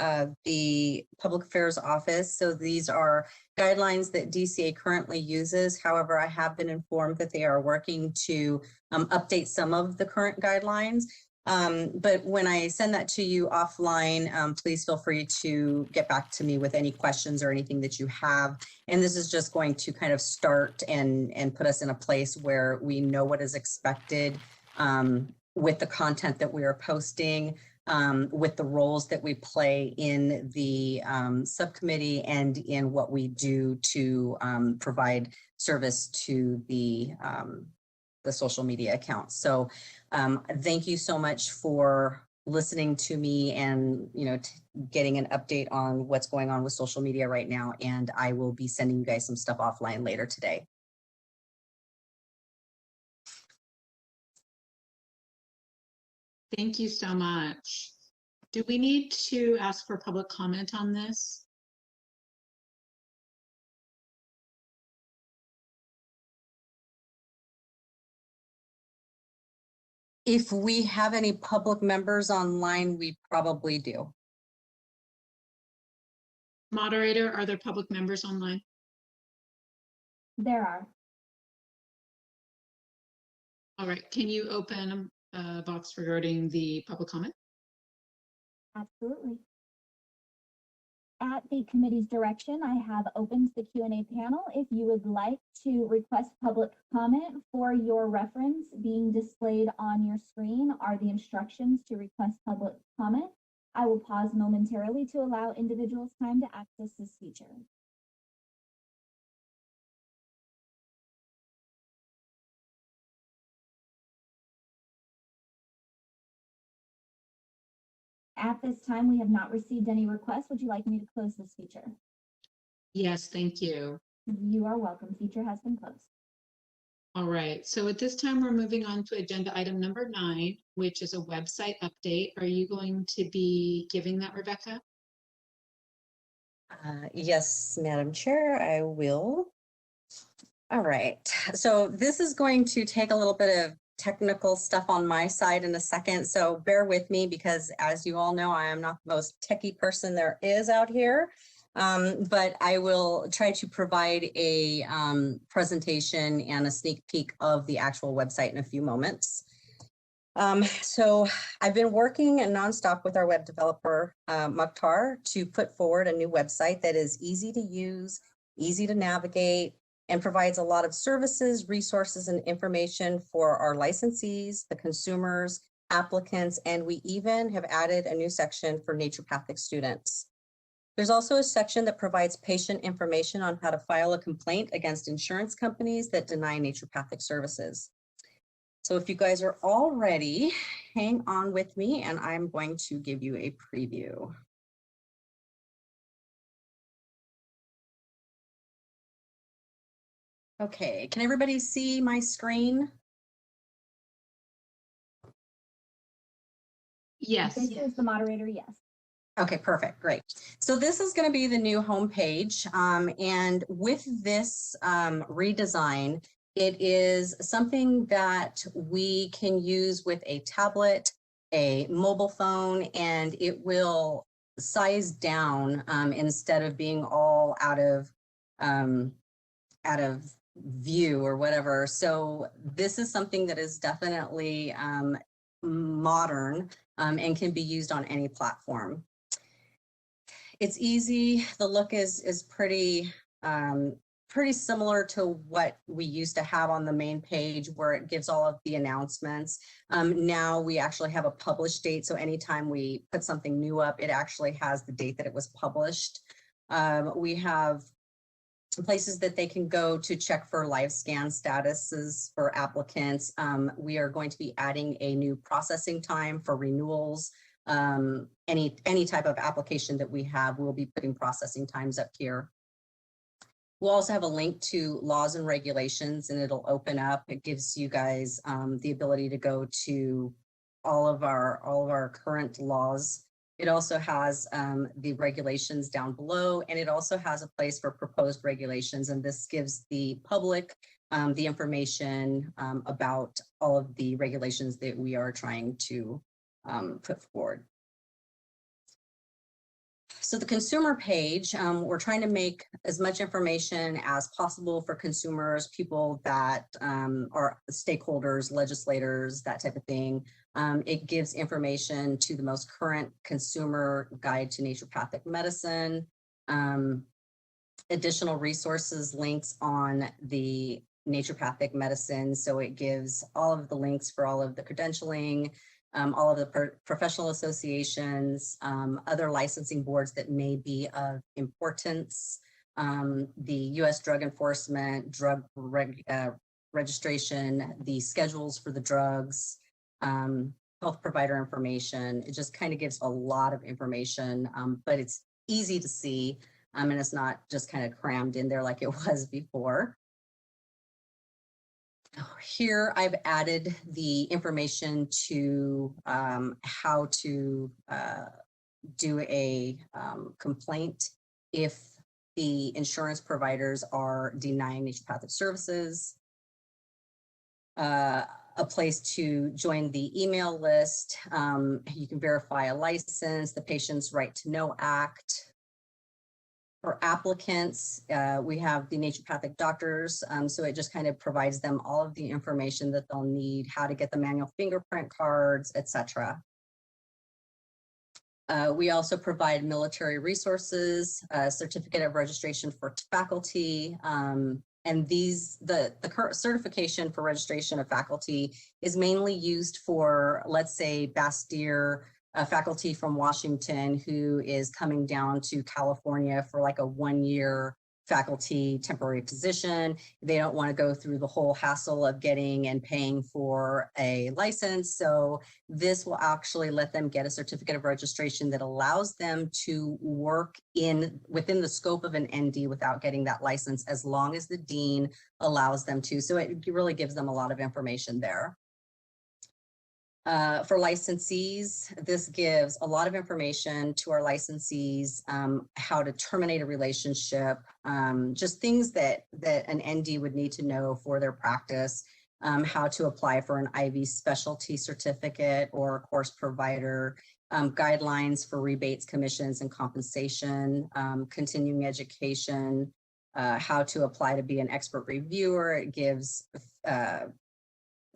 the Public Affairs Office. So these are guidelines that DCA currently uses. However, I have been informed that they are working to update some of the current guidelines. But when I send that to you offline, please feel free to get back to me with any questions or anything that you have. And this is just going to kind of start and put us in a place where we know what is expected with the content that we are posting, with the roles that we play in the subcommittee and in what we do to provide service to the social media accounts. So thank you so much for listening to me and, getting an update on what's going on with social media right now. And I will be sending you guys some stuff offline later today. Thank you so much. Do we need to ask for public comment on this? If we have any public members online, we probably do. Moderator, are there public members online? There are. All right, can you open a box regarding the public comment? Absolutely. At the committee's direction, I have opened the Q&A panel. If you would like to request public comment, for your reference, being displayed on your screen are the instructions to request public comment. I will pause momentarily to allow individuals time to access this feature. At this time, we have not received any requests. Would you like me to close this feature? Yes, thank you. You are welcome. Feature has been closed. All right, so at this time, we're moving on to agenda item number 9, which is a website update. Are you going to be giving that, Rebecca? Yes, Madam Chair, I will. All right, so this is going to take a little bit of technical stuff on my side in a second, so bear with me because as you all know, I am not the most techie person there is out here, but I will try to provide a presentation and a sneak peek of the actual website in a few moments. So I've been working nonstop with our web developer, Mcdermott, to put forward a new website that is easy to use, easy to navigate, and provides a lot of services, resources, and information for our licensees, the consumers, applicants, and we even have added a new section for naturopathic students. There's also a section that provides patient information on how to file a complaint against insurance companies that deny naturopathic services. So if you guys are all ready, hang on with me and I'm going to give you a preview. Okay, can everybody see my screen? Yes. This is the moderator, yes. Okay, perfect, great. So this is going to be the new homepage, and with this redesign, it is something that we can use with a tablet, a mobile phone, and it will size down instead of being all out of view or whatever. So this is something that is definitely modern and can be used on any platform. It's easy. The look is pretty similar to what we used to have on the main page where it gives all of the announcements. Now we actually have a published date. So anytime we put something new up, it actually has the date that it was published. We have places that they can go to check for live scan statuses for applicants. We are going to be adding a new processing time for renewals. Any type of application that we have, we'll be putting processing times up here. We'll also have a link to laws and regulations, and it'll open up. It gives you guys the ability to go to all of our current laws. It also has the regulations down below, and it also has a place for proposed regulations. And this gives the public the information about all of the regulations that we are trying to put forward. So the consumer page, we're trying to make as much information as possible for consumers, people that are stakeholders, legislators, that type of thing. It gives information to the most current consumer guide to naturopathic medicine, additional resources, links on the naturopathic medicine. So it gives all of the links for all of the credentialing, all of the professional associations, other licensing boards that may be of importance, the U.S. Drug Enforcement, registration, the schedules for the drugs, health provider information. It just kind of gives a lot of information, but it's easy to see, and it's not just kind of crammed in there like it was before. Here I've added the information to how to do a complaint if the insurance providers are denying naturopathic services. A place to join the email list. You can verify a license, the Patient's Right to Know Act. For applicants, we have the naturopathic doctors, so it just kind of provides them all of the information that they'll need, how to get the manual fingerprint cards, etc. We also provide military resources, certificate of registration for faculty, and the current certification for registration of faculty is mainly used for, let's say, Bastyr, a faculty from Washington who is coming down to California for like a 1-year faculty temporary position. They don't want to go through the whole hassle of getting and paying for a license. So this will actually let them get a certificate of registration that allows them to work within the scope of an ND without getting that license, as long as the dean allows them to. So it really gives them a lot of information there. For licensees, this gives a lot of information to our licensees, how to terminate a relationship, just things that an ND would need to know for their practice, how to apply for an IV specialty certificate or a course provider, guidelines for rebates, commissions, and compensation, continuing education, how to apply to be an expert reviewer. It gives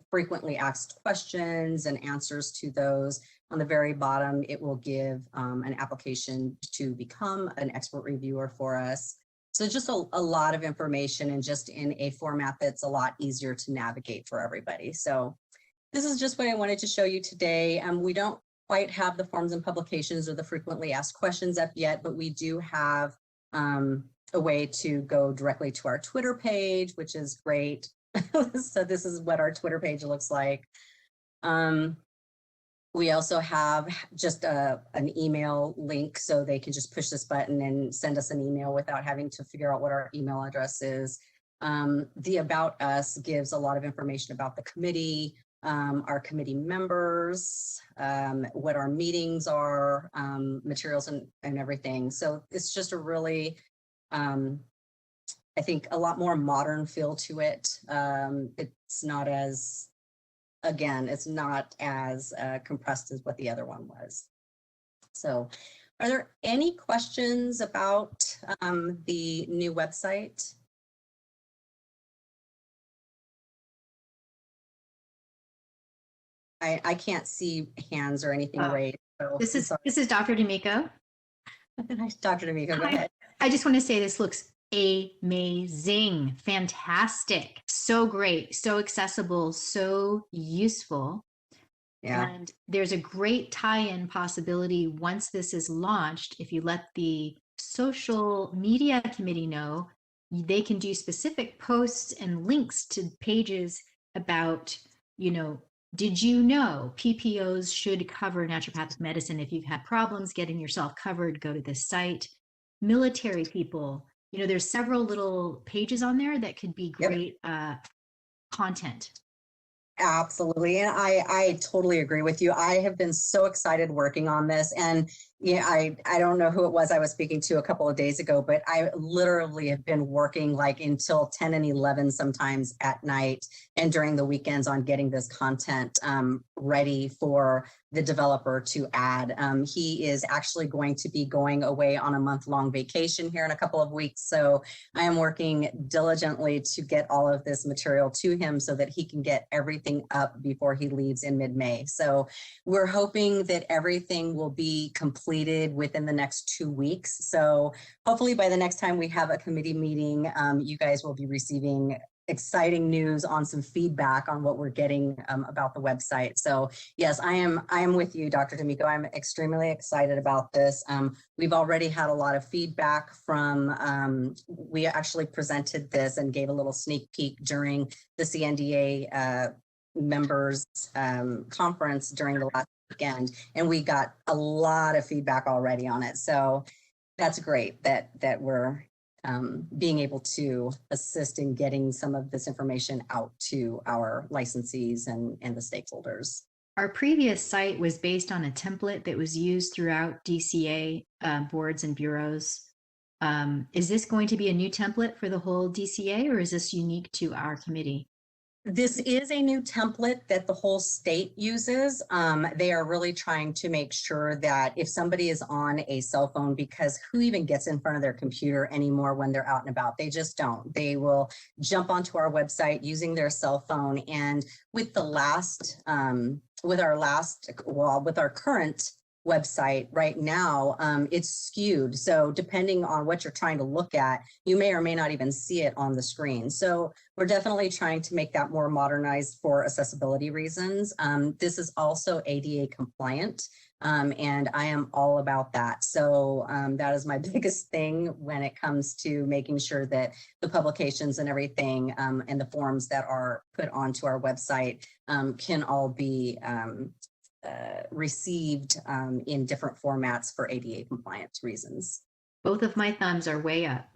frequently asked questions and answers to those. On the very bottom, it will give an application to become an expert reviewer for us. So just a lot of information, and just in a format that's a lot easier to navigate for everybody. So this is just what I wanted to show you today. We don't quite have the forms and publications or the frequently asked questions up yet, but we do have a way to go directly to our Twitter page, which is great. So this is what our Twitter page looks like. We also have just an email link, so they can just push this button and send us an email without having to figure out what our email address is. The About Us gives a lot of information about the committee, our committee members, what our meetings are, materials and everything. So it's just a really, I think, a lot more modern feel to it. It's not as, again, it's not as compressed as what the other one was. So are there any questions about the new website? I can't see hands or anything raised. So This is Dr. D'Amico. Dr. D'Amico, go ahead. I just want to say this looks amazing, fantastic, so great, so accessible, so useful. Yeah. And there's a great tie-in possibility once this is launched. If you let the social media committee know, they can do specific posts and links to pages about, did you know PPOs should cover naturopathic medicine? If you've had problems getting yourself covered, go to this site. Military people, there's several little pages on there that could be great content. Absolutely. And I totally agree with you. I have been so excited working on this. And I don't know who it was I was speaking to a couple of days ago, but I literally have been working like until 10 and 11 sometimes at night and during the weekends on getting this content ready for the developer to add. He is actually going to be going away on a month-long vacation here in a couple of weeks. So I am working diligently to get all of this material to him so that he can get everything up before he leaves in mid-May. So we're hoping that everything will be completed within the next 2 weeks. So hopefully by the next time we have a committee meeting, you guys will be receiving exciting news on some feedback on what we're getting about the website. So yes, I am with you, Dr. D'Amico. I'm extremely excited about this. We've already had a lot of feedback from, we actually presented this and gave a little sneak peek during the CNDA members conference during the last weekend, and we got a lot of feedback already on it. So that's great that we're being able to assist in getting some of this information out to our licensees and the stakeholders. Our previous site was based on a template that was used throughout DCA boards and bureaus. Is this going to be a new template for the whole DCA, or is this unique to our committee? This is a new template that the whole state uses. They are really trying to make sure that if somebody is on a cell phone, because who even gets in front of their computer anymore when they're out and about? They just don't. They will jump onto our website using their cell phone. And with the last, with our current website right now, it's skewed. So depending on what you're trying to look at, you may or may not even see it on the screen. So we're definitely trying to make that more modernized for accessibility reasons. This is also ADA compliant, and I am all about that. So that is my biggest thing when it comes to making sure that the publications and everything and the forms that are put onto our website can all be received in different formats for ADA compliance reasons. Both of my thumbs are way up.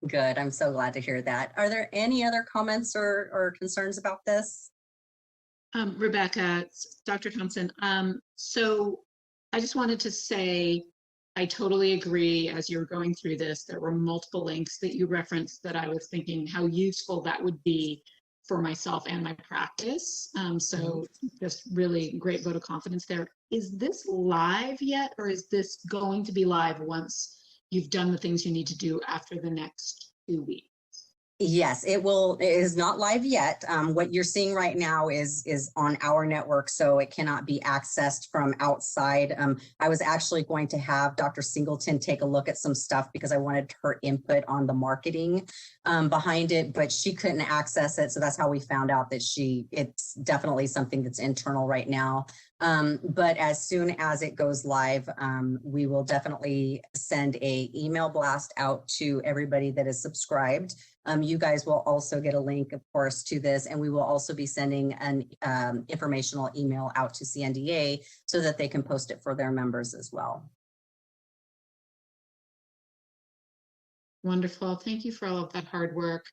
Good. I'm so glad to hear that. Are there any other comments or concerns about this? Rebecca, Dr. Thompson. So I just wanted to say, I totally agree. As you were going through this, there were multiple links that you referenced that I was thinking how useful that would be for myself and my practice. So just really great vote of confidence there. Is this live yet, or is this going to be live once you've done the things you need to do after the next 2 weeks? Yes, it will. It is not live yet. What you're seeing right now is on our network, so it cannot be accessed from outside. I was actually going to have Dr. Singleton take a look at some stuff because I wanted her input on the marketing behind it, but she couldn't access it. So that's how we found out that it's definitely something that's internal right now. But as soon as it goes live, we will definitely send an email blast out to everybody that is subscribed. You guys will also get a link, of course, to this, and we will also be sending an informational email out to CNDA so that they can post it for their members as well. Wonderful. Thank you for all of that hard work.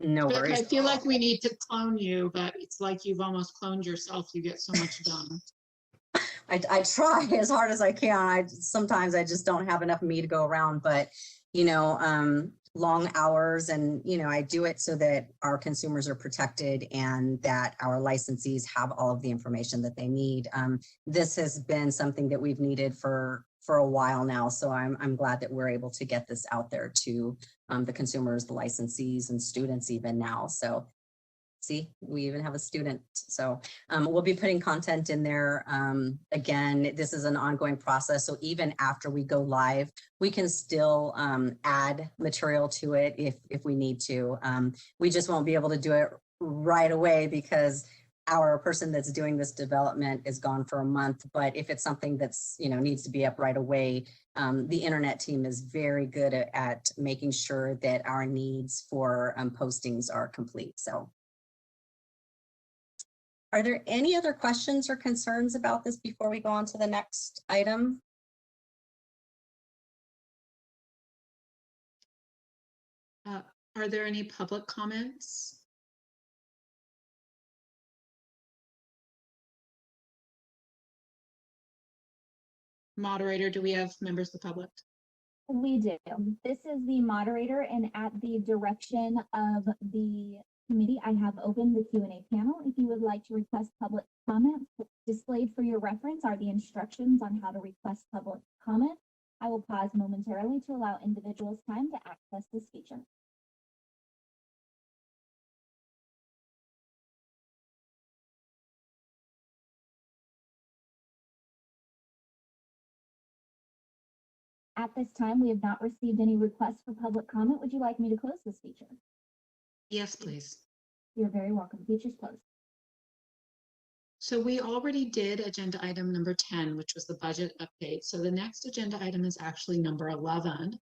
No Beck, worries. I feel like we need to clone you, but it's like you've almost cloned yourself. You get so much done. I try as hard as I can. Sometimes I just don't have enough me to go around, but long hours, and I do it so that our consumers are protected and that our licensees have all of the information that they need. This has been something that we've needed for a while now, so I'm glad that we're able to get this out there to the consumers, the licensees, and students even now. So see, we even have a student. So we'll be putting content in there. Again, this is an ongoing process. So even after we go live, we can still add material to it if we need to. We just won't be able to do it right away because our person that's doing this development is gone for a month. But if it's something that's, needs to be up right away, the internet team is very good at making sure that our needs for postings are complete. So. Are there any other questions or concerns about this before we go on to the next item? Are there any public comments? Moderator, do we have members of the public? We do. This is the moderator, and at the direction of the committee, I have opened the Q&A panel. If you would like to request public comment, displayed for your reference are the instructions on how to request public comment. I will pause momentarily to allow individuals time to access this feature. At this time, we have not received any requests for public comment. Would you like me to close this feature? Yes, please. You're very welcome. Feature's closed. So we already did agenda item number 10, which was the budget update. So the next agenda item is actually number 11,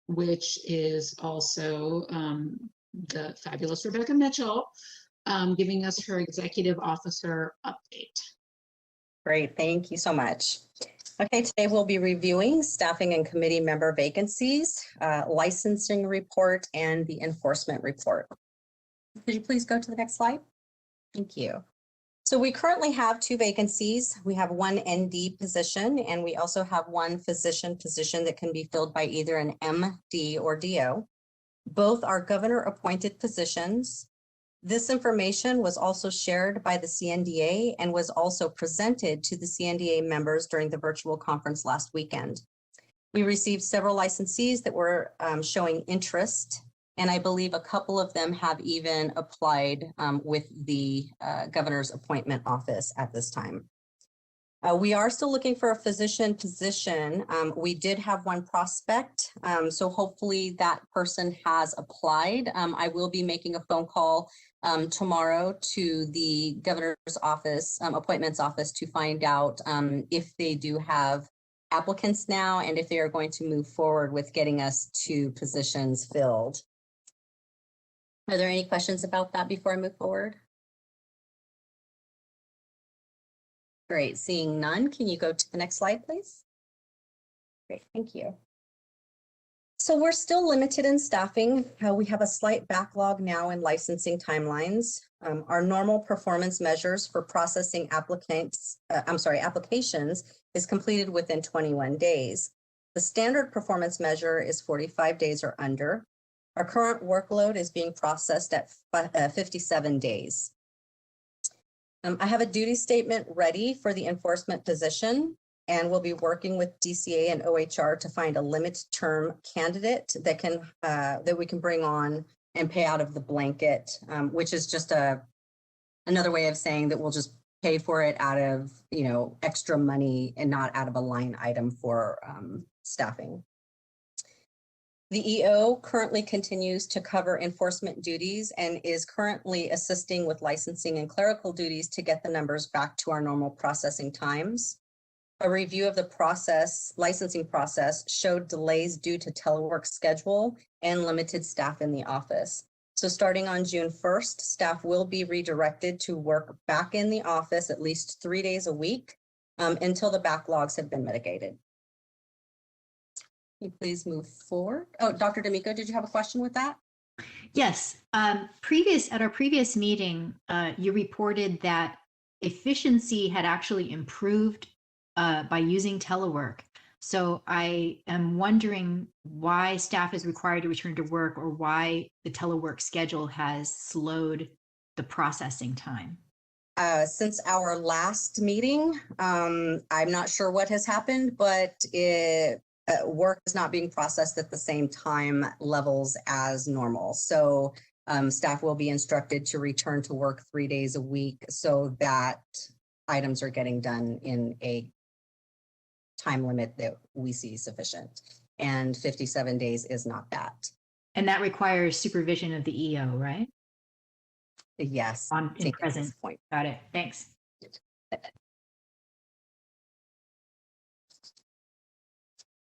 which is also the fabulous Rebecca Mitchell giving us her executive officer update. Great, thank you so much. Okay, today we'll be reviewing staffing and committee member vacancies, licensing report, and the enforcement report. Could you please go to the next slide? Thank you. So we currently have 2 vacancies. We have 1 ND position, and we also have 1 physician position that can be filled by either an MD or DO. Both are governor-appointed positions. This information was also shared by the CNDA and was also presented to the CNDA members during the virtual conference last weekend. We received several licensees that were showing interest, and I believe a couple of them have even applied with the governor's appointment office at this time. We are still looking for a physician position. We did have 1 prospect, so hopefully that person has applied. I will be making a phone call tomorrow to the governor's office, appointments office, to find out if they do have applicants now and if they are going to move forward with getting us 2 positions filled. Are there any questions about that before I move forward? Great, seeing none, can you go to the next slide, please? Great, thank you. So we're still limited in staffing. We have a slight backlog now in licensing timelines. Our normal performance measures for processing applications is completed within 21 days. The standard performance measure is 45 days or under. Our current workload is being processed at 57 days. I have a duty statement ready for the enforcement position, and we'll be working with DCA and OHR to find a limited term candidate that can that we can bring on and pay out of the blanket, which is just another way of saying that we'll just pay for it out of, you know, extra money and not out of a line item for staffing. The EO currently continues to cover enforcement duties and is currently assisting with licensing and clerical duties to get the numbers back to our normal processing times. A review of the licensing process showed delays due to telework schedule and limited staff in the office. So starting on June 1st, staff will be redirected to work back in the office at least 3 days a week until the backlogs have been mitigated. Can you please move forward? Oh, Dr. D'Amico, did you have a question with that? Yes. At our previous meeting, you reported that efficiency had actually improved by using telework. So I am wondering why staff is required to return to work, or why the telework schedule has slowed the processing time. Since our last meeting, I'm not sure what has happened, but work is not being processed at the same time levels as normal. So staff will be instructed to return to work 3 days a week so that items are getting done in a time limit that we see sufficient. And 57 days is not that. And that requires supervision of the EO, right? Yes. In present point. Got it. Thanks.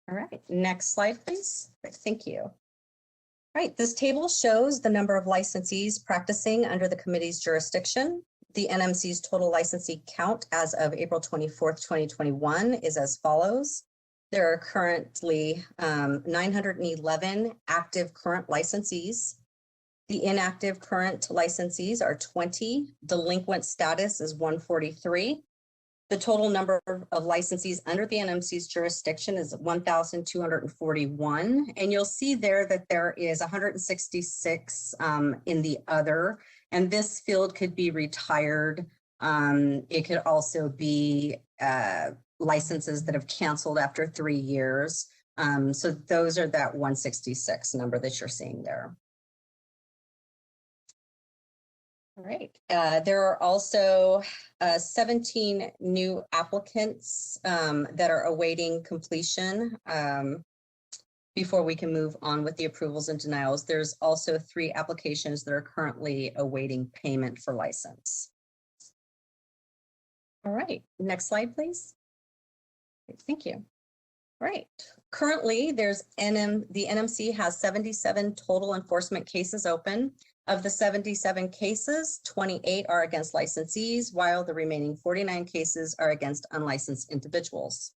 All right, next slide, please. Great, thank you. All right, this table shows the number of licensees practicing under the committee's jurisdiction. The NMC's total licensee count as of April 24th, 2021 is as follows. There are currently 911 active current licensees. The inactive current licensees are 20. Delinquent status is 143. The total number of licensees under the NMC's jurisdiction is 1,241. And you'll see there that there is 166 in the other, and this field could be retired. It could also be licenses that have canceled after 3 years. So those are that 166 number that you're seeing there. All right, there are also 17 new applicants that are awaiting completion before we can move on with the approvals and denials. There's also 3 applications that are currently awaiting payment for license. All right, next slide, please. Thank you. All right, currently there's the NMC has 77 total enforcement cases open. Of the 77 cases, 28 are against licensees, while the remaining 49 cases are against unlicensed individuals.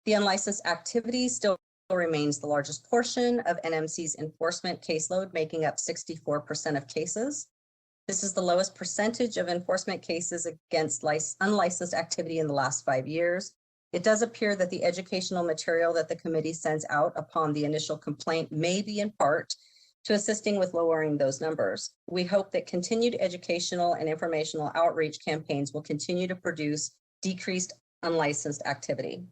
The unlicensed activity still remains the largest portion of NMC's enforcement caseload, making up 64% of cases. This is the lowest percentage of enforcement cases against unlicensed activity in the last 5 years. It does appear that the educational material that the committee sends out upon the initial complaint may be in part to assisting with lowering those numbers. We hope that continued educational and informational outreach campaigns will continue to produce decreased unlicensed activity.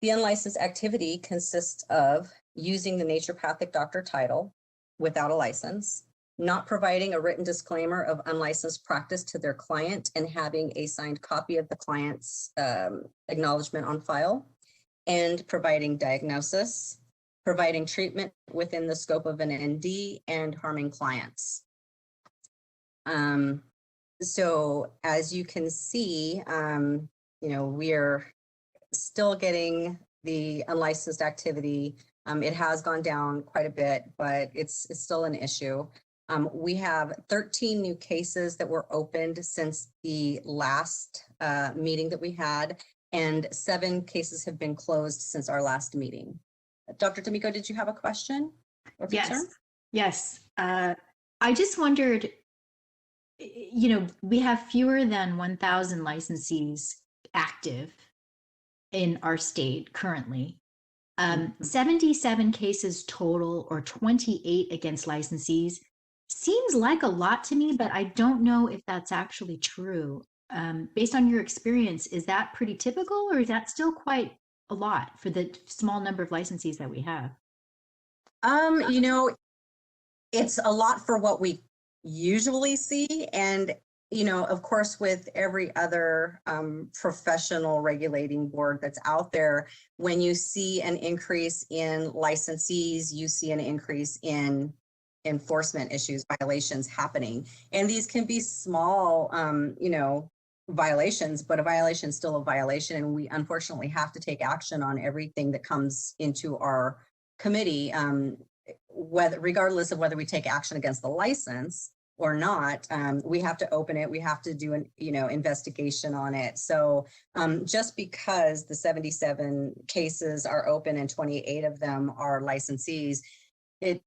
The unlicensed activity consists of using the naturopathic doctor title without a license, not providing a written disclaimer of unlicensed practice to their client and having a signed copy of the client's acknowledgement on file, and providing diagnosis, providing treatment within the scope of an ND, and harming clients. So as you can see, we're still getting the unlicensed activity. It has gone down quite a bit, but it's still an issue. We have 13 new cases that were opened since the last meeting that we had, and 7 cases have been closed since our last meeting. Dr. D'Amico, did you have a question or concern? Yes. I just wondered, we have fewer than 1,000 licensees active in our state currently. 77 cases total, or 28 against licensees, seems like a lot to me, but I don't know if that's actually true. Based on your experience, is that pretty typical, or is that still quite a lot for the small number of licensees that we have? It's a lot for what we usually see. And, of course, with every other professional regulating board that's out there, when you see an increase in licensees, you see an increase in enforcement issues, violations happening. And these can be small, violations, but a violation is still a violation. And we unfortunately have to take action on everything that comes into our committee, regardless of whether we take action against the license or not. We have to open it. We have to do an investigation on it. So just because the 77 cases are open and 28 of them are licensees, it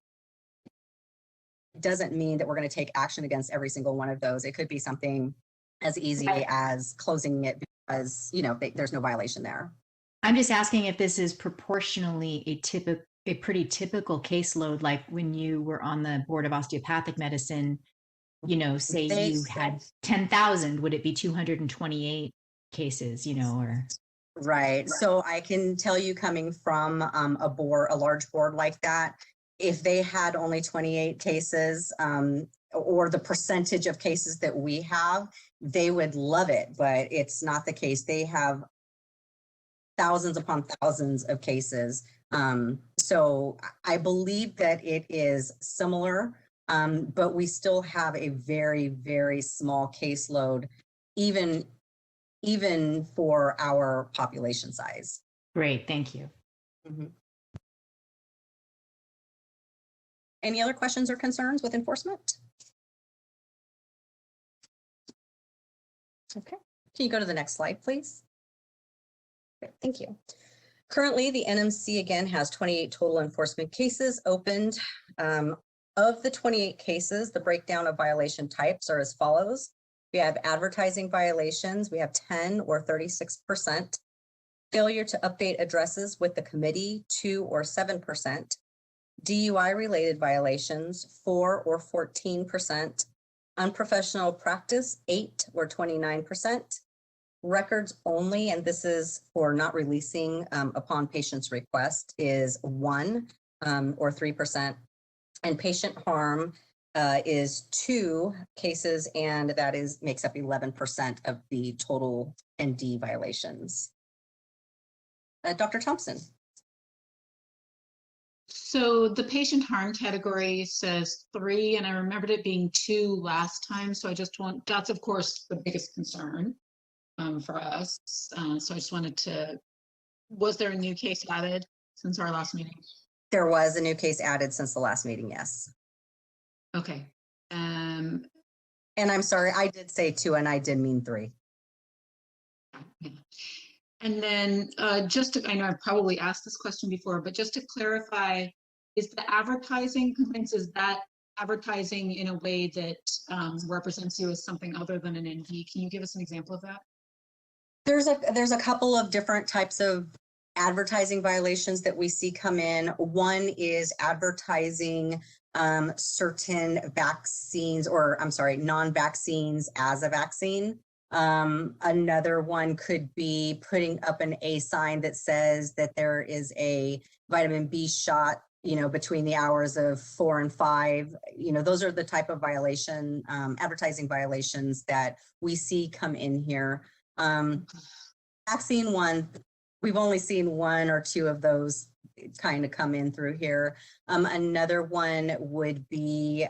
doesn't mean that we're going to take action against every single one of those. It could be something as easy as closing it because, there's no violation there. I'm just asking if this is proportionally a pretty typical caseload, like when you were on the board of osteopathic medicine, say you had 10,000, would it be 228 cases, or? Right. So I can tell you, coming from a large board like that, if they had only 28 cases, or the percentage of cases that we have, they would love it, but it's not the case. They have thousands upon thousands of cases. So I believe that it is similar, but we still have a very, very small caseload, even for our population size. Great, thank you. Mm-hmm. Any other questions or concerns with enforcement? Okay, can you go to the next slide, please? Okay, thank you. Currently, the NMC again has 28 total enforcement cases opened. Of the 28 cases, the breakdown of violation types are as follows. We have advertising violations. We have 10 or 36%. Failure to update addresses with the committee, 2 or 7%. DUI related violations, 4 or 14%. Unprofessional practice, 8 or 29%. Records only, and this is for not releasing upon patient's request, is 1 or 3%. And patient harm is 2 cases, and that makes up 11% of the total ND violations. Dr. Thompson. So the patient harm category says 3, and I remembered it being 2 last time. So that's of course the biggest concern for us. So I just wanted to, was there a new case added since our last meeting? There was a new case added since the last meeting, yes. Okay. And I'm sorry, I did say 2 and I did mean 3. Yeah. And then I know I've probably asked this question before, but just to clarify, is the advertising complaints, is that advertising in a way that represents you as something other than an ND? Can you give us an example of that? There's a couple of different types of advertising violations that we see come in. One is advertising certain vaccines, or I'm sorry, non-vaccines as a vaccine. Another one could be putting up an A sign that says that there is a vitamin B shot, between the hours of 4 and 5. Those are the type of advertising violations that we see come in here. Vaccine one, we've only seen 1 or 2 of those kind of come in through here. Another one would be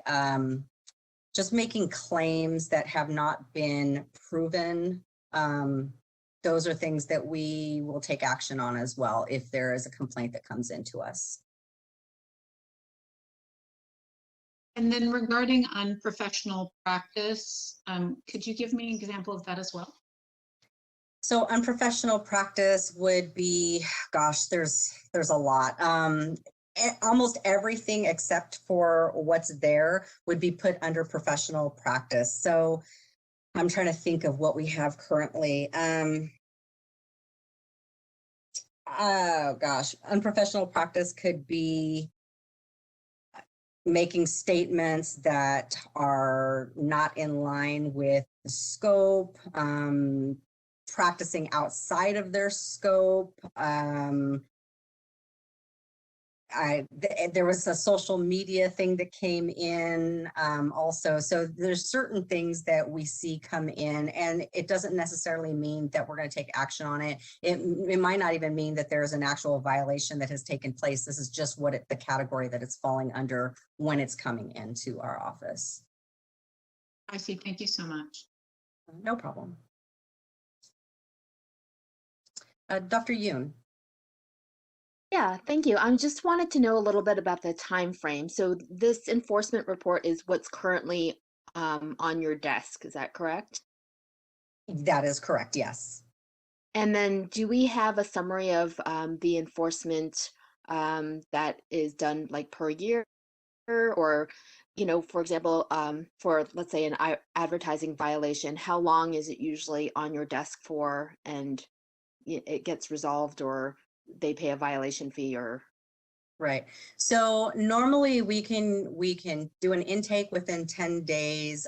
just making claims that have not been proven. Those are things that we will take action on as well if there is a complaint that comes into us. And then regarding unprofessional practice, could you give me an example of that as well? So unprofessional practice would be, gosh, there's a lot. Almost everything except for what's there would be put under professional practice. So I'm trying to think of what we have currently. Oh gosh, unprofessional practice could be making statements that are not in line with the scope, practicing outside of their scope. There was a social media thing that came in also. So there's certain things that we see come in, and it doesn't necessarily mean that we're going to take action on it. It might not even mean that there's an actual violation that has taken place. This is just the category that it's falling under when it's coming into our office. I see. Thank you so much. No problem. Dr. Yoon. Yeah, thank you. I just wanted to know a little bit about the time frame. So this enforcement report is what's currently on your desk. Is that correct? That is correct. Yes. And then do we have a summary of the enforcement that is done like per year, or, for example, for let's say an advertising violation, how long is it usually on your desk for, and it gets resolved, or they pay a violation fee? Or right. So normally we can do an intake within 10 days,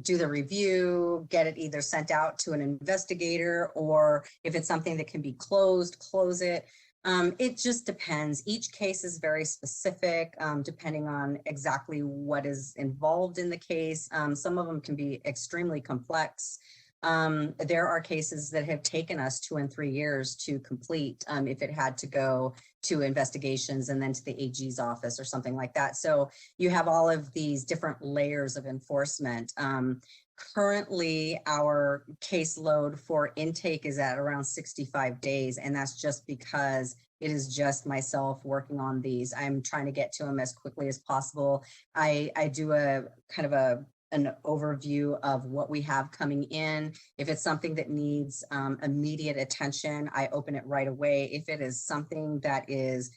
do the review, get it either sent out to an investigator, or if it's something that can be closed, close it. It just depends. Each case is very specific, depending on exactly what is involved in the case. Some of them can be extremely complex. There are cases that have taken us 2 and 3 years to complete, if it had to go to investigations and then to the AG's office or something like that. So you have all of these different layers of enforcement. Currently, our caseload for intake is at around 65 days, and that's just because it is just myself working on these. I'm trying to get to them as quickly as possible. I do a kind of an overview of what we have coming in. If it's something that needs immediate attention, I open it right away. If it is something that is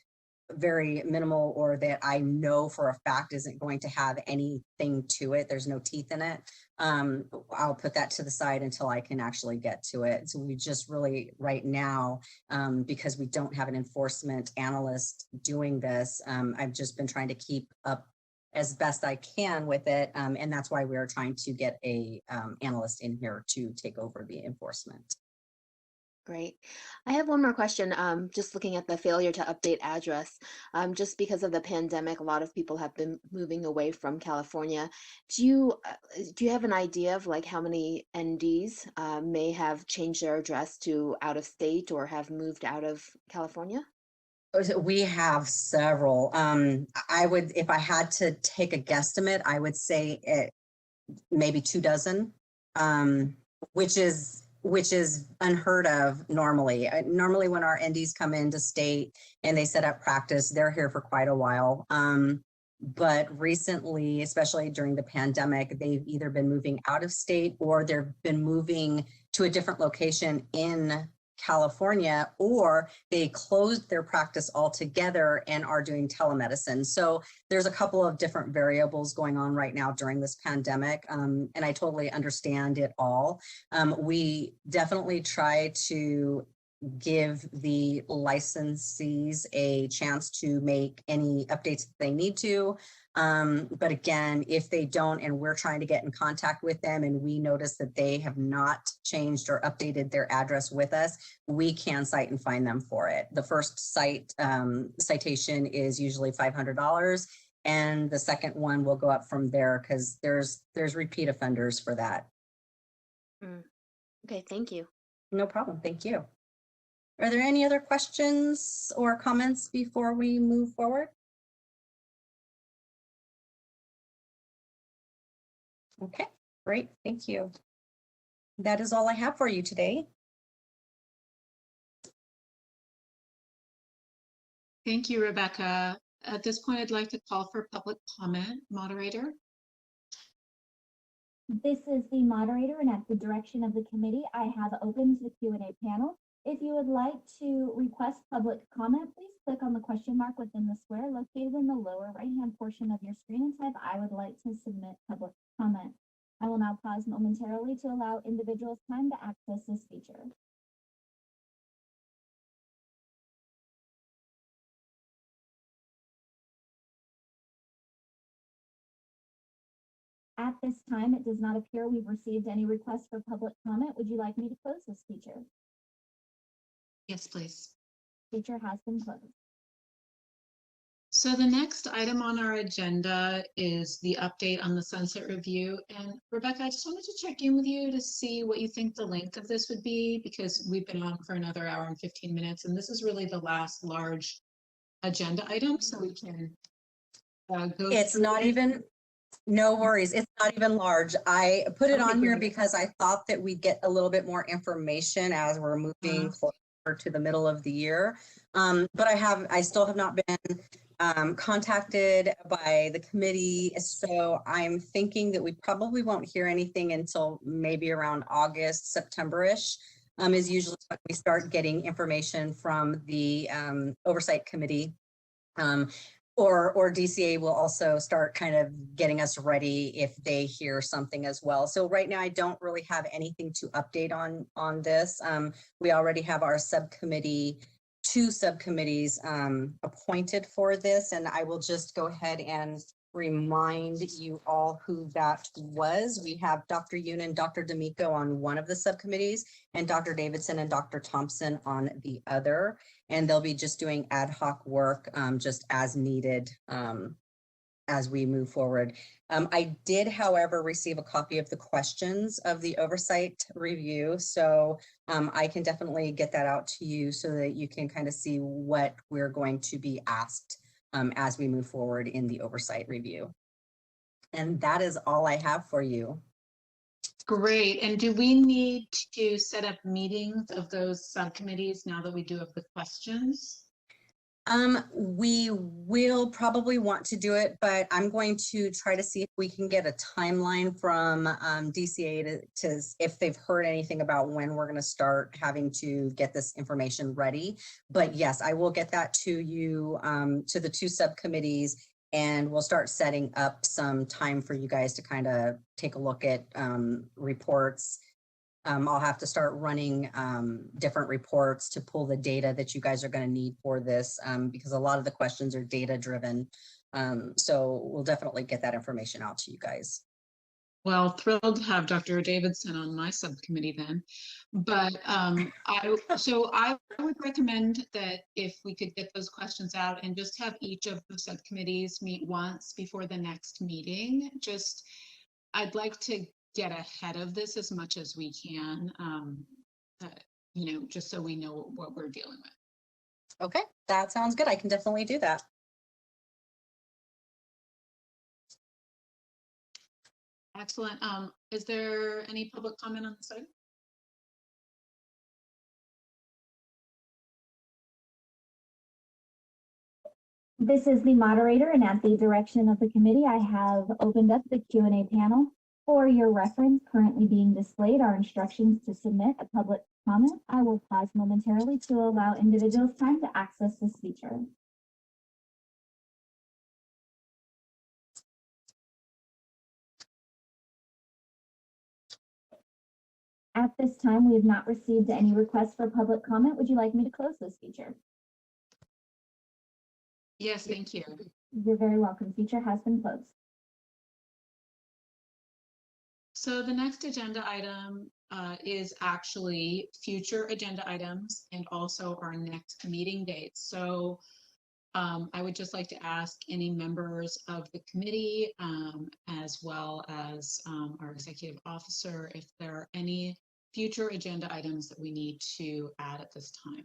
very minimal, or that I know for a fact isn't going to have anything to it, there's no teeth in it, I'll put that to the side until I can actually get to it. So we just really right now, because we don't have an enforcement analyst doing this, I've just been trying to keep up as best I can with it. And that's why we're trying to get a analyst in here to take over the enforcement. Great. I have one more question. Just looking at the failure to update address, just because of the pandemic, a lot of people have been moving away from California. Do you have an idea of like how many NDs may have changed their address to out of state or have moved out of California? We have several. I would, if I had to take a guesstimate, I would say maybe 24, which is unheard of normally. Normally when our NDs come into state and they set up practice, they're here for quite a while. But recently, especially during the pandemic, they've either been moving out of state or they've been moving to a different location in California, or they closed their practice altogether and are doing telemedicine. So there's a couple of different variables going on right now during this pandemic, and I totally understand it all. We definitely try to give the licensees a chance to make any updates that they need to. But again, if they don't, and we're trying to get in contact with them and we notice that they have not changed or updated their address with us, we can cite and fine them for it. The first citation is usually $500, and the second one will go up from there because there's repeat offenders for that. Okay, thank you. No problem. Thank you. Are there any other questions or comments before we move forward? Okay, great. Thank you. That is all I have for you today. Thank you, Rebecca. At this point, I'd like to call for public comment. Moderator? This is the moderator, and at the direction of the committee, I have opened the Q&A panel. If you would like to request public comment, please click on the question mark within the square located in the lower right-hand portion of your screen and type, "I would like to submit public comment." I will now pause momentarily to allow individuals time to access this feature. At this time, it does not appear we've received any requests for public comment. Would you like me to close this feature? Yes, please. Feature has been closed. So the next item on our agenda is the update on the sunset review. And Rebecca, I just wanted to check in with you to see what you think the length of this would be, because we've been on for another hour and 15 minutes, and this is really the last large agenda item, so we can go It's through not it. even, no worries. It's not even large. I put it Okay, on here great. because I thought that we'd get a little bit more information as we're moving closer to the middle of the year. But I still have not been contacted by the committee. So I'm thinking that we probably won't hear anything until maybe around August, September-ish, is usually when we start getting information from the oversight committee. Or DCA will also start kind of getting us ready if they hear something as well. So right now I don't really have anything to update on this. We already have our subcommittee, 2 subcommittees appointed for this, and I will just go ahead and remind you all who that was. We have Dr. Yoon and Dr. D'Amico on one of the subcommittees, and Dr. Davidson and Dr. Thompson on the other. And they'll be just doing ad hoc work just as needed as we move forward. I did, however, receive a copy of the questions of the oversight review. So I can definitely get that out to you so that you can kind of see what we're going to be asked as we move forward in the oversight review. And that is all I have for you. Great. And do we need to set up meetings of those subcommittees now that we do have the questions? We will probably want to do it, but I'm going to try to see if we can get a timeline from DCA to if they've heard anything about when we're going to start having to get this information ready. But yes, I will get that to you, to the 2 subcommittees, and we'll start setting up some time for you guys to kind of take a look at reports. I'll have to start running different reports to pull the data that you guys are going to need for this because a lot of the questions are data driven. So we'll definitely get that information out to you guys. Well, thrilled to have Dr. Davidson on my subcommittee then. But I would recommend that if we could get those questions out and just have each of the subcommittees meet once before the next meeting. I'd like to get ahead of this as much as we can, just so we know what we're dealing with. Okay, that sounds good. I can definitely do that. Excellent. Is there any public comment on the site? This is the moderator, and at the direction of the committee, I have opened up the Q&A panel. For your reference, currently being displayed are instructions to submit a public comment. I will pause momentarily to allow individuals time to access this feature. At this time, we have not received any requests for public comment. Would you like me to close this feature? Yes, thank you. You're very welcome. Feature has been closed. So the next agenda item is actually future agenda items and also our next meeting dates. So I would just like to ask any members of the committee, as well as our executive officer, if there are any future agenda items that we need to add at this time.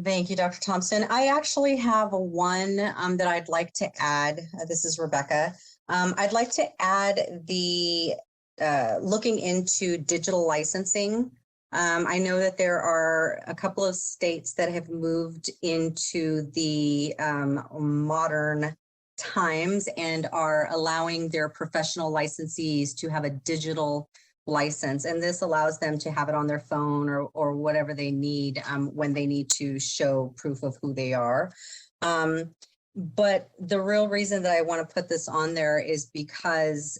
Thank you, Dr. Thompson. I actually have one that I'd like to add. This is Rebecca. I'd like to add the looking into digital licensing. I know that there are a couple of states that have moved into the modern times and are allowing their professional licensees to have a digital license, and this allows them to have it on their phone or whatever they need when they need to show proof of who they are. But the real reason that I want to put this on there is because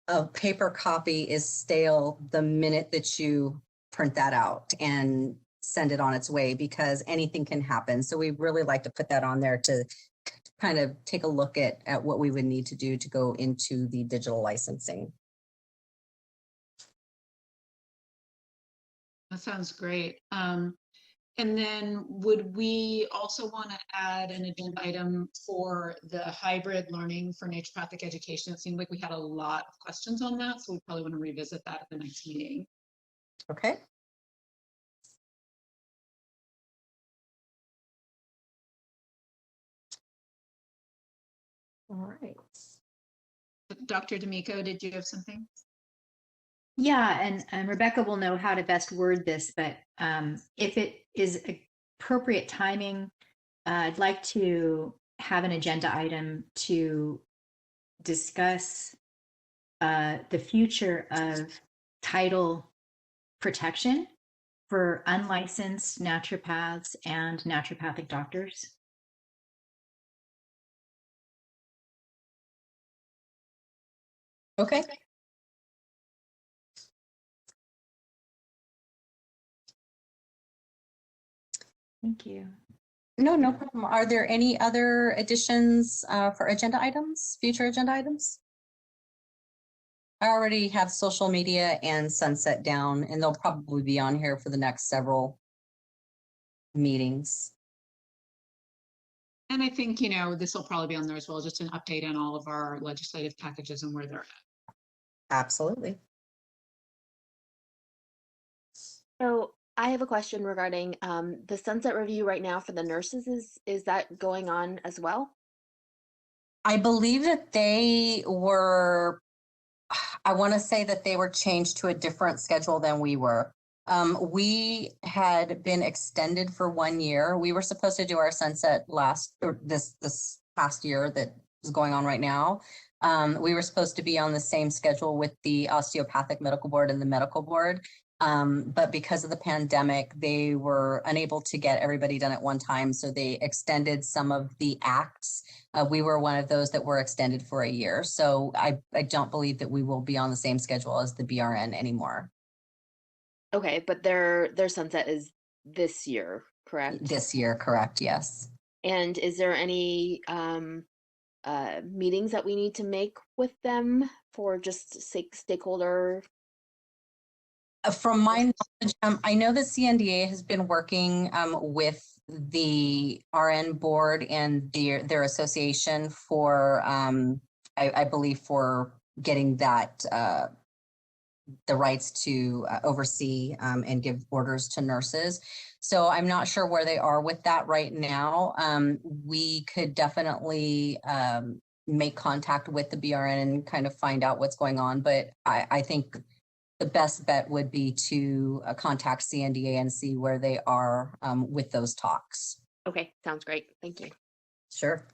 a paper copy is stale the minute that you print that out and send it on its way, because anything can happen. So we really like to put that on there to kind of take a look at what we would need to do to go into the digital licensing. That sounds great. And then would we also want to add an agenda item for the hybrid learning for naturopathic education? It seemed like we had a lot of questions on that, so we probably want to revisit that at the next meeting. Okay. All right. Dr. D'Amico, did you have something? Yeah, and Rebecca will know how to best word this, but if it is appropriate timing, I'd like to have an agenda item to discuss the future of title protection for unlicensed naturopaths and naturopathic doctors. Okay. Thank you. No problem. Are there any other additions for agenda items, future agenda items? I already have social media and sunset down, and they'll probably be on here for the next several meetings. And I think, you know, this will probably be on there as well, just an update on all of our legislative packages and where they're at. Absolutely. So I have a question regarding the sunset review right now for the nurses. Is that going on as well? I believe that they were, I want to say that they were changed to a different schedule than we were. We had been extended for 1 year. We were supposed to do our sunset this past year that is going on right now. We were supposed to be on the same schedule with the osteopathic medical board and the medical board. But because of the pandemic, they were unable to get everybody done at one time. So they extended some of the acts. We were one of those that were extended for a year. So I don't believe that we will be on the same schedule as the BRN anymore. Okay, but their sunset is this year, correct? This year, correct, yes. And is there any meetings that we need to make with them for just stakeholder? From my knowledge, I know the CNDA has been working with the RN board and their association for, I believe, for getting that the rights to oversee and give orders to nurses. So I'm not sure where they are with that right now. We could definitely make contact with the BRN and kind of find out what's going on. But I think the best bet would be to contact CNDA and see where they are with those talks. Okay, sounds great. Thank you. Sure.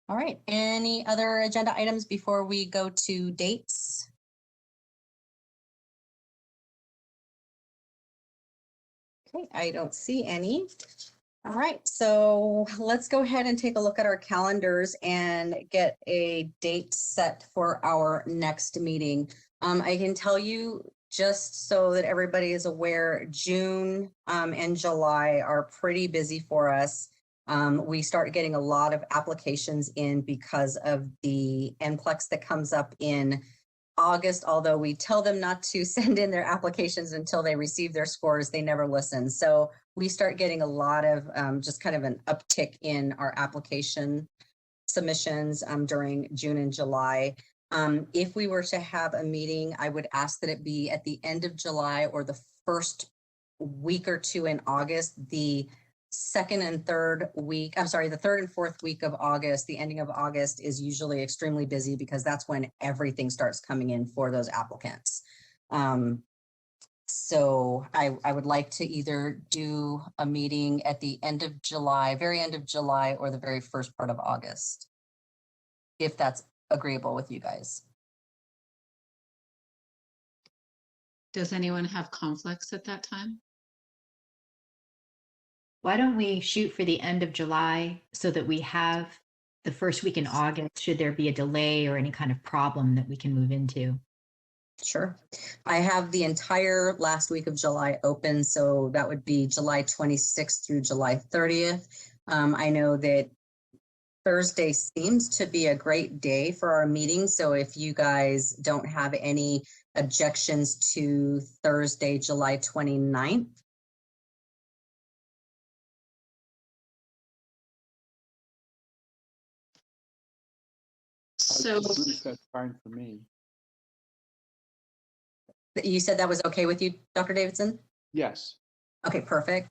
All right, any other agenda items before we go to dates? Okay, I don't see any. All right, so let's go ahead and take a look at our calendars and get a date set for our next meeting. I can tell you, just so that everybody is aware, June and July are pretty busy for us. We start getting a lot of applications in because of the NCLEX that comes up in August. Although we tell them not to send in their applications until they receive their scores, they never listen. So we start getting a lot of just kind of an uptick in our application submissions during June and July. If we were to have a meeting, I would ask that it be at the end of July or the first week or two in August. The second and third week, I'm sorry, the third and fourth week of August, the ending of August is usually extremely busy because that's when everything starts coming in for those applicants. So I would like to either do a meeting at the end of July, very end of July, or the very first part of August, if that's agreeable with you guys. Does anyone have conflicts at that time? Why don't we shoot for the end of July so that we have the first week in August, should there be a delay or any kind of problem that we can move into? Sure. I have the entire last week of July open, so that would be July 26th through July 30th. I know that Thursday seems to be a great day for our meeting, so if you guys don't have any objections to Thursday, July 29th. So That's fine for me. You said that was okay with you, Dr. Davidson? Yes. Okay, perfect.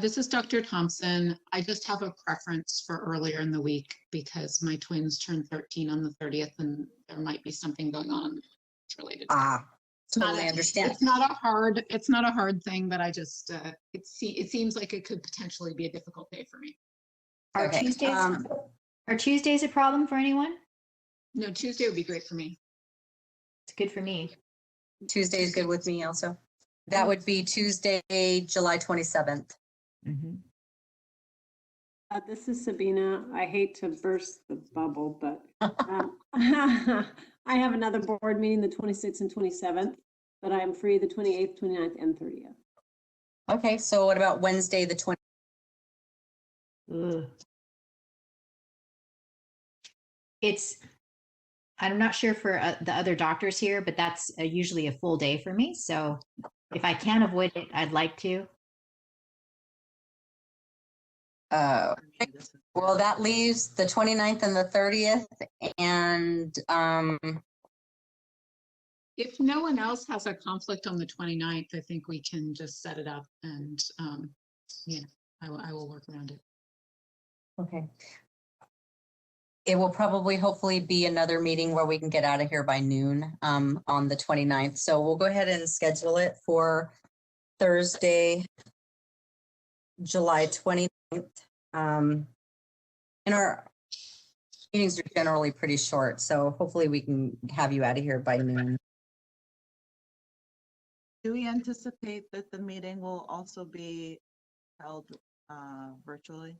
this is Dr. Thompson. I just have a preference for earlier in the week because my twins turn 13 on the 30th and there might be something going on related. Totally understand. It's not a hard thing, but I just, it seems like it could potentially be a difficult day for me. Are Okay, Tuesdays a problem for anyone? No, Tuesday would be great for me. It's good for me. Tuesday is good with me also. That would be Tuesday, July 27th. Mm-hmm. This is Sabina. I hate to burst the bubble, but I have another board meeting the 26th and 27th, but I'm free the 28th, 29th, and 30th. Okay, so what about Wednesday, the 20th? I'm not sure for the other doctors here, but that's usually a full day for me. So if I can avoid it, I'd like to. Well, that leaves the 29th and the 30th. And if no one else has a conflict on the 29th, I think we can just set it up and yeah, I will work around it. okay. It will probably hopefully be another meeting where we can get out of here by noon on the 29th. So we'll go ahead and schedule it for Thursday, July 29th. And our meetings are generally pretty short, so hopefully we can have you out of here by noon. Do we anticipate that the meeting will also be held virtually?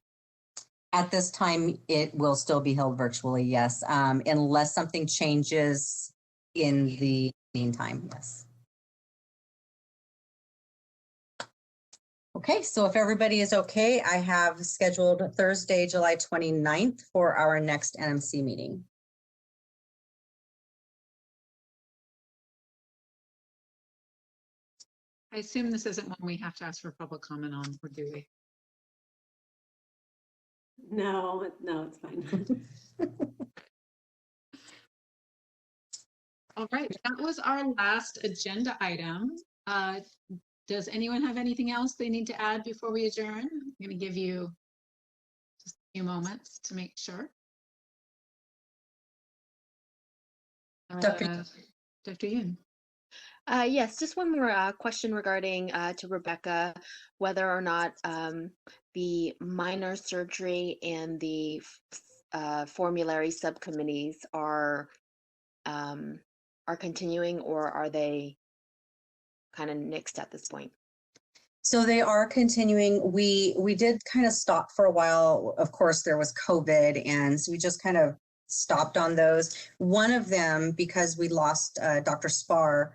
At this time, it will still be held virtually, yes, unless something changes in the meantime, yes. Okay, so if everybody is okay, I have scheduled Thursday, July 29th for our next NMC meeting. I assume this isn't one we have to ask for public comment on, or do we? No, it's fine. All right, that was our last agenda item. Does anyone have anything else they need to add before we adjourn? I'm going to give you just a few moments to make sure. Dr. Yoon. Yes, just one more question regarding to Rebecca, whether or not the minor surgery and the formulary subcommittees are continuing, or are they kind of nixed at this point? So they are continuing. We did kind of stop for a while. Of course, there was COVID, and so we just kind of stopped on those. One of them, because we lost Dr. Spar,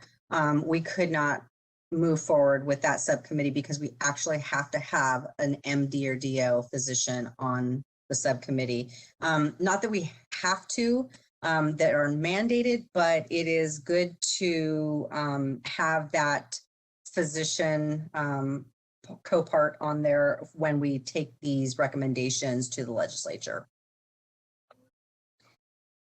we could not move forward with that subcommittee because we actually have to have an MD or DO physician on the subcommittee. Not that we have to, that are mandated, but it is good to have that physician co-part on there when we take these recommendations to the legislature.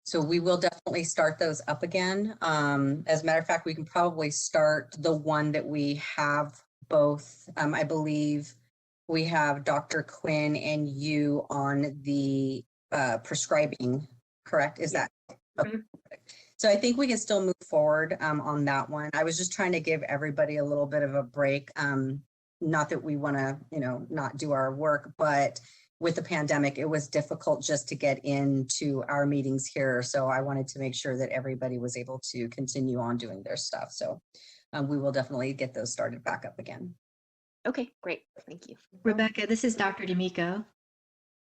So we will definitely start those up again. As a matter of fact, we can probably start the one that we have both. I believe we have Dr. Quinn and you on the prescribing, correct? Is that? Okay. So I think we can still move forward on that one. I was just trying to give everybody a little bit of a break. Not that we want to, not do our work, but with the pandemic, it was difficult just to get into our meetings here. So I wanted to make sure that everybody was able to continue on doing their stuff. So we will definitely get those started back up again. Okay, great. Thank you. Rebecca, this is Dr. D'Amico.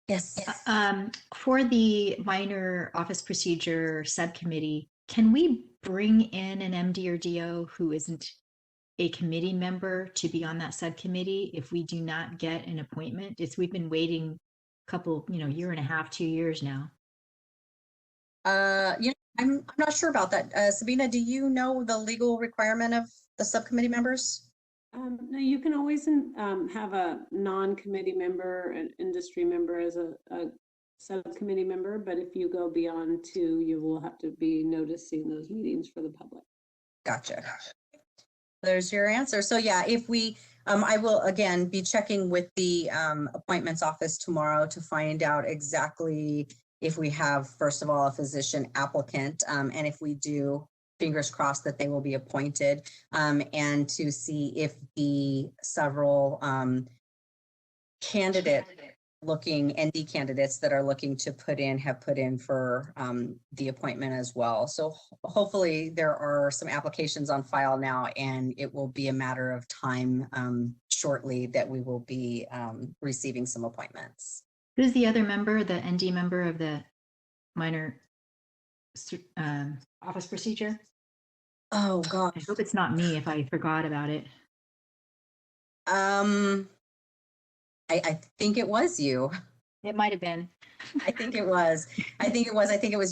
Yes. For the minor office procedure subcommittee, can we bring in an MD or DO who isn't a committee member to be on that subcommittee if we do not get an appointment? We've been waiting a couple, year and a half, 2 years now. I'm not sure about that. Sabina, do you know the legal requirement of the subcommittee members? No, you can always have a non-committee member, an industry member as a subcommittee member, but if you go beyond 2, you will have to be noticing those meetings for the public. Gotcha. There's your answer. So yeah, if we, I will again be checking with the appointments office tomorrow to find out exactly if we have, first of all, a physician applicant, and if we do, fingers crossed that they will be appointed, and to see if the several ND candidates that are looking to have put in for the appointment as well. So hopefully there are some applications on file now, and it will be a matter of time shortly that we will be receiving some appointments. Who's the other member, the ND member of the minor office procedure? Oh gosh. I hope it's not me if I forgot about it. I think it was you. It might have been. I think it was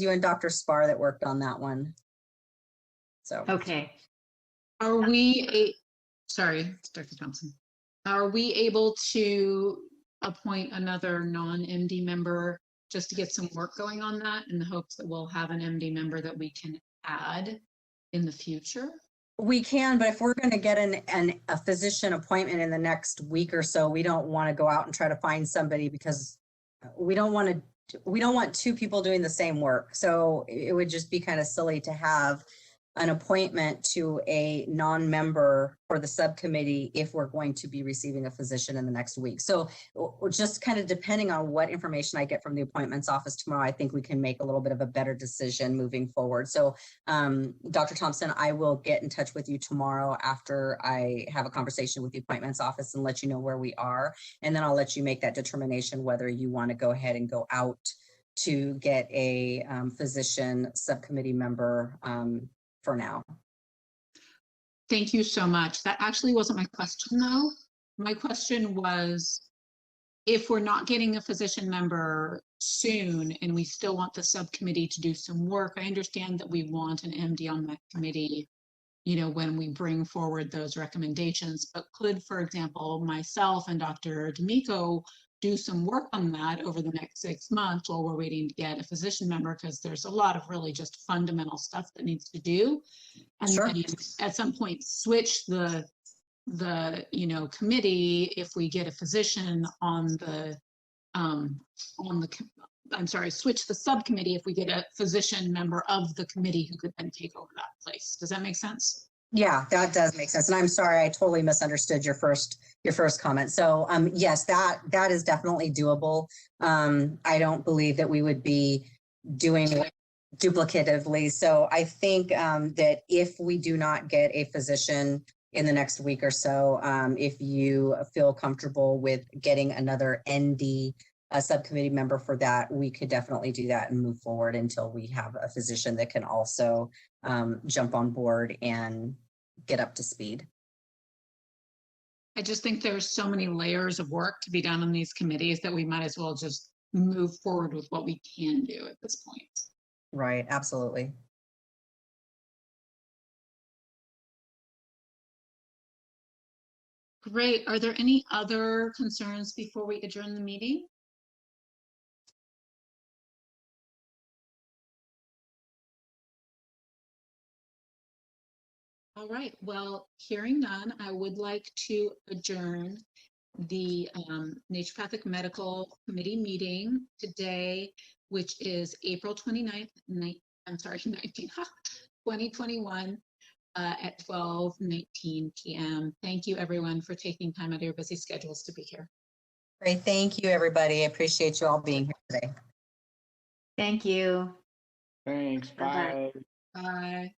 you and Dr. Spar that worked on that one. So. Okay. Are we, sorry, Dr. Thompson. Are we able to appoint another non-MD member just to get some work going on that in the hopes that we'll have an MD member that we can add in the future? We can, but if we're going to get a physician appointment in the next week or so, we don't want to go out and try to find somebody because we don't want 2 people doing the same work. So it would just be kind of silly to have an appointment to a non-member for the subcommittee if we're going to be receiving a physician in the next week. So just kind of depending on what information I get from the appointments office tomorrow, I think we can make a little bit of a better decision moving forward. So Dr. Thompson, I will get in touch with you tomorrow after I have a conversation with the appointments office and let you know where we are. And then I'll let you make that determination whether you want to go ahead and go out to get a physician subcommittee member for now. Thank you so much. That actually wasn't my question though. My question was, if we're not getting a physician member soon and we still want the subcommittee to do some work, I understand that we want an MD on that committee, when we bring forward those recommendations, but could, for example, myself and Dr. D'Amico do some work on that over the next 6 months while we're waiting to get a physician member, because there's a lot of really just fundamental stuff that needs to do. And Sure. then at some point switch the committee if we get a physician on the I'm sorry, switch the subcommittee if we get a physician member of the committee who could then take over that place. Does that make sense? Yeah, that does make sense. And I'm sorry, I totally misunderstood your first comment. So yes, that is definitely doable. I don't believe that we would be doing it duplicatively. So I think that if we do not get a physician in the next week or so, if you feel comfortable with getting another ND subcommittee member for that, we could definitely do that and move forward until we have a physician that can also jump on board and get up to speed. I just think there's so many layers of work to be done on these committees that we might as well just move forward with what we can do at this point. Right, absolutely. Great. Are there any other concerns before we adjourn the meeting? All right, well, hearing none, I would like to adjourn the Naturopathic Medical Committee meeting today, which is April 29th, 2021 at 12:19 p.m. Thank you, everyone, for taking time out of your busy schedules to be here. Great, thank you, everybody. I appreciate you all being here today. Thank you. Thanks. Bye-bye. Bye. Bye.